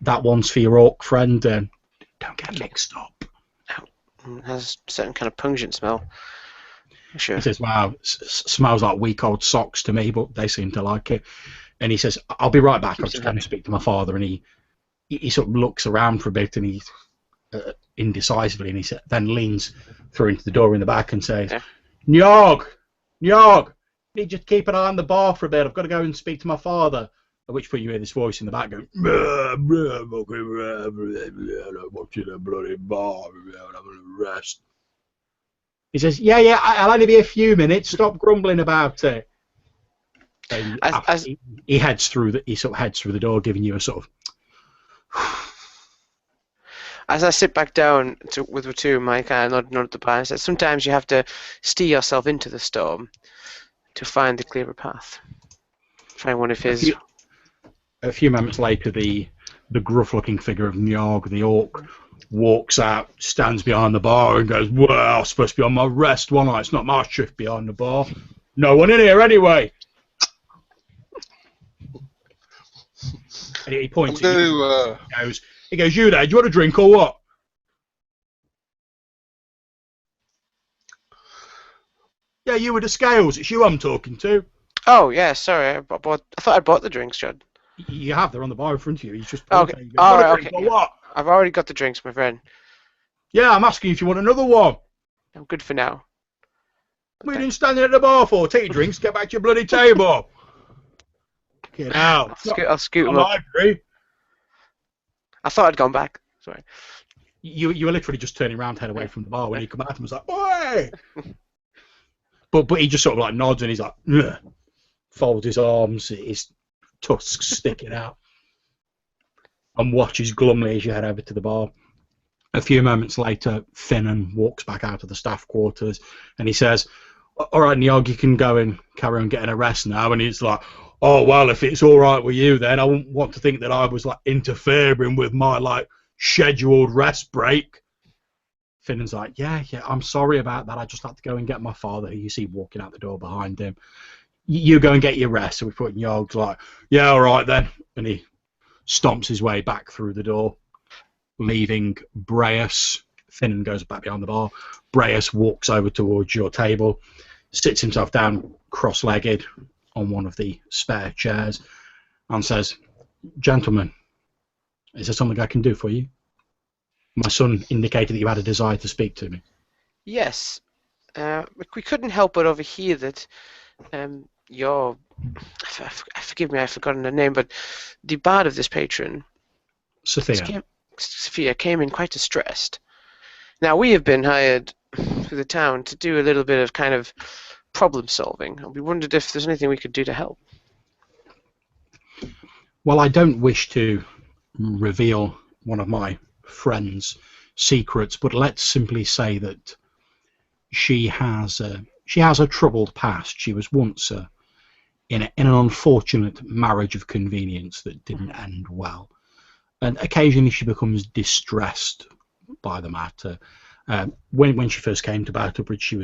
that one's for your orc friend. Don't get mixed up. It has a certain kind of pungent smell. Sure. He says, wow, smells like weak old socks to me, but they seem to like it. And he says, I'll be right back. I'm just going to speak to my father. And he he sort of looks around for a bit, and he's indecisively, and he then leans through into the door in the back and says, Nyog, need you to keep an eye on the bar for a bit. I've got to go and speak to my father. At which point you hear this voice in the back going, watching a bloody bar, having a rest. He says, yeah, I'll only be a few minutes. Stop grumbling about it. He heads through the door, giving you a sort of. As I sit back down with Ratum, I kind of nod at the bar and said, sometimes you have to steer yourself into the storm to find the clearer path. Find one of his. A few moments later, the gruff-looking figure of Nyog, the orc, walks out, stands behind the bar, and goes, "Well, I'm supposed to be on my rest, wasn't I? It's not my shift behind the bar. No one in here anyway." And he points at you. He goes, "You there? Do you want a drink or what?" Yeah, you with the scales. It's you I'm talking to. Oh yeah, sorry. I thought I bought the drinks, Judd. You have. They're on the bar in front of you. He's just okay. Goes, All right, okay. What? I've already got the drinks, my friend. Yeah, I'm asking if you want another one. I'm good for now. What are you standing at the bar for? Take your drinks, get back to your bloody table. Get out. I'll scoot them up. I thought I'd gone back. Sorry. You were literally just turning around, head away from the bar when he come out and was like, "Oi!" but he just sort of like nods and he's like, ugh. Folds his arms, his tusks sticking out, and watches glumly as you head over to the bar. A few moments later, Finnan walks back out of the staff quarters and he says, "All right, Nyog, you can go and carry on getting a rest now." And he's like, "Oh, well, if it's all right with you, then I wouldn't want to think that I was like interfering with my like scheduled rest break." Finnan's like, yeah, I'm sorry about that. I just had to go and get my father, who you see walking out the door behind him. You go and get your rest. So we put Nyog's like, yeah, all right then. And he stomps his way back through the door, leaving Breus. Finnan goes back behind the bar. Breus walks over towards your table, sits himself down cross-legged on one of the spare chairs, and says, "Gentlemen, is there something I can do for you? My son indicated that you had a desire to speak to me." Yes. We couldn't help but overhear that your... Forgive me, I've forgotten her name, but the bard of this patron... Sophia came in quite distressed. Now, we have been hired through the town to do a little bit of kind of problem solving, and we wondered if there's anything we could do to help. Well, I don't wish to reveal one of my friend's secrets, but let's simply say that she has a troubled past. She was once in an unfortunate marriage of convenience that didn't end well, and occasionally she becomes distressed by the matter. When she first came to Battlebridge, she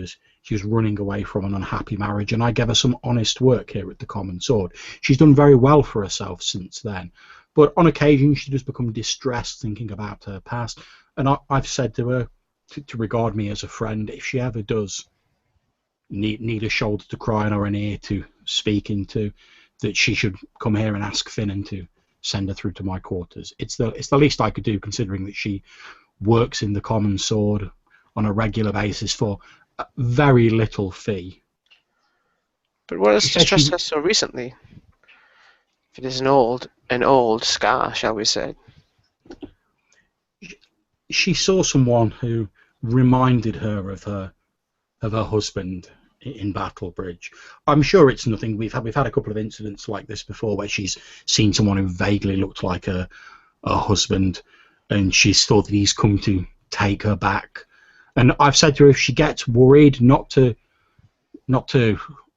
was running away from an unhappy marriage, and I gave her some honest work here at the Common Sword. She's done very well for herself since then, but on occasion she does become distressed thinking about her past, and I've said to her to regard me as a friend. If she ever does need a shoulder to cry on or an ear to speak into, that she should come here and ask Finnan to send her through to my quarters. It's the least I could do, considering that she works in the Common Sword on a regular basis for a very little fee. But what has distressed her so recently? If it is an old scar, shall we say? She saw someone who reminded her of her husband in Battlebridge. I'm sure it's nothing. We've had a couple of incidents like this before where she's seen someone who vaguely looked like her husband, and she's thought that he's come to take her back. And I've said to her, if she gets worried, not to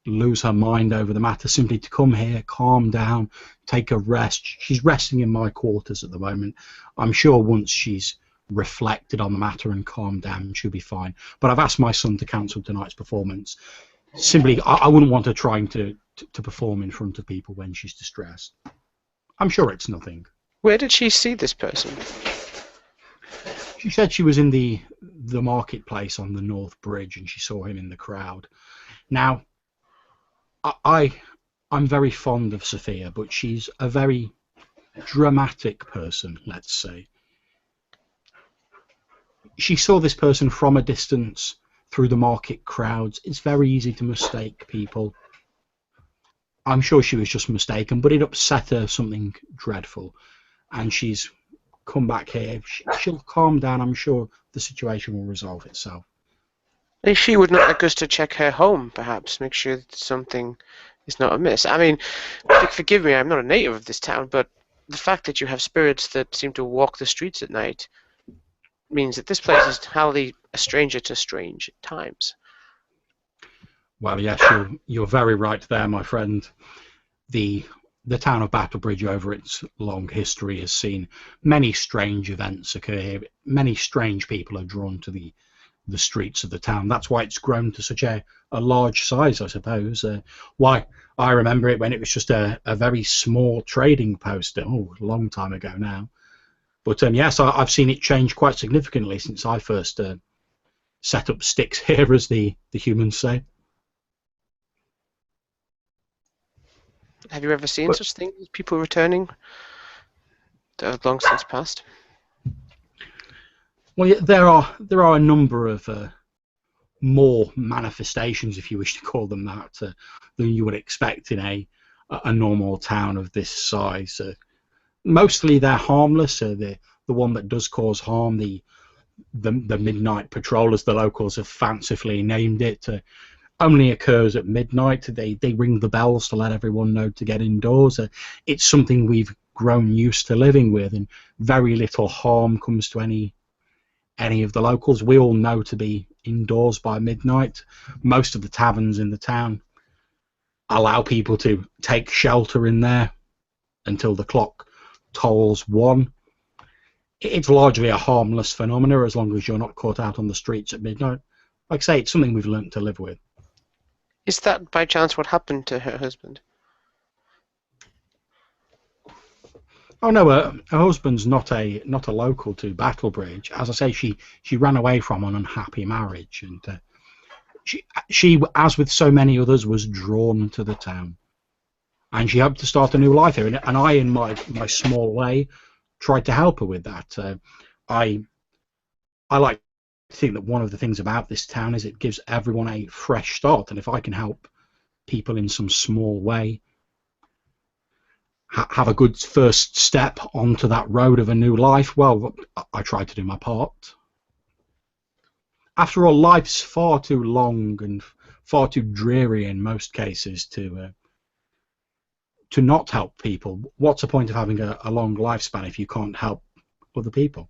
lose her mind over the matter, simply to come here, calm down, take a rest. She's resting in my quarters at the moment. I'm sure once she's reflected on the matter and calmed down, she'll be fine. But I've asked my son to cancel tonight's performance. Simply, I wouldn't want her trying to perform in front of people when she's distressed. I'm sure it's nothing. Where did she see this person? She said she was in the marketplace on the North Bridge, and she saw him in the crowd. Now, I'm very fond of Sophia, but she's a very dramatic person, let's say. She saw this person from a distance through the market crowds. It's very easy to mistake people. I'm sure she was just mistaken, but it upset her something dreadful. And she's come back here. She'll calm down. I'm sure the situation will resolve itself. If she would not like us to check her home, perhaps, make sure that something is not amiss. I mean, forgive me, I'm not a native of this town, but the fact that you have spirits that seem to walk the streets at night means that this place is wholly a stranger to strange times. Well, yes, you're very right there, my friend. The town of Battlebridge, over its long history, has seen many strange events occur here. Many strange people are drawn to the streets of the town. That's why it's grown to such a large size, I suppose. Why, I remember it when it was just a very small trading post, a long time ago now. But yes, I've seen it change quite significantly since I first set up sticks here, as the humans say. Have you ever seen such things? People returning that have long since passed? Well, yeah, there are a number of more manifestations, if you wish to call them that, than you would expect in a normal town of this size. Mostly they're harmless. The one that does cause harm, the midnight patrol, as the locals have fancifully named it, only occurs at midnight. They ring the bells to let everyone know to get indoors. It's something we've grown used to living with, and very little harm comes to any of the locals. We all know to be indoors by midnight. Most of the taverns in the town allow people to take shelter in there until the clock tolls 1. It's largely a harmless phenomenon as long as you're not caught out on the streets at midnight. Like I say, it's something we've learnt to live with. Is that by chance what happened to her husband? Oh no, her husband's not a local to Battlebridge. As I say, she ran away from an unhappy marriage, and she, as with so many others, was drawn to the town, and she hoped to start a new life here. And I, in my small way, tried to help her with that. I like to think that one of the things about this town is it gives everyone a fresh start, and if I can help people in some small way have a good first step onto that road of a new life, well, I try to do my part. After all, life's far too long and far too dreary in most cases to not help people. What's the point of having a long lifespan if you can't help other people?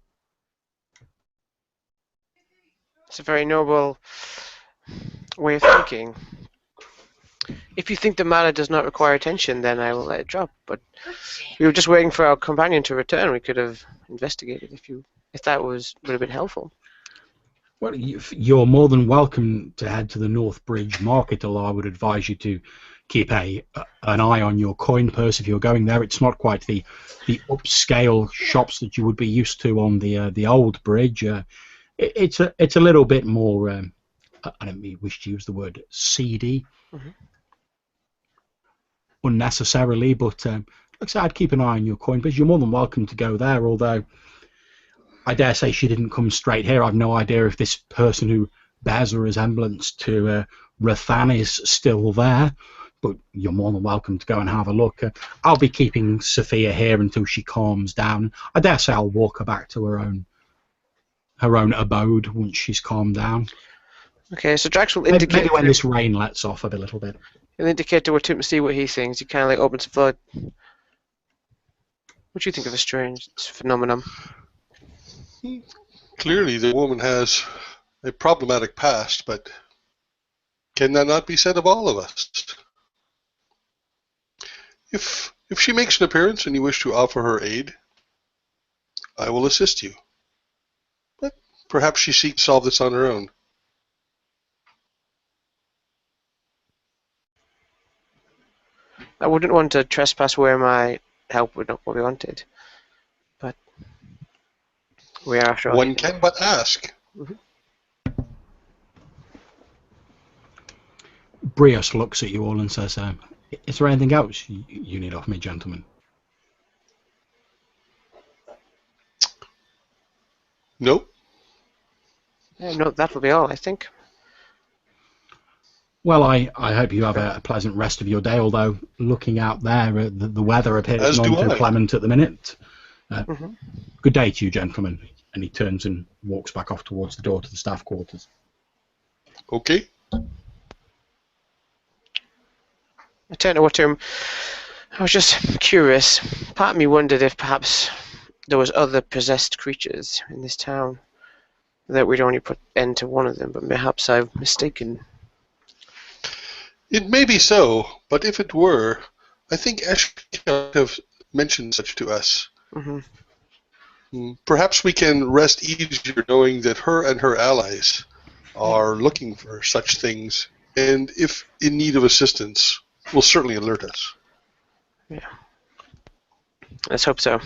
It's a very noble way of thinking. If you think the matter does not require attention, then I will let it drop. But we were just waiting for our companion to return. We could have investigated if that would have been helpful. Well, you're more than welcome to head to the North Bridge Market, although I would advise you to keep an eye on your coin purse if you're going there. It's not quite the upscale shops that you would be used to on the old bridge. It's a little bit more. I don't wish to use the word seedy. Mm-hmm. Unnecessarily, but like I said, I'd keep an eye on your coin purse. You're more than welcome to go there, although I dare say she didn't come straight here. I've no idea if this person who bears a resemblance to Rathan is still there, but you're more than welcome to go and have a look. I'll be keeping Sophia here until she calms down. I dare say I'll walk her back to her own abode once she's calmed down. Okay, so Drax will indicate... Maybe when this rain lets off a little bit. He'll indicate to Watum to see what he thinks. He kind of like opens the floor. What do you think of a strange phenomenon? Clearly the woman has a problematic past, but can that not be said of all of us? If she makes an appearance and you wish to offer her aid, I will assist you. But perhaps she seeks to solve this on her own. I wouldn't want to trespass where my help would not be wanted. But we are after all. One can but ask. Mm-hmm. Brios looks at you all and says, is there anything else you need off me, gentlemen? Nope. No, that will be all, I think. Well, I hope you have a pleasant rest of your day, although looking out there, the weather appears As none do too I. clement at the minute. Mhm. Good day to you, gentlemen. And he turns and walks back off towards the door to the staff quarters. Okay. I turned to watch him. I was just curious. Part of me wondered if perhaps there was other possessed creatures in this town. That we'd only put end to one of them, but perhaps I'm mistaken. It may be so, but if it were, I think Ash would have mentioned such to us. Mm-hmm. Perhaps we can rest easier knowing that her and her allies are looking for such things, and if in need of assistance, will certainly alert us. Yeah. Let's hope so.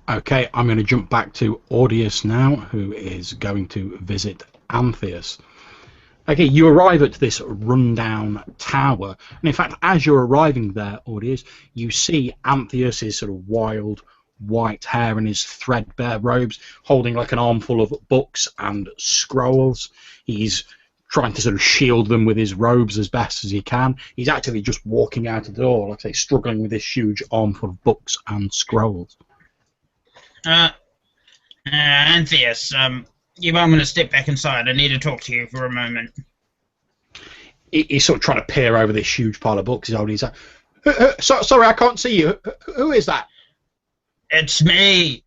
Okay, I'm going to jump back to Audius now, who is going to visit Antheus. Okay, you arrive at this rundown tower, and in fact, as you're arriving there, Audius, you see Antheus's sort of wild white hair and his threadbare robes, holding like an armful of books and scrolls. He's trying to sort of shield them with his robes as best as he can. He's actually just walking out the door, like I say, struggling with this huge armful of books and scrolls. Antheus, I'm going to step back inside. I need to talk to you for a moment. He's sort of trying to peer over this huge pile of books. He's like, sorry, I can't see you. Who is that? It's me,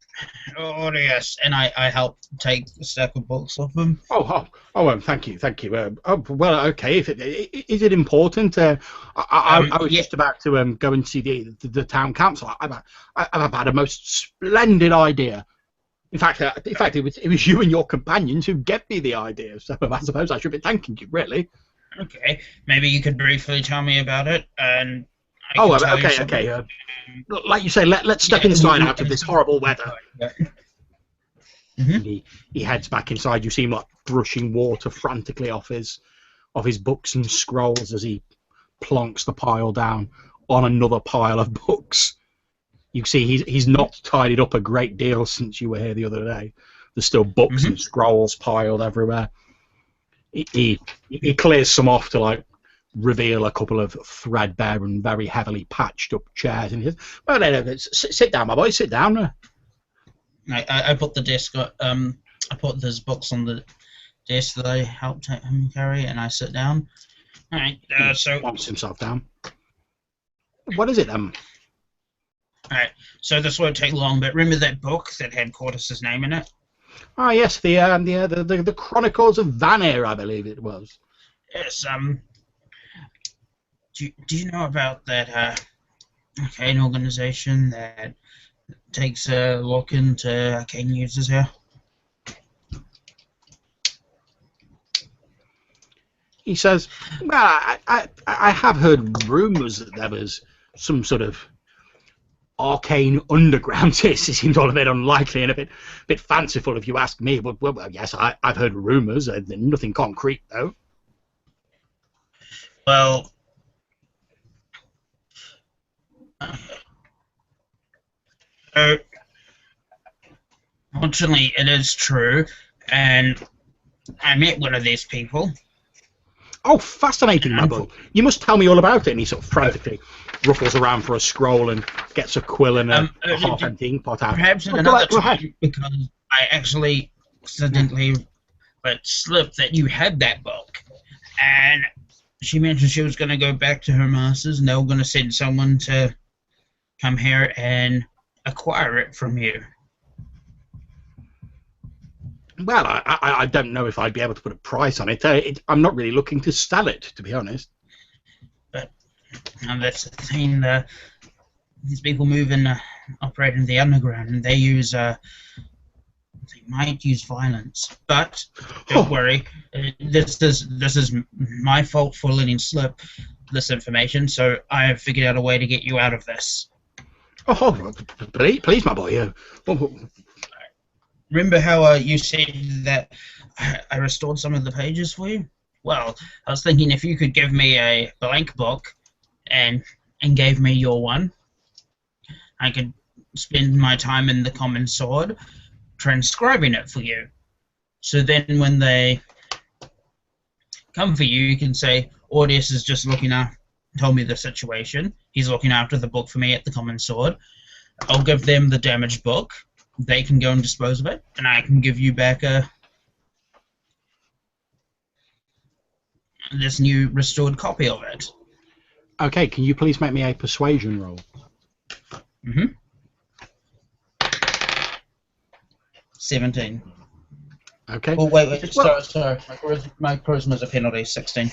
Audius, and I help take a stack of books off him. Thank you. Well, okay. Is it important? I was just about to go and see the town council. I've had a most splendid idea. In fact, it was you and your companions who gave me the idea. So I suppose I should be thanking you, really. Okay, maybe you could briefly tell me about it, and I can tell you something. Like you say, let's step inside out of this horrible weather. Mm-hmm. He heads back inside. You see him like brushing water frantically off his books and scrolls as he plonks the pile down on another pile of books. You see he's not tidied up a great deal since you were here the other day. There's still books and scrolls piled everywhere. He clears some off to like reveal a couple of threadbare and very heavily patched up chairs, and he says, "Well, sit down, my boy, sit down." I put the desk. I put those books on the desk that I helped him carry, and I sit down. All right. So plonks himself down. What is it, All right. So this won't take long. But remember that book that had Kortis' name in it? Oh yes, the Chronicles of Vanir, I believe it was. Yes. Do you know about that? Arcane organization that takes a look into arcane users here? He says, "Well, I have heard rumours that there was some sort of arcane underground." It seems all a bit unlikely and a bit fanciful, if you ask me. But well, yes, I've heard rumours. Nothing concrete, though. Well, fortunately, it is true, and I met one of these people. Oh, fascinating, my boy. You must tell me all about it. And he sort of frantically ruffles around for a scroll and gets a quill and a half-empty ink pot out. Perhaps another time, because I actually accidentally let slip that you had that book. And she mentioned she was going to go back to her masters, and they were going to send someone to come here and acquire it from you. Well, I don't know if I'd be able to put a price on it. I'm not really looking to sell it, to be honest. But that's the thing. These people move and operate in the underground, and they use they might use violence. But don't worry, this is my fault for letting slip this information. So I have figured out a way to get you out of this. Oh, please, my boy. Remember how you said that I restored some of the pages for you? Well, I was thinking if you could give me a blank book and gave me your one, I could spend my time in the Common Sword, transcribing it for you. So then when they come for you, you can say, Kortis is just told me the situation. He's looking after the book for me at the Common Sword. I'll give them the damaged book. They can go and dispose of it, and I can give you back this new restored copy of it. Okay, can you please make me a persuasion roll? 17. Okay. Oh, wait. Sorry. My charisma's a penalty, 16.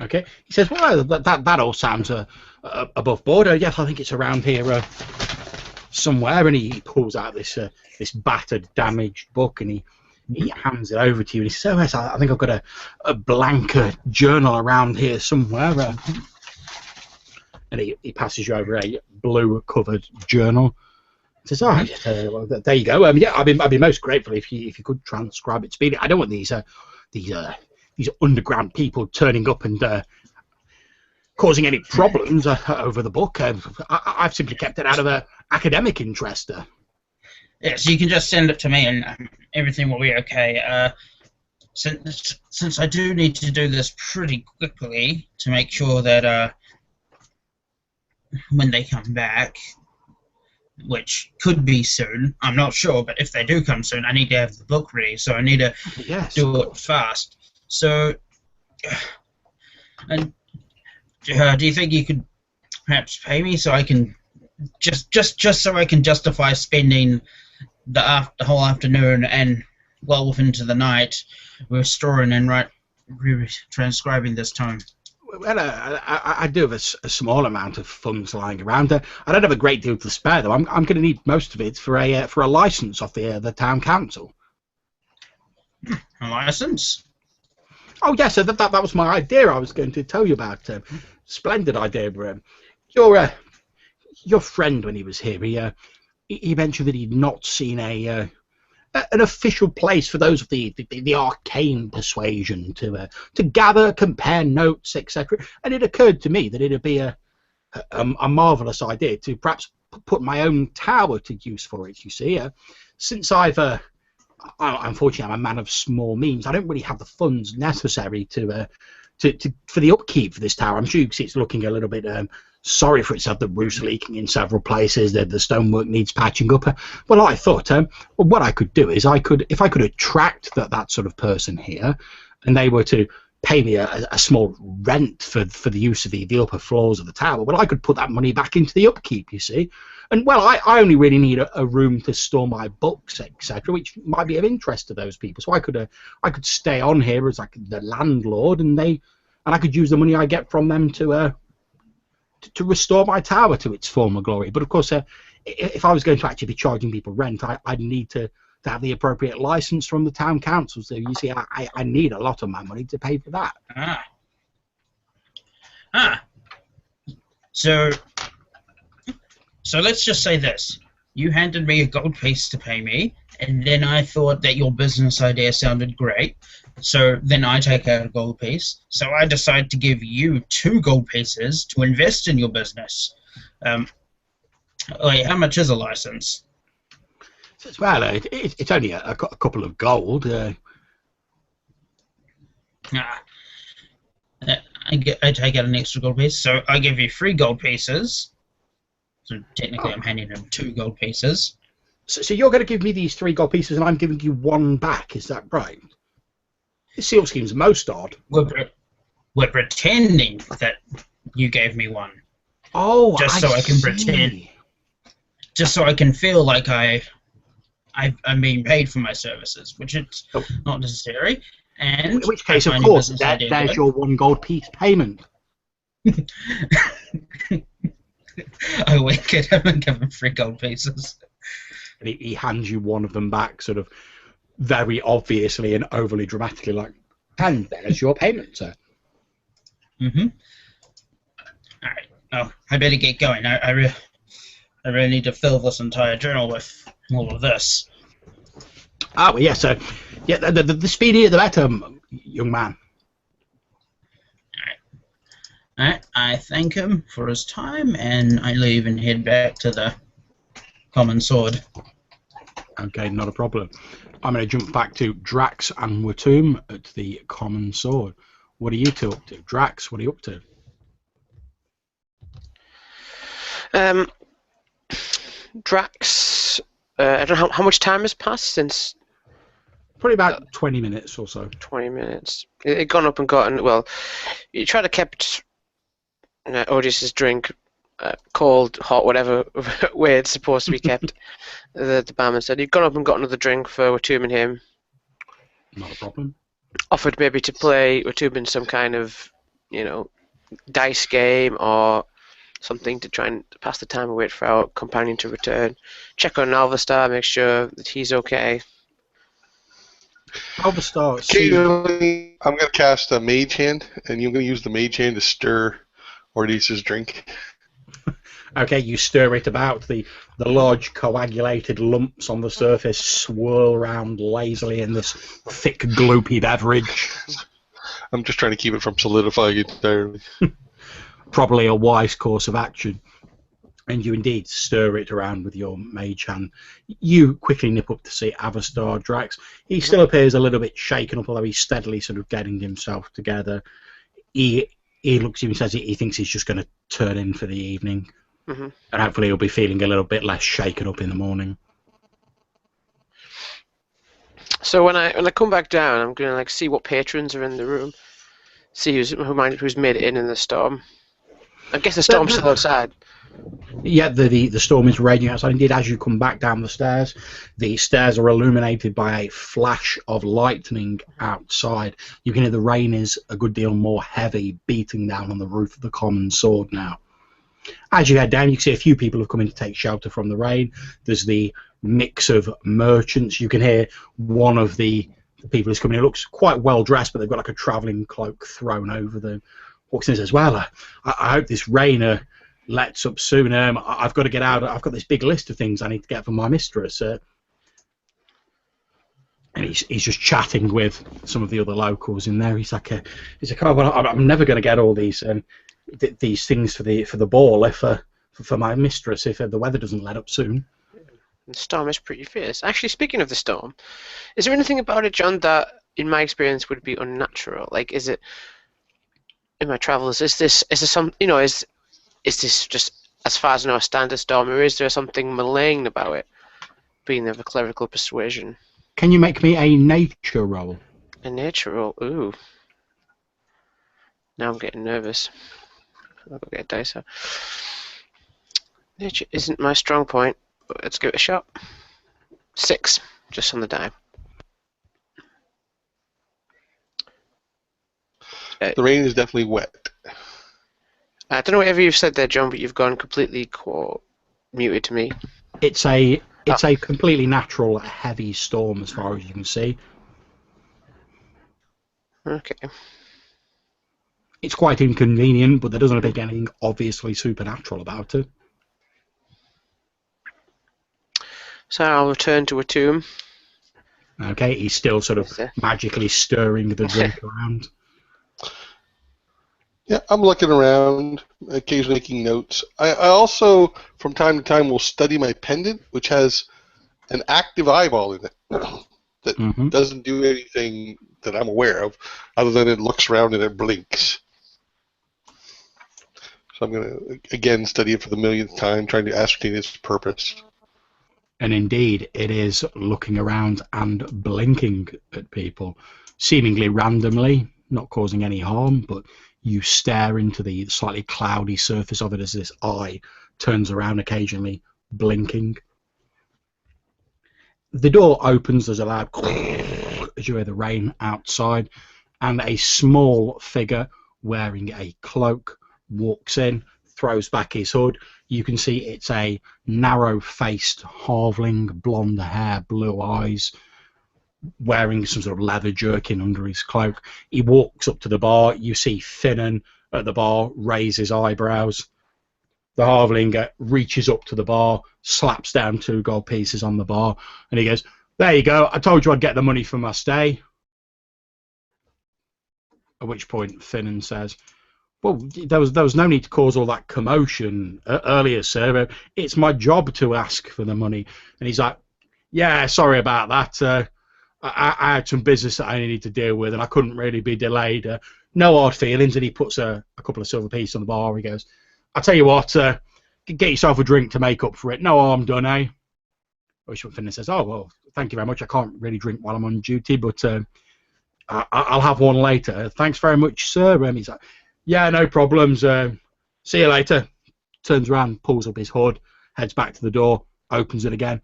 Okay. He says, well, that all sounds above board. Yes, I think it's around here somewhere. And he pulls out this battered, damaged book, and he hands it over to you. And he says, oh, yes, I think I've got a blank journal around here somewhere. And he passes you over a blue-covered journal. He says, oh, well, there you go. Yeah, I'd be most grateful if you could transcribe it speedily. I don't want these underground people turning up and causing any problems over the book. I've simply kept it out of academic interest. Yeah, so you can just send it to me and everything will be okay. Since I do need to do this pretty quickly to make sure that when they come back, which could be soon, I'm not sure, but if they do come soon, I need to have the book ready, so I need to do it fast. So, and do you think you could perhaps pay me so I can just so I can justify spending the whole afternoon and well into the night restoring and transcribing this tome? Well, I do have a small amount of funds lying around. I don't have a great deal to spare, though. I'm going to need most of it for a license off the town council. A license? Oh yes, that was my idea. I was going to tell you about. Splendid idea, your friend when he was here, he mentioned that he'd not seen an official place for those of the arcane persuasion to gather, compare notes, etc. And it occurred to me that it'd be a marvelous idea to perhaps put my own tower to use for it. You see, since unfortunately, I'm a man of small means. I don't really have the funds necessary for the upkeep for this tower. I'm sure you can see it's looking a little bit sorry for itself. The roof's leaking in several places. The stonework needs patching up. Well, I thought, what I could do is if I could attract that sort of person here, and they were to pay me a small rent for the use of the upper floors of the tower, well, I could put that money back into the upkeep, you see. And, well, I only really need a room to store my books, etc., which might be of interest to those people. So I could stay on here as like the landlord, and I could use the money I get from them to restore my tower to its former glory. But, of course, if I was going to actually be charging people rent, I'd need to have the appropriate license from the town council. So, you see, I need a lot of my money to pay for that. So let's just say this. You handed me a gold piece to pay me, and then I thought that your business idea sounded great. So then I take out a gold piece. So I decide to give you 2 gold pieces to invest in your business. How much is a license? Well, it's only a couple of gold. I take out an extra gold piece. So I give you 3 gold pieces. So technically I'm handing him 2 gold pieces. So you're going to give me these 3 gold pieces and I'm giving you 1 back, is that right? This seal scheme's most odd. We're pretending that you gave me 1. Oh, just so I can pretend. Just so I can feel like I'm being paid for my services, which it's not necessary. And in which case, of course, there's your 1 gold piece payment. I wink at him and give him 3 gold pieces. And he hands you 1 of them back, sort of very obviously and overly dramatically, like, and there's your payment, sir. All right. Oh, I better get going. I really need to fill this entire journal with all of this. Ah, well, yes, sir. Yeah, the speedier the better, young man. Alright, I thank him for his time, and I leave and head back to the Common Sword. Okay, not a problem. I'm going to jump back to Drax and Watum at the Common Sword. What are you two up to? Drax, what are you up to? Drax, I don't know how much time has passed since. Probably about 20 minutes or so. 20 minutes. It gone up and gotten, well, you try to kept Odysseus' drink cold, hot, whatever way it's supposed to be kept. The barman said he'd gone up and got another drink for Watum and him. Not a problem. Offered maybe to play Watum in some kind of, dice game or something to try and pass the time and wait for our companion to return. Check on Alvastar, make sure that he's okay. Alvastar, occasionally, I'm going to cast a Mage Hand, and you're going to use the Mage Hand to stir Odysseus' drink. Okay, you stir it about. The large coagulated lumps on the surface swirl around lazily in this thick, gloopy beverage. I'm just trying to keep it from solidifying entirely. Probably a wise course of action. And you indeed stir it around with your mage hand. You quickly nip up to see Avastar Drax. He still appears a little bit shaken up, although he's steadily sort of getting himself together. He looks at you and says he thinks he's just going to turn in for the evening. Mm-hmm. And hopefully he'll be feeling a little bit less shaken up in the morning. So when I come back down, I'm going to see what patrons are in the room. See who's made it in the storm. I guess the storm's still outside. Yeah, the storm is raging outside. Indeed, as you come back down the stairs are illuminated by a flash of lightning outside. You can hear the rain is a good deal more heavy, beating down on the roof of the Common Sword now. As you head down, you can see a few people have come in to take shelter from the rain. There's the mix of merchants. You can hear one of the people who's coming in, looks quite well dressed, but they've got like a travelling cloak thrown over them. Walks in and says, "Well, I hope this rain lets up soon. I've got to get out. I've got this big list of things I need to get for my mistress." And he's just chatting with some of the other locals in there. He's like, "Oh, well, I'm never going to get all these things for the ball for my mistress if the weather doesn't let up soon." The storm is pretty fierce. Actually, speaking of the storm, is there anything about it, John, that in my experience would be unnatural? Like, is it in my travels? Is this some? Is this just as far as I know a standard storm, or is there something malign about it, being of a clerical persuasion? Can you make me a nature roll? A nature roll? Ooh. Now I'm getting nervous. I'll go get a dice out. Nature isn't my strong point, but let's give it a shot. 6, just on the die. The rain is definitely wet. I don't know whatever you've said there, John, but you've gone completely muted to me. It's a completely natural heavy storm as far as you can see. Okay. It's quite inconvenient, but there doesn't appear anything obviously supernatural about it. So I'll return to a tomb. Okay, he's still sort of magically stirring the drink around. Yeah, I'm looking around, occasionally making notes. I also, from time to time, will study my pendant, which has an active eyeball in it that doesn't do anything that I'm aware of, other than it looks around and it blinks. So I'm going to, again, study it for the millionth time, trying to ascertain its purpose. And indeed, it is looking around and blinking at people, seemingly randomly, not causing any harm, but you stare into the slightly cloudy surface of it as this eye turns around occasionally, blinking. The door opens, there's a loud as you hear the rain outside, and a small figure wearing a cloak walks in, throws back his hood. You can see it's a narrow-faced halfling, blonde hair, blue eyes, wearing some sort of leather jerkin under his cloak. He walks up to the bar. You see Finnan at the bar raise his eyebrows. The halfling reaches up to the bar, slaps down 2 gold pieces on the bar, and he goes, "There you go. I told you I'd get the money for my stay." At which point Finnan says, "Well, there was no need to cause all that commotion earlier, sir. It's my job to ask for the money." And he's like, Yeah, sorry about that. I had some business that I needed to deal with, and I couldn't really be delayed. No hard feelings, and he puts a couple of silver pieces on the bar. He goes, I'll tell you what, get yourself a drink to make up for it. No harm done, eh? Which Finley says, oh, well, thank you very much. I can't really drink while I'm on duty, but I'll have one later. Thanks very much, sir. He's like, yeah, no problems. See you later. Turns around, pulls up his hood, heads back to the door, opens it again.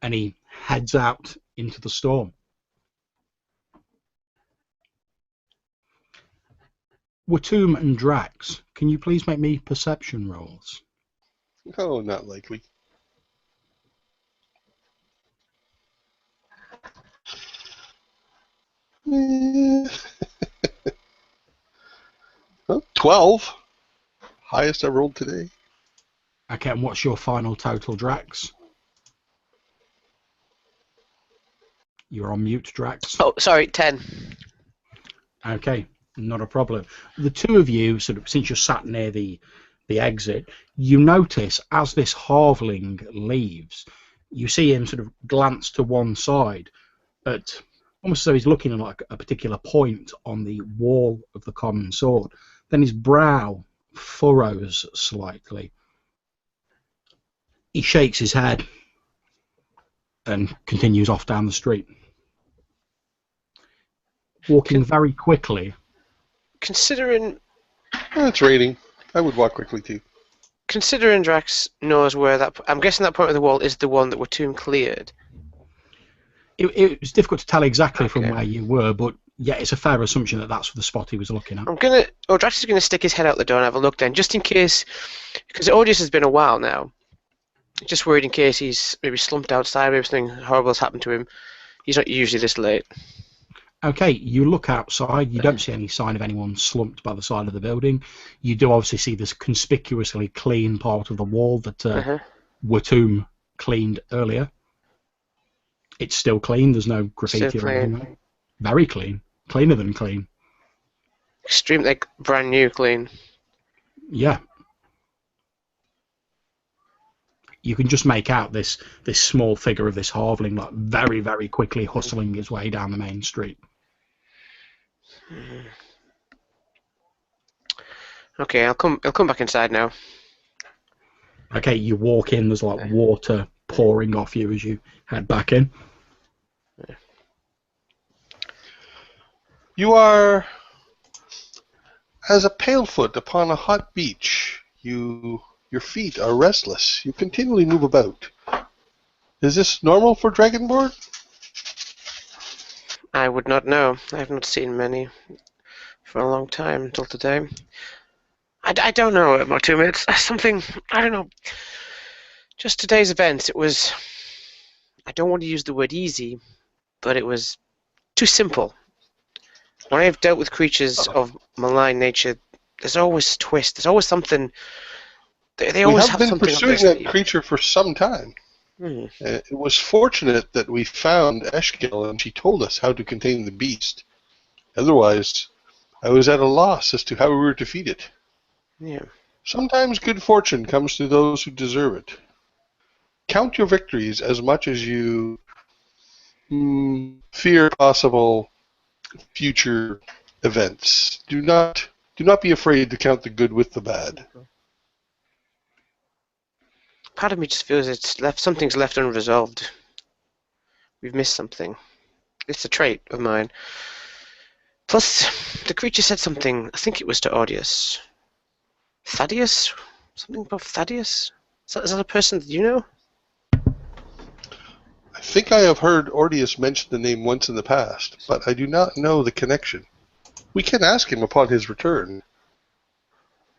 And he heads out into the storm. Watum and Drax, can you please make me perception rolls? Oh, not likely. Well, 12. Highest I rolled today. Okay, and what's your final total, Drax? You're on mute, Drax. Oh, sorry, 10. Okay, not a problem. The two of you, sort of, since you're sat near the exit, you notice as this halfling leaves, you see him sort of glance to one side, at almost as though he's looking at like a particular point on the wall of the common sword. Then his brow furrows slightly. He shakes his head and continues off down the street. Walking very quickly. Considering... It's raining. I would walk quickly too. Considering Drax knows where that... I'm guessing that point of the wall is the one that Watum cleared. It was difficult to tell exactly Okay. from where you were, but yeah, it's a fair assumption that that's the spot he was looking at. Drax is gonna stick his head out the door and have a look then, just in case, because Odious has been a while now. Just worried in case he's maybe slumped outside, maybe something horrible has happened to him. He's not usually this late. Okay, you look outside, you don't see any sign of anyone slumped by the side of the building. You do obviously see this conspicuously clean part of the wall that Watum cleaned earlier. It's still clean, there's no graffiti Still or anything there. Very clean. Cleaner than clean. Extreme, like brand new clean. Yeah. You can just make out this small figure of this halfling like very, very quickly hustling his way down the main street. Okay, I'll come back inside now. Okay, you walk in, there's like water pouring off you as you head back in. You are as a palefoot upon a hot beach. Your feet are restless. You continually move about. Is this normal for Dragonborn? I would not know. I have not seen many for a long time until today. I don't know, Watum. It's something, I don't know. Just today's events, it was, I don't want to use the word easy, but it was too simple. When I've dealt with creatures of malign nature, there's always a twist. There's always something. They always have been something pursuing up their that sleeve. creature for some time. It was fortunate that we found Eshkil and she told us how to contain the beast. Otherwise, I was at a loss as to how we were to defeat it. Yeah. Sometimes good fortune comes to those who deserve it. Count your victories as much as you fear possible future events. Do not be afraid to count the good with the bad. Part of me just feels something's left unresolved. We've missed something. It's a trait of mine. Plus, the creature said something. I think it was to Odious. Thaddeus? Something about Thaddeus? Is that a person that you know? I think I have heard Ordius mention the name once in the past, but I do not know the connection. We can ask him upon his return.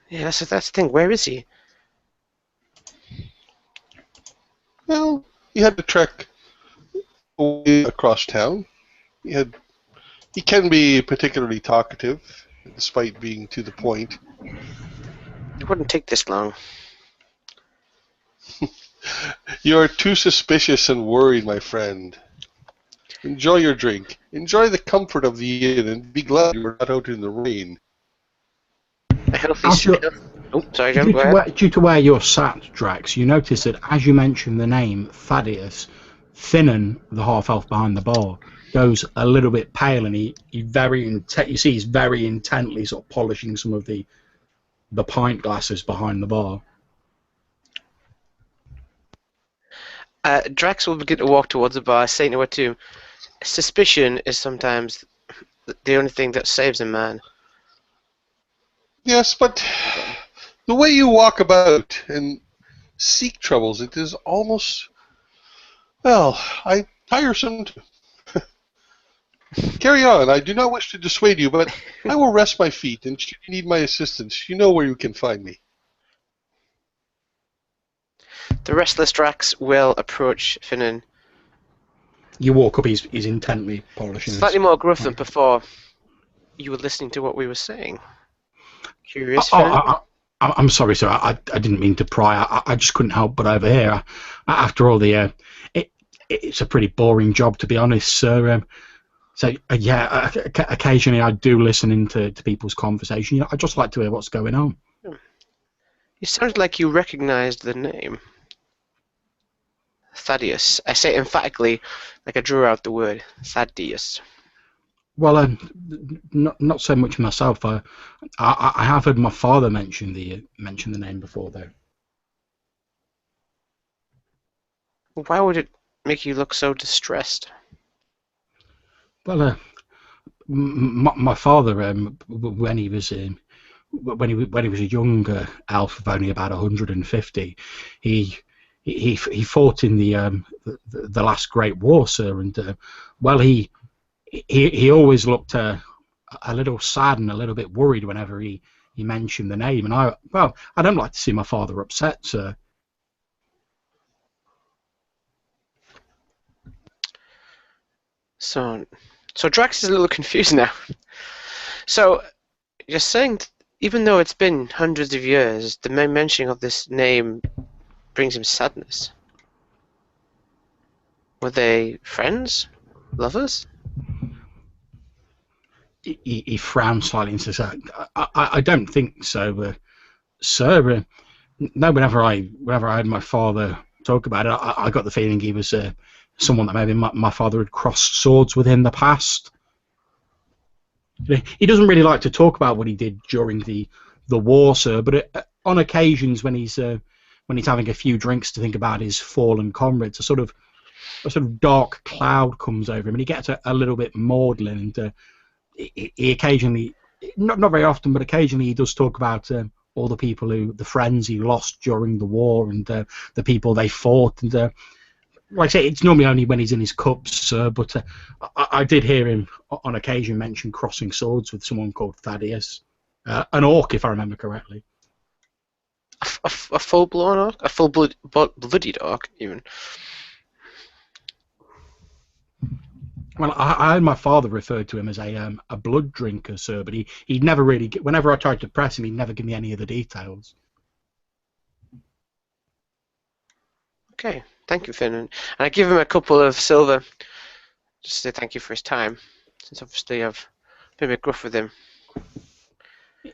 Yeah, that's the thing. Where is he? Well, he had to trek away across town. He can be particularly talkative, despite being to the point. It wouldn't take this long. You are too suspicious and worried, my friend. Enjoy your drink. Enjoy the comfort of the inn, and be glad you are not out in the rain. A healthy Oh, sorry, John. Go ahead. Due to where you're sat, Drax, you notice that as you mention the name Thaddeus, Finnan, the half-elf behind the bar, goes a little bit pale, and you see he's very intently sort of polishing some of the pint glasses behind the bar. Drax will begin to walk towards the bar, saying to her too, "Suspicion is sometimes the only thing that saves a man." Yes, but the way you walk about and seek troubles, it is almost, well, tiresome. Carry on. I do not wish to dissuade you, but I will rest my feet, and should you need my assistance, you know where you can find me. The restless Drax will approach Finnan. You walk up, he's intently polishing. Slightly more gruff than before. You were listening to what we were saying. Curious, Finnan? I'm sorry, sir. I didn't mean to pry. I just couldn't help but overhear. After all, it's a pretty boring job, to be honest, sir. So yeah, occasionally I do listen into people's conversation. You know, I just like to hear what's going on. You sounded like you recognized the name. Thaddeus. I say it emphatically, like I drew out the word. Thaddeus. Well, not so much myself. I have heard my father mention the name before, though. Why would it make you look so distressed? Well, my father, when he was a young elf of only about 150, he fought in the last Great War, sir, and well, he always looked a little sad and a little bit worried whenever he mentioned the name, and I don't like to see my father upset, sir. So Drax is a little confused now. So you're saying, even though it's been hundreds of years, the mere mentioning of this name brings him sadness. Were they friends? Lovers? He frowned slightly and says, I don't think so, sir. No, whenever I heard my father talk about it, I got the feeling he was someone that maybe my father had crossed swords with in the past. He doesn't really like to talk about what he did during the war, sir, but on occasions when he's having a few drinks to think about his fallen comrades, a sort of dark cloud comes over him, and he gets a little bit maudlin, and he occasionally, not very often, but occasionally he does talk about all the friends he lost during the war, and the people they fought, and like I say, it's normally only when he's in his cups, sir, but I did hear him on occasion mention crossing swords with someone called Thaddeus, an orc, if I remember correctly. A full-blown orc? A full-blooded orc, even? Well, I heard my father referred to him as a blood drinker, sir, but he'd never really, whenever I tried to press him, he'd never give me any of the details. Okay, thank you, Finn. And I give him a couple of silver, just to say thank you for his time, since obviously I've been a bit gruff with him.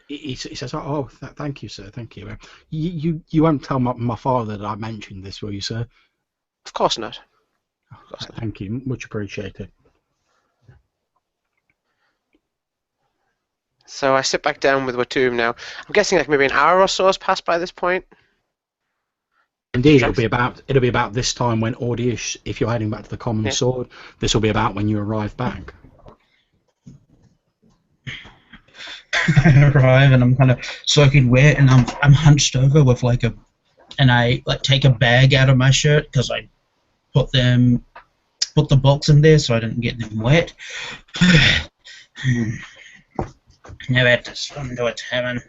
He says, "Oh, thank you, sir. Thank you. You won't tell my father that I mentioned this, will you, sir?" Of course not. Thank you. Much appreciated. So I sit back down with Watum now. I'm guessing like maybe an hour or so has passed by this point. Indeed, it'll be about this time when Audius, if you're heading back to the Common Sword, this will be about when you arrive back. I arrive and I'm kind of soaking wet, and I'm hunched over with I take a bag out of my shirt because I put the box in there so I didn't get them wet. Now that's fun to its heaven.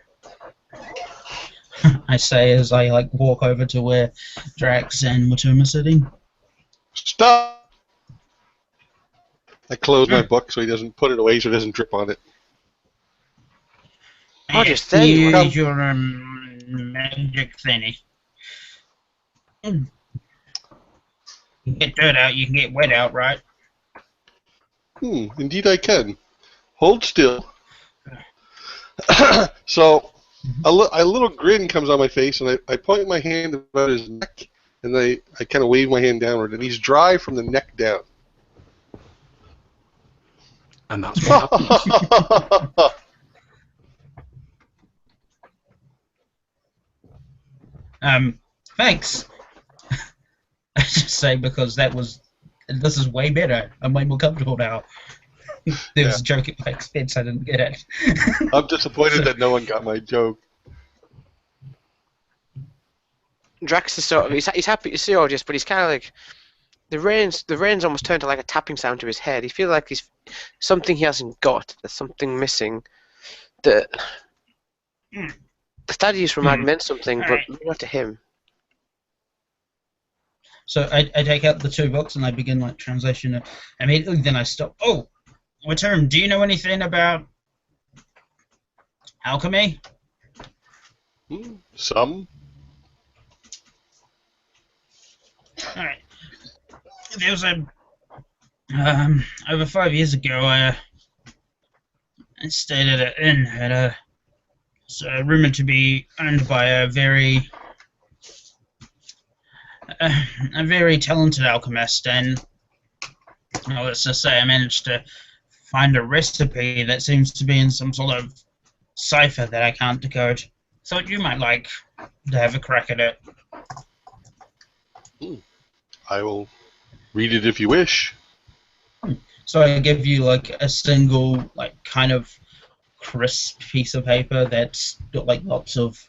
I say as I walk over to where Drax and Watum are sitting. Stop! I close my book so he doesn't put it away so it doesn't drip on it. Oh, just there you are. Use your magic thingy. You can get dirt out, you can get wet out, right? Indeed I can. Hold still. So, a little grin comes on my face, and I point my hand about his neck, and I kind of wave my hand downward, and he's dry from the neck down. And that's what happens. Thanks. I just say because this is way better. I'm way more comfortable now. There was a joke at my expense. I didn't get it. I'm disappointed that no one got my joke. Drax is sort of he's happy to see Audius, but he's kind of like the reins almost turned to like a tapping sound to his head. He feels like he's something he hasn't got. There's something missing. The Thaddeus remark meant something, but not to him. So I take out the 2 books and I begin like translation. Immediately, then I stop. Oh, Return. Do you know anything about alchemy? Some. All right. There was over 5 years ago. I stayed at an inn at it's rumored to be owned by a very talented alchemist, and well, let's just say I managed to find a recipe that seems to be in some sort of cipher that I can't decode. Thought you might like to have a crack at it. I will read it if you wish. So I give you like a single, like kind of crisp piece of paper that's got like lots of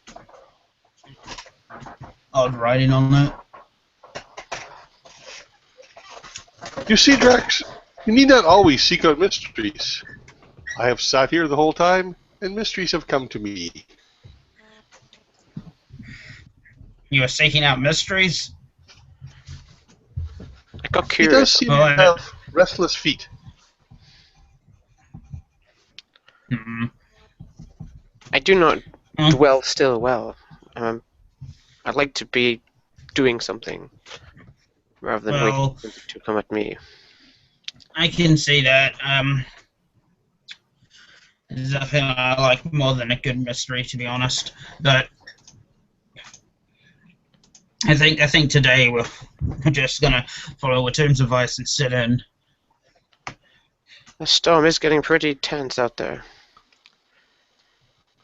odd writing on it. You see, Drax, you need not always seek out mysteries. I have sat here the whole time, and mysteries have come to me. You are seeking out mysteries? I got He curious. does seem to have restless feet. Mm-hmm. I do not dwell still well. I'd like to be doing something rather than waiting for it to come at me. I can see that. There's nothing I like more than a good mystery, to be honest. But I think today we're just gonna follow a terms advice and sit in. The storm is getting pretty tense out there.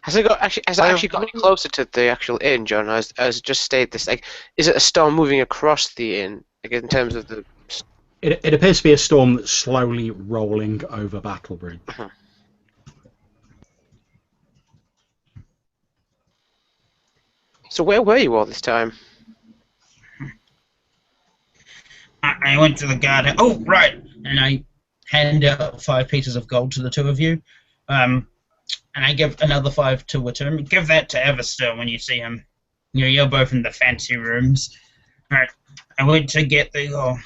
Has it actually got any closer to the actual inn, John? As it just stayed this? Like, is it a storm moving across the inn? Like in terms of the. It appears to be a storm that's slowly rolling over Battlebridge. Uh-huh. So where were you all this time? I went to the garden. Oh, right. And I hand out 5 pieces of gold to the 2 of you. And I give another 5 to Wittem. Give that to Everstone when you see him. You're both in the fancy rooms. Alright. I went to get the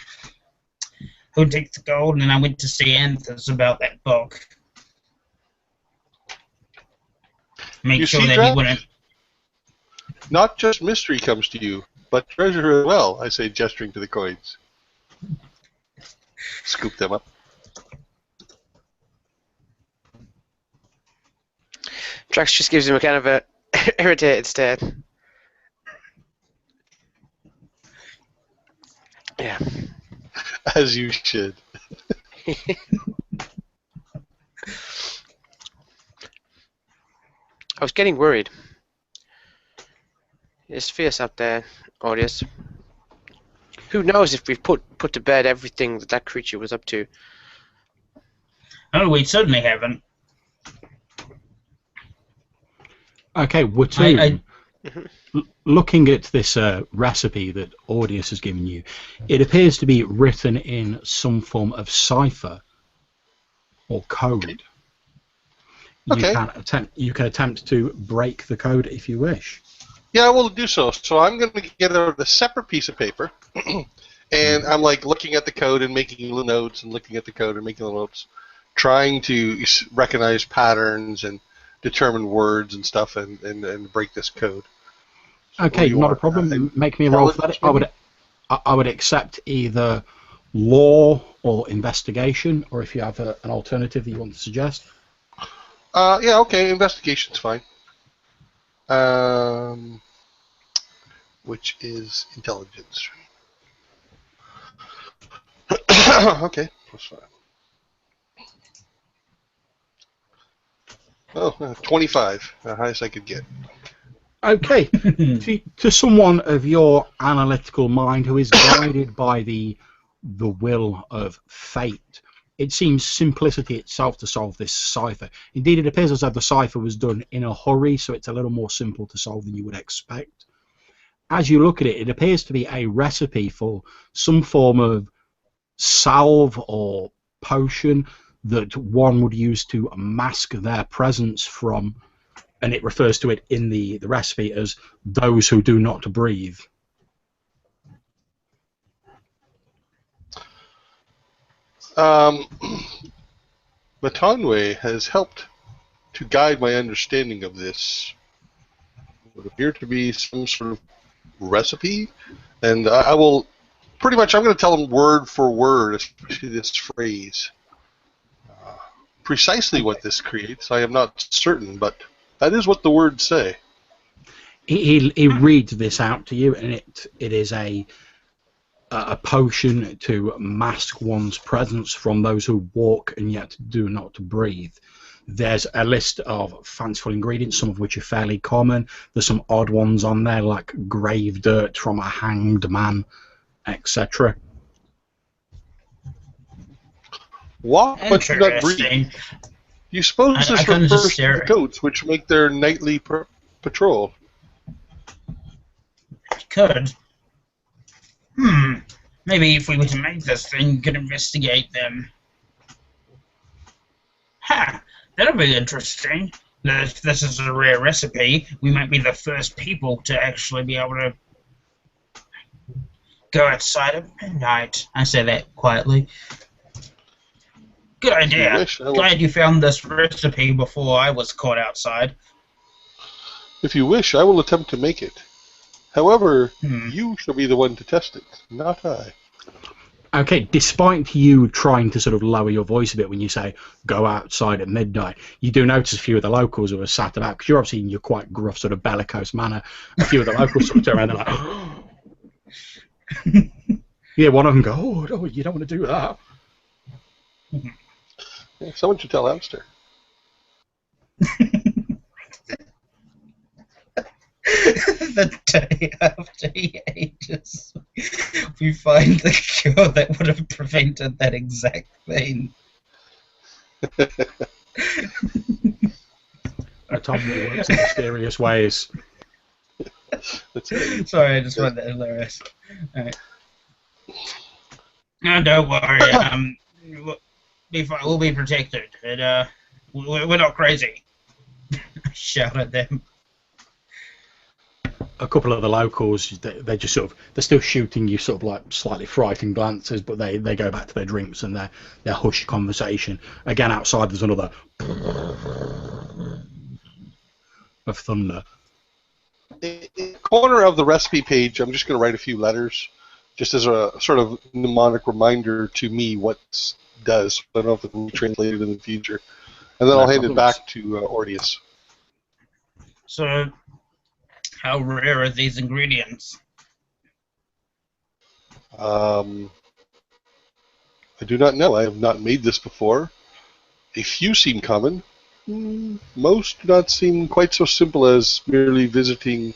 who takes the gold, and I went to see Anthos about that book. Make sure that he wouldn't. Not just mystery comes to you, but treasure as well, I say, gesturing to the coins. Scoop them up. Drax just gives him a kind of a irritated stare. Yeah. As you should. I was getting worried. It's fierce out there, Audius. Who knows if we've put to bed everything that creature was up to? Oh, we certainly haven't. Okay, Watu, looking at this recipe that Audius has given you, it appears to be written in some form of cipher or code. Okay. You can attempt to break the code if you wish. Yeah, I will do so. So I'm going to get a separate piece of paper, and I'm like looking at the code and making little notes, and looking at the code and making little notes, trying to recognize patterns and determine words and stuff, and break this code. So okay, not a problem. Make me a roll for that. I would accept either law or investigation, or if you have an alternative that you want to suggest. Yeah, okay, investigation's fine. which is intelligence. Okay, +5. Oh, 25, the highest I could get. Okay, to someone of your analytical mind who is guided by the will of fate, it seems simplicity itself to solve this cipher. Indeed, it appears as though the cipher was done in a hurry, so it's a little more simple to solve than you would expect. As you look at it, it appears to be a recipe for some form of salve or potion that one would use to mask their presence from, and it refers to it in the recipe as those who do not breathe. Matanwe has helped to guide my understanding of this. It would appear to be some sort of recipe, and I will pretty much, I'm going to tell them word for word, especially this phrase. Precisely what this creates, I am not certain, but that is what the words say. He reads this out to you, and it is a potion to mask one's presence from those who walk and yet do not breathe. There's a list of fanciful ingredients, some of which are fairly common. There's some odd ones on there, like grave dirt from a hanged man, etc. Walk but do not breathe. You suppose this refers to the goats which make their nightly patrol? Could. Maybe if we were to make this thing, we could investigate them. Ha! That'll be interesting. If this is a rare recipe, we might be the first people to actually be able to go outside at midnight. I say that quietly. Good idea. Glad you found this recipe before I was caught outside. If you wish, I will attempt to make it. However, you shall be the one to test it, not I. Okay, despite you trying to sort of lower your voice a bit when you say go outside at midnight, you do notice a few of the locals who are sat about, because you're obviously in your quite gruff sort of bellicose manner. A few of the locals sort of turn around and like, yeah, one of them go, oh, you don't want to do that. Yeah, someone should tell Amster. The day after he ages, we find the cure that would have prevented that exact thing. Autonomy works in mysterious ways. Sorry, I just found that hilarious. Right. No, don't worry. We'll be protected. And, we're not crazy. Shout at them. A couple of the locals, they just sort of, they're still shooting you sort of like slightly frightened glances, but they go back to their drinks and their hushed conversation. Again, outside there's another of thunder. In the corner of the recipe page, I'm just going to write a few letters, just as a sort of mnemonic reminder to me what this does. I don't know if it will be translated in the future. And then I'll hand it back to Ordius. So, how rare are these ingredients? I do not know. I have not made this before. A few seem common. Most do not seem quite so simple as merely visiting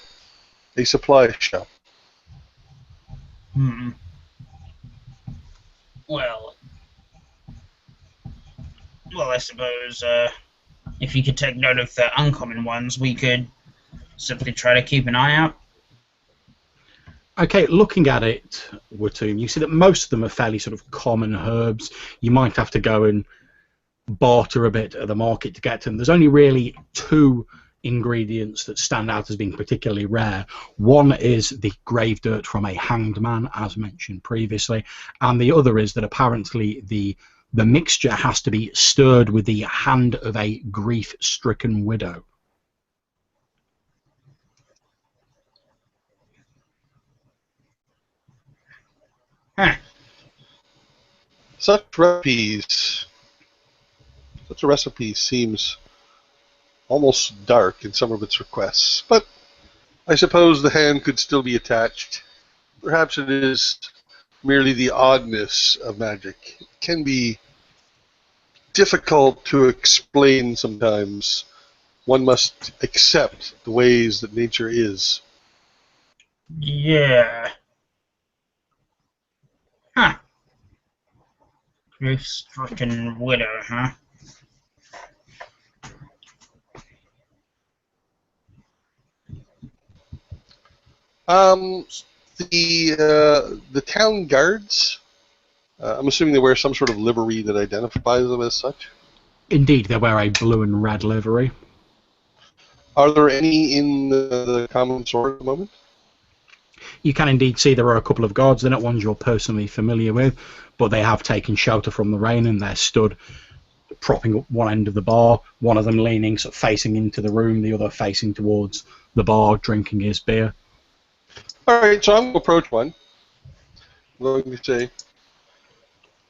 a supply shop. Well, I suppose if you could take note of the uncommon ones, we could simply try to keep an eye out. Okay, looking at it, Watum, you see that most of them are fairly sort of common herbs. You might have to go and barter a bit at the market to get to them. There's only really two ingredients that stand out as being particularly rare. One is the grave dirt from a hanged man, as mentioned previously, and the other is that apparently the mixture has to be stirred with the hand of a grief-stricken widow. Huh. Such a recipe seems almost dark in some of its requests, but I suppose the hand could still be attached. Perhaps it is merely the oddness of magic. It can be difficult to explain sometimes. One must accept the ways that nature is. Yeah. Huh. Grief-stricken widow, huh? The town guards, I'm assuming they wear some sort of livery that identifies them as such. Indeed, they wear a blue and red livery. Are there any in the common store at the moment? You can indeed see there are a couple of guards. They're not ones you're personally familiar with, but they have taken shelter from the rain and they're stood propping up one end of the bar, one of them leaning, sort of facing into the room, the other facing towards the bar, drinking his beer. All right, so I'm going to approach one. I'm going to say,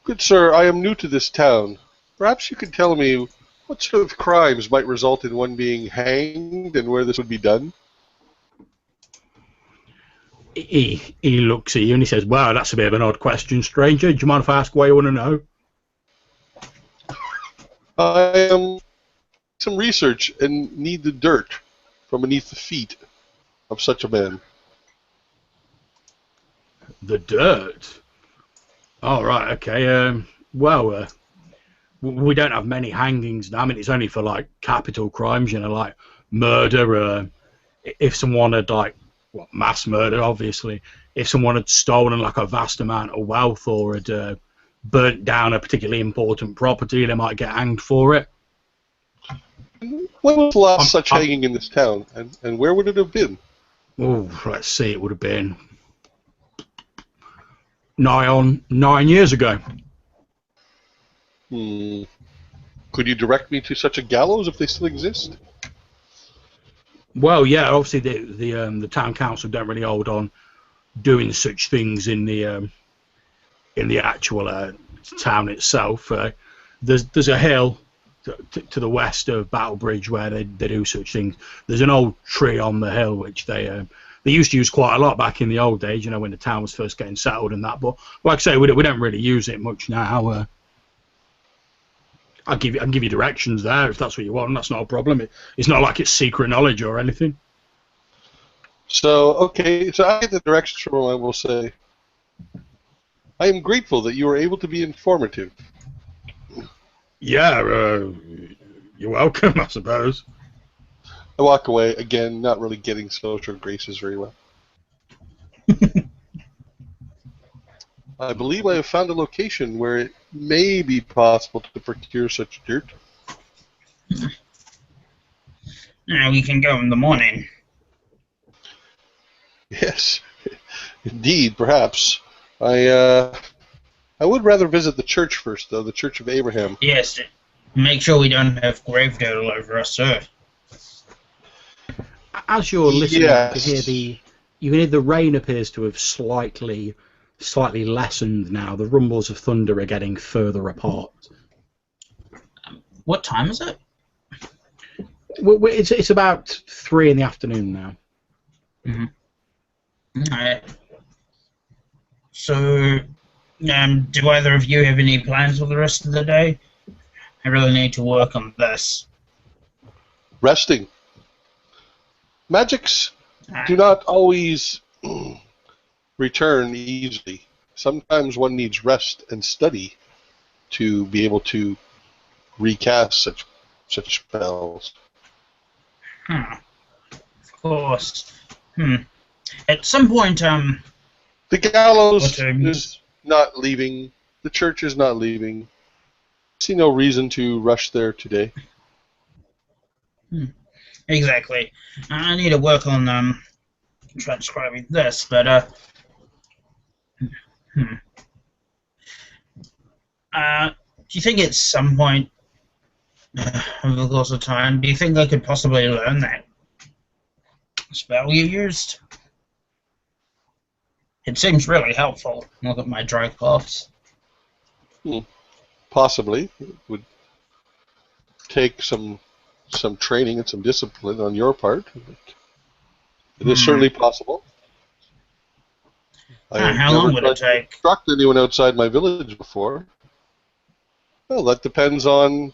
"Good sir, I am new to this town. Perhaps you could tell me what sort of crimes might result in one being hanged and where this would be done?" He looks at you and he says, "Well, that's a bit of an odd question, stranger. Do you mind if I ask why you want to know?" "I am some research and need the dirt from beneath the feet of such a man." The dirt? Oh, right, okay. Well, we don't have many hangings now. I mean, it's only for, like, capital crimes, you know, like murder. If someone had, like, mass murder, obviously. If someone had stolen, like, a vast amount of wealth or had burnt down a particularly important property, they might get hanged for it. When was the last such hanging in this town, and where would it have been? Oh, let's see, it would have been nigh on 9 years ago. Could you direct me to such a gallows if they still exist? Well, yeah, obviously the town council don't really hold on doing such things in the actual town itself. There's a hill to the west of Battlebridge where they do such things. There's an old tree on the hill which they used to use quite a lot back in the old days, you know, when the town was first getting settled and that. But like I say, we don't really use it much now. I can give you directions there if that's what you want. That's not a problem. It's not like it's secret knowledge or anything. So, okay, so I get the directions from him. I will say, "I am grateful that you were able to be informative." Yeah, you're welcome, I suppose. I walk away, again, not really getting social graces very well. "I believe I have found a location where it may be possible to procure such dirt." Now we can go in the morning. Yes, indeed, perhaps. I would rather visit the church first, though, the Church of Abraham. Yes, make sure we don't have grave dirt all over us, sir. As you're listening, Yes. you can hear the rain appears to have slightly lessened now. The rumbles of thunder are getting further apart. What time is it? It's about 3 in the afternoon now. Mm-hmm. Alright. So, do either of you have any plans for the rest of the day? I really need to work on this. Resting. Magics do not always return easily. Sometimes one needs rest and study to be able to recast such spells. Of course. At some point, The gallows is not leaving. The church is not leaving. I see no reason to rush there today. Exactly. I need to work on transcribing this, but do you think at some point over the course of time, do you think I could possibly learn that spell you used? It seems really helpful. Look at my dry coughs. Possibly. It would take some some training and some discipline on your part. It is certainly possible. I have How never long would it tried to take? instruct anyone outside my village before. Well, that depends on,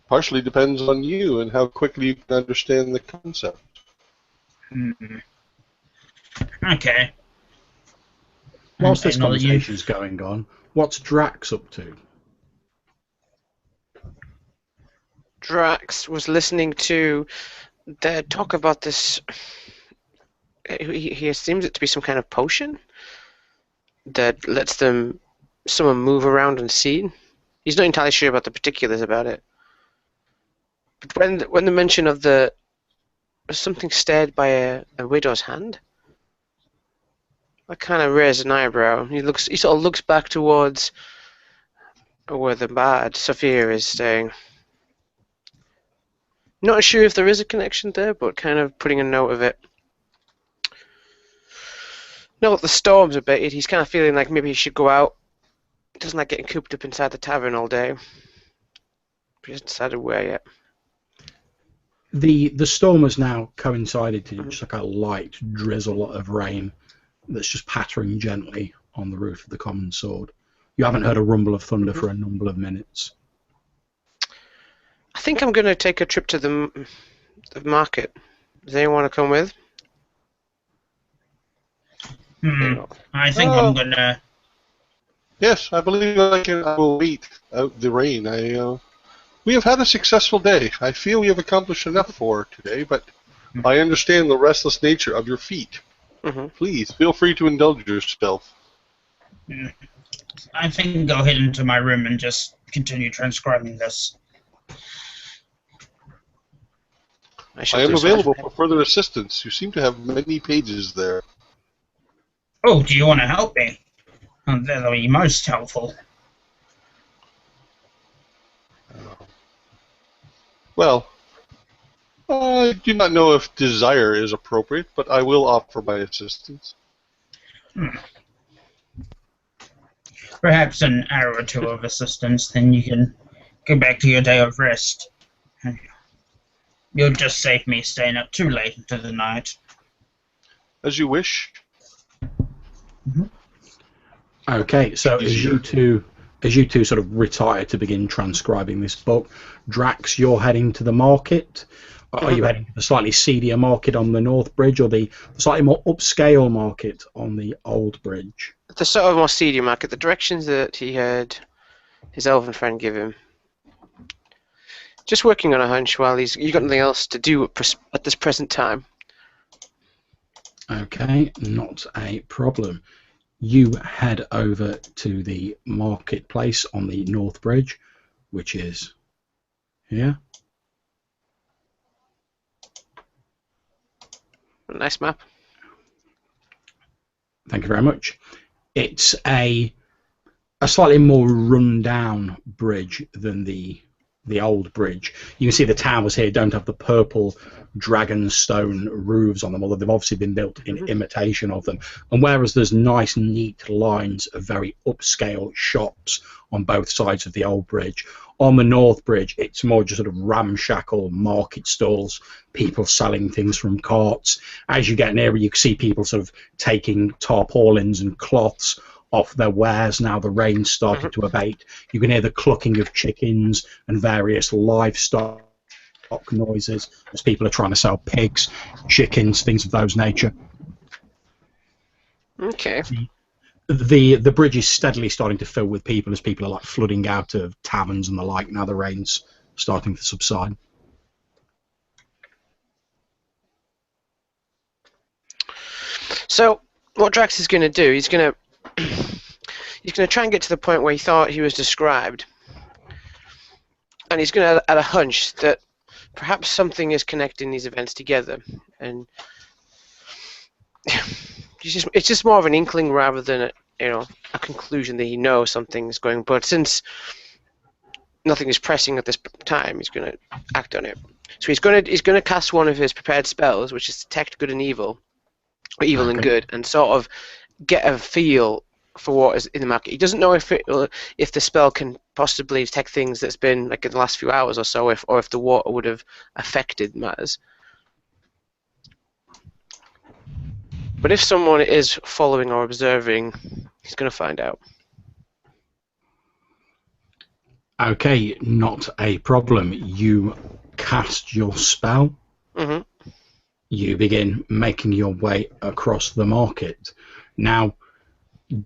partially depends on you and how quickly you can understand the concept. Okay. Whilst Okay, this now that conversation's going on, what's Drax up to? Drax was listening to the talk about this. He assumes it to be some kind of potion that lets someone move around unseen. He's not entirely sure about the particulars about it. But when the mention of something stared by a widow's hand, that kind of raised an eyebrow. He sort of looks back towards where the bard Sophia is staying. Not sure if there is a connection there, but kind of putting a note of it. Now that the storm's abated, he's kind of feeling like maybe he should go out. He doesn't like getting cooped up inside the tavern all day. But he hasn't decided where yet. The storm has now coincided to just like a light drizzle of rain that's just pattering gently on the roof of the common sword. You haven't heard a rumble of thunder for a number of minutes. I think I'm going to take a trip to the market. Does anyone want to come with? I think I'm gonna. Yes, I believe I will wait out the rain. We have had a successful day. I feel we have accomplished enough for today, but I understand the restless nature of your feet. Please, feel free to indulge yourself. I think I'll head into my room and just continue transcribing this. I am available for further assistance. You seem to have many pages there. Oh, do you want to help me? That'll be most helpful. Well, I do not know if desire is appropriate, but I will offer my assistance. Perhaps an hour or two of assistance, then you can go back to your day of rest. You'll just save me staying up too late into the night. As you wish. Okay, so as you two sort of retire to begin transcribing this book, Drax, you're heading to the market. Are you heading to the slightly seedier market on the North Bridge, or the slightly more upscale market on the Old Bridge? The sort of more seedy market. The directions that he heard his elven friend give him. Just working on a hunch while you got nothing else to do at this present time. Okay, not a problem. You head over to the marketplace on the North Bridge, which is here. Nice map. Thank you very much. It's a slightly more run-down bridge than the old bridge. You can see the towers here don't have the purple dragonstone roofs on them, although they've obviously been built in imitation of them. And whereas there's nice, neat lines of very upscale shops on both sides of the old bridge, on the North Bridge, it's more just sort of ramshackle market stalls, people selling things from carts. As you get nearer, you can see people sort of taking tarpaulins and cloths off their wares now the rain's started to abate. You can hear the clucking of chickens and various livestock noises as people are trying to sell pigs, chickens, things of those nature. Okay. The bridge is steadily starting to fill with people as people are like flooding out of taverns and the like now the rain's starting to subside. So what Drax is going to do, he's going to try and get to the point where he thought he was described, and he's going to add a hunch that perhaps something is connecting these events together, and it's just more of an inkling rather than a conclusion that he knows something's going. But since nothing is pressing at this time, he's going to act on it. So he's going to cast one of his prepared spells, which is detect good and evil, or evil and good, and sort of get a feel for what is in the market. He doesn't know if the spell can possibly detect things that's been like in the last few hours or so, or if the water would have affected matters. But if someone is following or observing, he's going to find out. Okay, not a problem. You cast your spell. Mm-hmm. You begin making your way across the market. Now,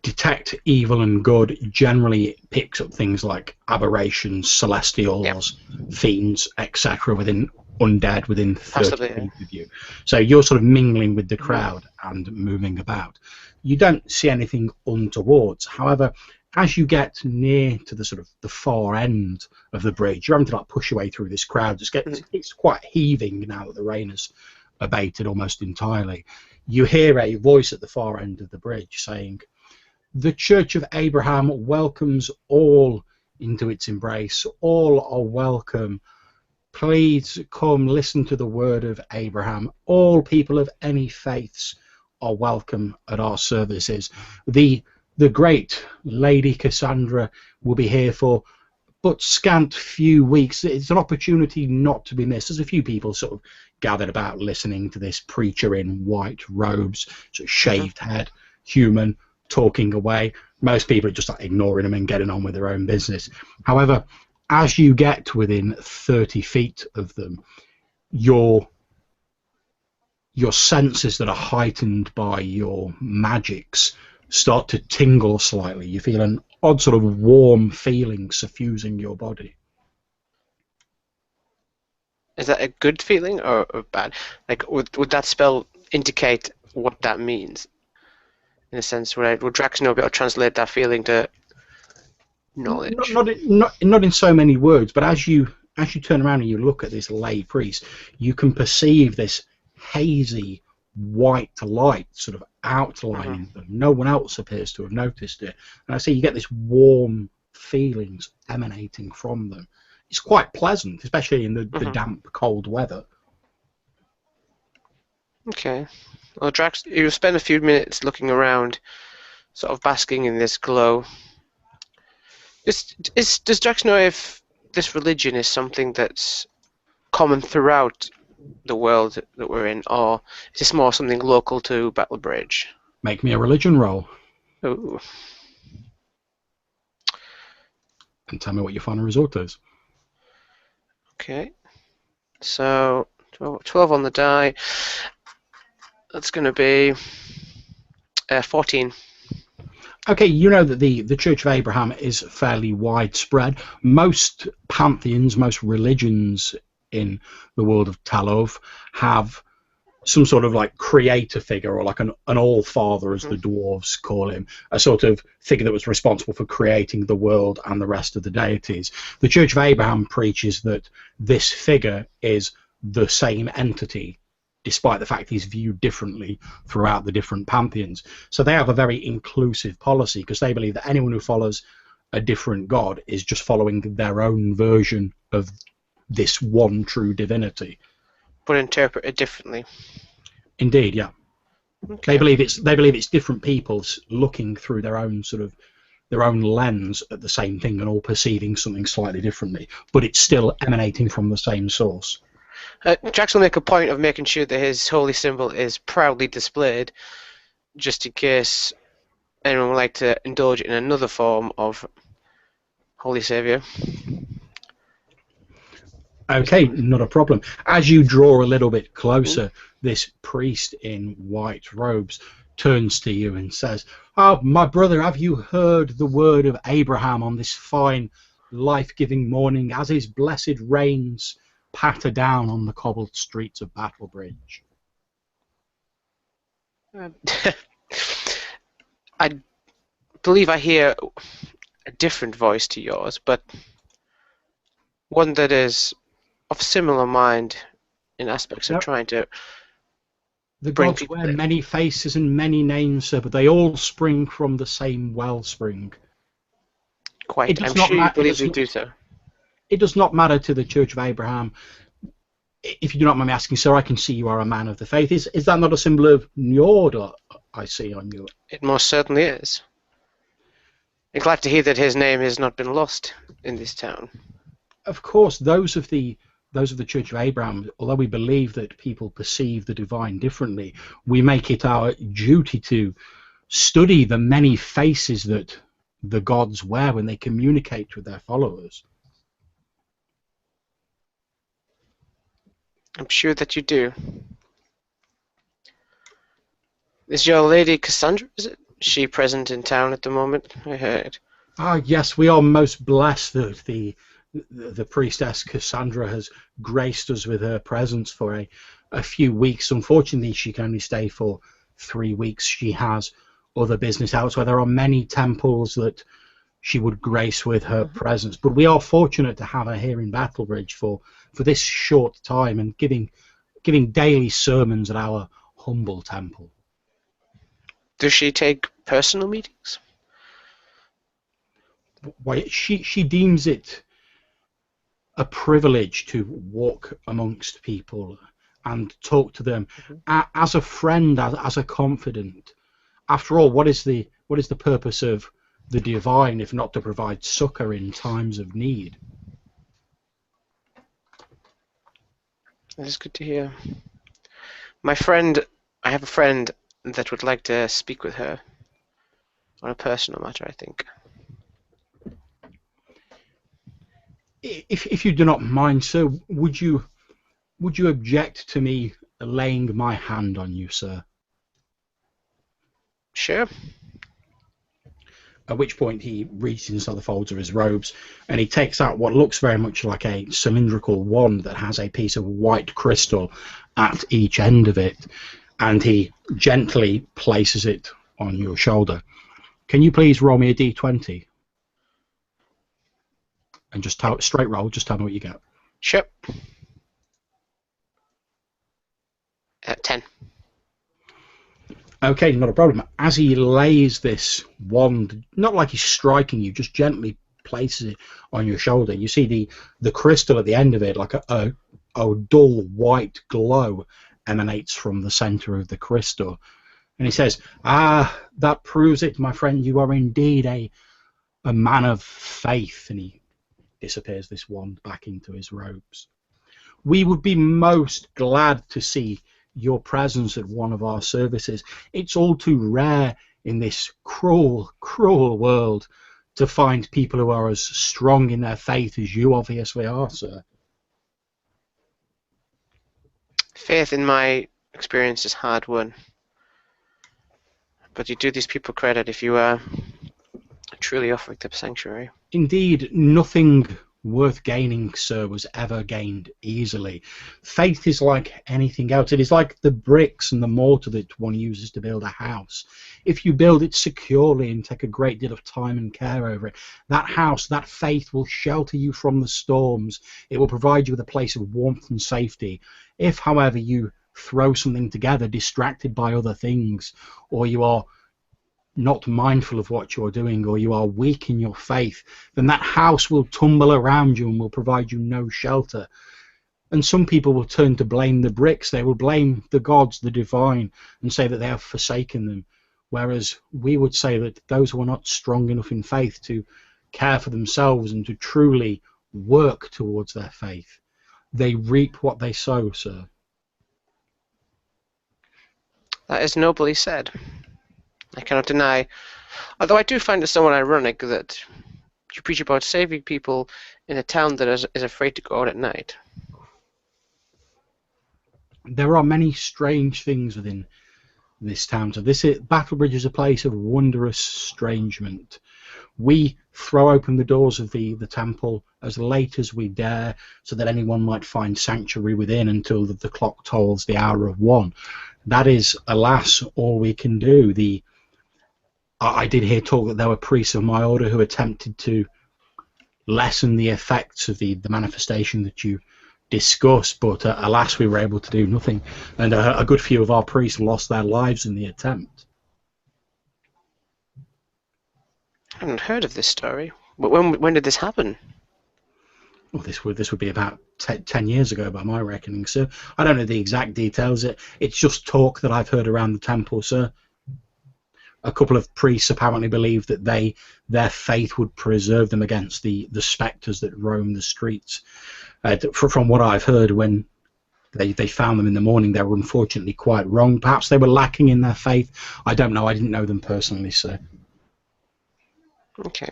detect evil and good generally picks up things like aberrations, celestials, fiends, etc. within undead within 30 feet of you. So you're sort of mingling with the crowd and moving about. You don't see anything untowards. However, as you get near to the sort of the far end of the bridge, you're having to like push your way through this crowd. It's quite heaving now that the rain has abated almost entirely. You hear a voice at the far end of the bridge saying, "The Church of Abraham welcomes all into its embrace. All are welcome. Please come listen to the word of Abraham. All people of any faiths are welcome at our services. The great Lady Cassandra will be here for but scant few weeks. It's an opportunity not to be missed." There's a few people sort of gathered about listening to this preacher in white robes, sort of shaved head, human, talking away. Most people are just like ignoring him and getting on with their own business. However, as you get within 30 feet of them, your senses that are heightened by your magics start to tingle slightly. You feel an odd sort of warm feeling suffusing your body. Is that a good feeling or bad? Like, would that spell indicate what that means? In a sense, would Drax know be able to translate that feeling to knowledge? Not in so many words, but as you turn around and you look at this lay priest, you can perceive this hazy white light sort of outlining them. No one else appears to have noticed it. And I say you get this warm feelings emanating from them. It's quite pleasant, especially in the damp, cold weather. Okay. Well, Drax, you spend a few minutes looking around, sort of basking in this glow. Does Drax know if this religion is something that's common throughout the world that we're in, or is this more something local to Battle Bridge? Make me a religion roll. Ooh. And tell me what your final result is. Okay. So, 12 on the die. That's going to be 14. Okay, you know that the Church of Abraham is fairly widespread. Most pantheons, most religions in the world of Talov have some sort of like creator figure, or like an all-father, as the dwarves call him, a sort of figure that was responsible for creating the world and the rest of the deities. The Church of Abraham preaches that this figure is the same entity, despite the fact he's viewed differently throughout the different pantheons. So they have a very inclusive policy, because they believe that anyone who follows a different god is just following their own version of this one true divinity. But interpret it differently. Indeed, yeah. Okay. They believe it's different people looking through their own lens at the same thing and all perceiving something slightly differently, but it's still emanating from the same source. Jax will make a point of making sure that his holy symbol is proudly displayed, just in case anyone would like to indulge in another form of holy saviour. Okay, not a problem. As you draw a little bit closer, this priest in white robes turns to you and says, "Oh, my brother, have you heard the word of Abraham on this fine, life-giving morning as his blessed rains patter down on the cobbled streets of Battle Bridge?" I believe I hear a different voice to yours, but one that is of similar mind in aspects of trying to the gods wear many faces and many names, sir, but they all spring from the same wellspring. Quite, I'm sure you believe they do so. It does not matter to the Church of Abraham. If you do not mind me asking, sir, I can see you are a man of the faith. Is that not a symbol of Njord I see on you? It most certainly is. I'm glad to hear that his name has not been lost in this town. Of course, those of the Church of Abraham, although we believe that people perceive the divine differently, we make it our duty to study the many faces that the gods wear when they communicate with their followers. I'm sure that you do. Is your lady Cassandra, is it? Is she present in town at the moment? I heard. Ah, yes, we are most blessed that the priestess Cassandra has graced us with her presence for a few weeks. Unfortunately, she can only stay for 3 weeks. She has other business elsewhere. There are many temples that she would grace with her presence, but we are fortunate to have her here in Battlebridge for this short time and giving daily sermons at our humble temple. Does she take personal meetings? Why, she deems it a privilege to walk amongst people and talk to them as a friend, as a confidant. After all, what is the purpose of the divine if not to provide succor in times of need? That is good to hear. I have a friend that would like to speak with her on a personal matter, I think. If you do not mind, sir, would you object to me laying my hand on you, sir? Sure. At which point he reaches inside the folds of his robes and he takes out what looks very much like a cylindrical wand that has a piece of white crystal at each end of it, and he gently places it on your shoulder. Can you please roll me a d20? And just straight roll, just tell me what you get. Sure. 10. Okay, not a problem. As he lays this wand, not like he's striking you, just gently places it on your shoulder, you see the crystal at the end of it, like a dull white glow emanates from the center of the crystal. And he says, that proves it, my friend. You are indeed a man of faith. And he disappears this wand back into his robes. We would be most glad to see your presence at one of our services. It's all too rare in this cruel, cruel world to find people who are as strong in their faith as you obviously are, sir. Faith, in my experience, is hard won. But you do these people credit if you are truly offering them sanctuary. Indeed, nothing worth gaining, sir, was ever gained easily. Faith is like anything else. It is like the bricks and the mortar that one uses to build a house. If you build it securely and take a great deal of time and care over it, that house, that faith will shelter you from the storms. It will provide you with a place of warmth and safety. If, however, you throw something together distracted by other things, or you are not mindful of what you're doing, or you are weak in your faith, then that house will tumble around you and will provide you no shelter. And some people will turn to blame the bricks. They will blame the gods, the divine, and say that they have forsaken them. Whereas we would say that those who are not strong enough in faith to care for themselves and to truly work towards their faith, they reap what they sow, sir. That is nobly said. I cannot deny, although I do find it somewhat ironic that you preach about saving people in a town that is afraid to go out at night. There are many strange things within this town. So Battlebridge is a place of wondrous strangement. We throw open the doors of the temple as late as we dare, so that anyone might find sanctuary within until the clock tolls the hour of 1. That is, alas, all we can do. I did hear talk that there were priests of my order who attempted to lessen the effects of the manifestation that you discussed, but alas, we were able to do nothing, and a good few of our priests lost their lives in the attempt. I hadn't heard of this story. But when did this happen? Well, this would be about 10 years ago by my reckoning, sir. I don't know the exact details. It's just talk that I've heard around the temple, sir. a couple of priests apparently believed that their faith would preserve them against the spectres that roam the streets. From what I've heard, when they found them in the morning, they were unfortunately quite wrong. Perhaps they were lacking in their faith. I don't know. I didn't know them personally, so. Okay.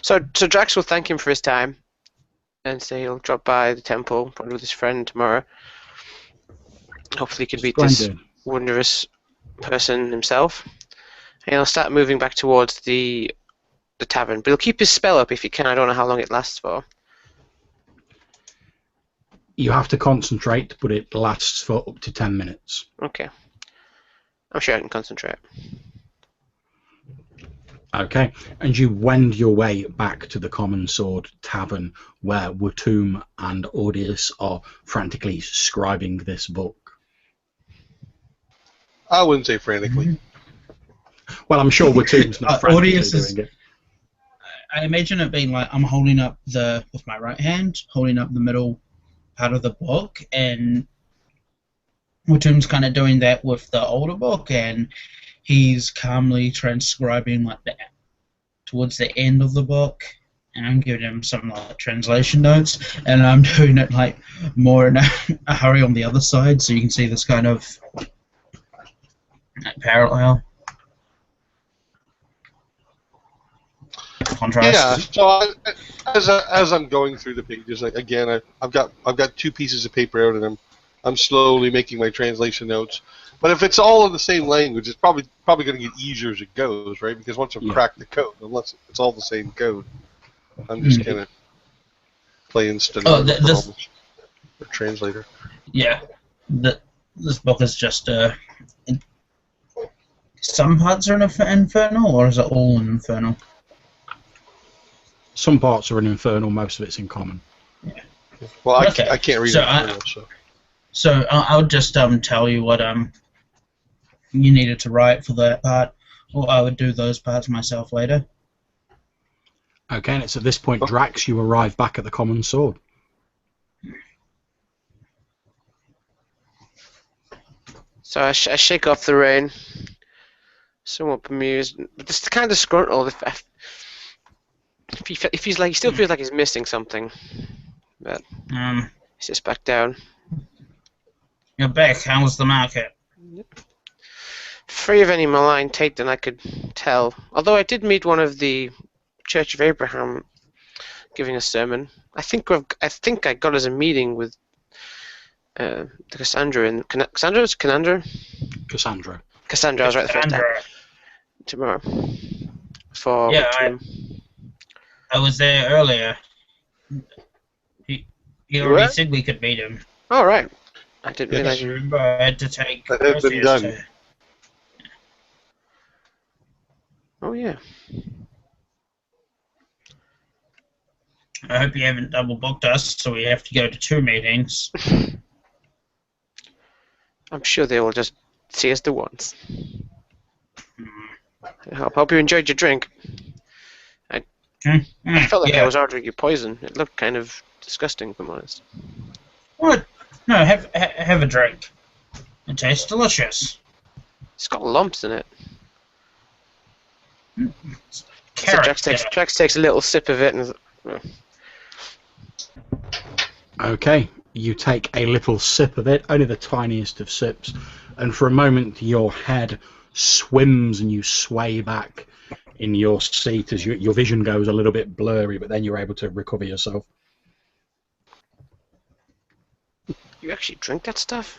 So Drax will thank him for his time, and say he'll drop by the temple, probably with his friend tomorrow. Hopefully he can beat this wondrous person himself. And he'll start moving back towards the tavern. But he'll keep his spell up if he can. I don't know how long it lasts for. You have to concentrate, but it lasts for up to 10 minutes. Okay. I'm sure I can concentrate. Okay, and you wend your way back to the Common Sword Tavern, where Watum and Audius are frantically scribing this book. I wouldn't say frantically. Well, I'm sure Watum's not frantically Audius doing it. I imagine it being like I'm holding up with my right hand, holding up the middle part of the book, and Watum's kind of doing that with the older book, and he's calmly transcribing like that towards the end of the book, and I'm giving him some like translation notes, and I'm doing it like more in a hurry on the other side, so you can see this kind of parallel contrast. Yeah. So as I'm going through the pages, like, again, I've got 2 pieces of paper out, and I'm slowly making my translation notes. But if it's all in the same language, it's probably going to get easier as it goes, right? Because once I've cracked the code, unless it's all the same code, I'm just kind of playing stenographer or translator. Yeah, this book is just some parts are in Infernal, or is it all in Infernal? Some parts are in Infernal, most of it's in Common. Yeah. Well, Okay. I can't read Infernal, so. So I'll just tell you what you needed to write for that part, or I would do those parts myself later. Okay, and it's at this point, Drax, you arrive back at the Common Sword. So I shake off the rain, somewhat bemused, but just kind of disgruntled. If he's like, he still feels like he's missing something, but he sits back down. You're back. How was the market? Free of any malign taint than I could tell. Although I did meet one of the Church of Abraham giving a sermon. I think I got us a meeting with the Cassandra and Cassandra. Cassandra. Cassandra, I was right the first time. Tomorrow. For I was there earlier. He already said we could meet him. All right. I didn't realize. Remember, I had to take. That had been done. Oh yeah. I hope you haven't double booked us, so we have to go to 2 meetings. I'm sure they will just see us the once. I hope you enjoyed your drink. I felt like I was ordering you poison. It looked kind of disgusting, if I'm honest. What? No, have a drink. It tastes delicious. It's got lumps in it. Carrot, so Drax takes a little sip of it and. Okay, you take a little sip of it, only the tiniest of sips, and for a moment your head swims and you sway back in your seat as your vision goes a little bit blurry, but then you're able to recover yourself. You actually drink that stuff?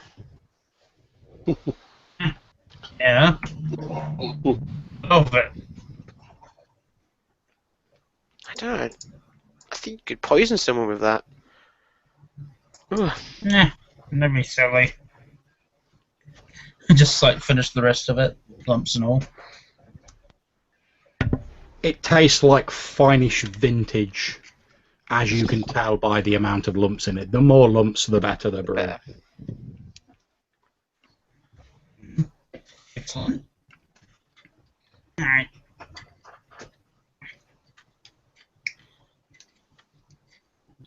Yeah. Love it. I don't know. I think you could poison someone with that. Ugh. Nah, that'd be silly. Just like finish the rest of it, lumps and all. It tastes like finish vintage, as you can tell by the amount of lumps in it. The more lumps, the better the brew. Excellent. Alright.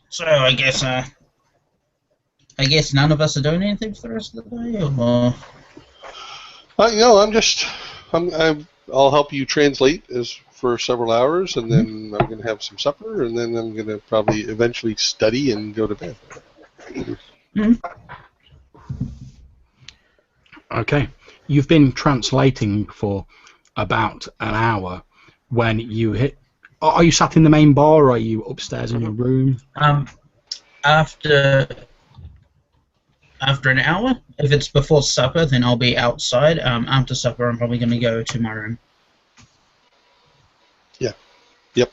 So I guess none of us are doing anything for the rest of the day, or No, I'm just I'll help you translate for several hours, and then I'm going to have some supper, and then I'm going to probably eventually study and go to bed. Okay. You've been translating for about an hour. When you hit... Are you sat in the main bar, or are you upstairs in your room? After an hour. If it's before supper, then I'll be outside. After supper, I'm probably going to go to my room. Yeah. Yep.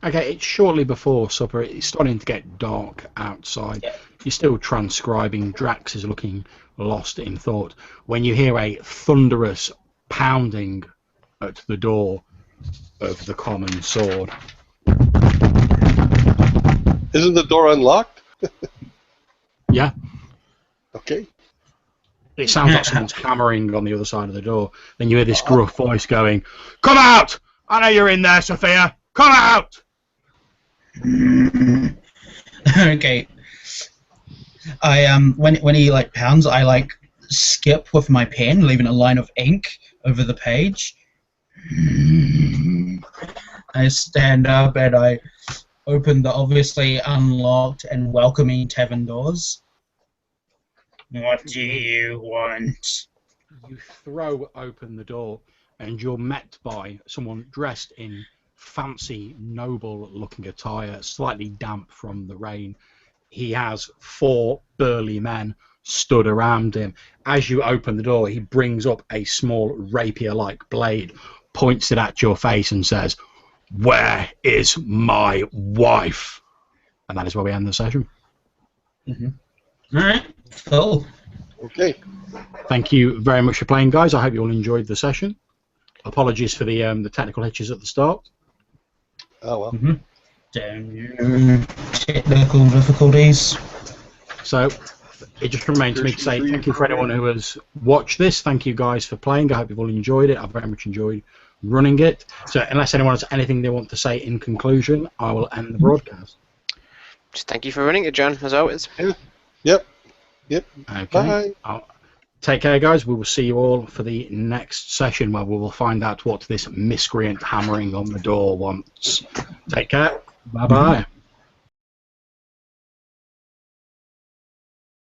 Okay, it's shortly before supper. It's starting to get dark outside. Yeah. You're still transcribing. Drax is looking lost in thought when you hear a thunderous pounding at the door of the common sword. Isn't the door unlocked? Yeah. Okay. It sounds like someone's hammering on the other side of the door. Then you hear this gruff voice going, "Come out! I know you're in there, Sophia! Come out!" Okay. When he like pounds, I like skip with my pen, leaving a line of ink over the page. I stand up and I open the obviously unlocked and welcoming tavern doors. What do you want? You throw open the door and you're met by someone dressed in fancy, noble-looking attire, slightly damp from the rain. He has 4 burly men stood around him. As you open the door, he brings up a small rapier-like blade, points it at your face and says, "Where is my wife?" And that is where we end the session. Alright, cool. Okay. Thank you very much for playing, guys. I hope you all enjoyed the session. Apologies for the technical hitches at the start. Oh, well. Technical difficulties. So it just remains for me to say thank you for anyone who has watched this. Thank you guys for playing. I hope you've all enjoyed it. I've very much enjoyed running it. So unless anyone has anything they want to say in conclusion, I will end the broadcast. Just thank you for running it, John, as always. Yep. Okay. Bye. Take care, guys. We will see you all for the next session where we will find out what this miscreant hammering on the door wants. Take care. Bye-bye.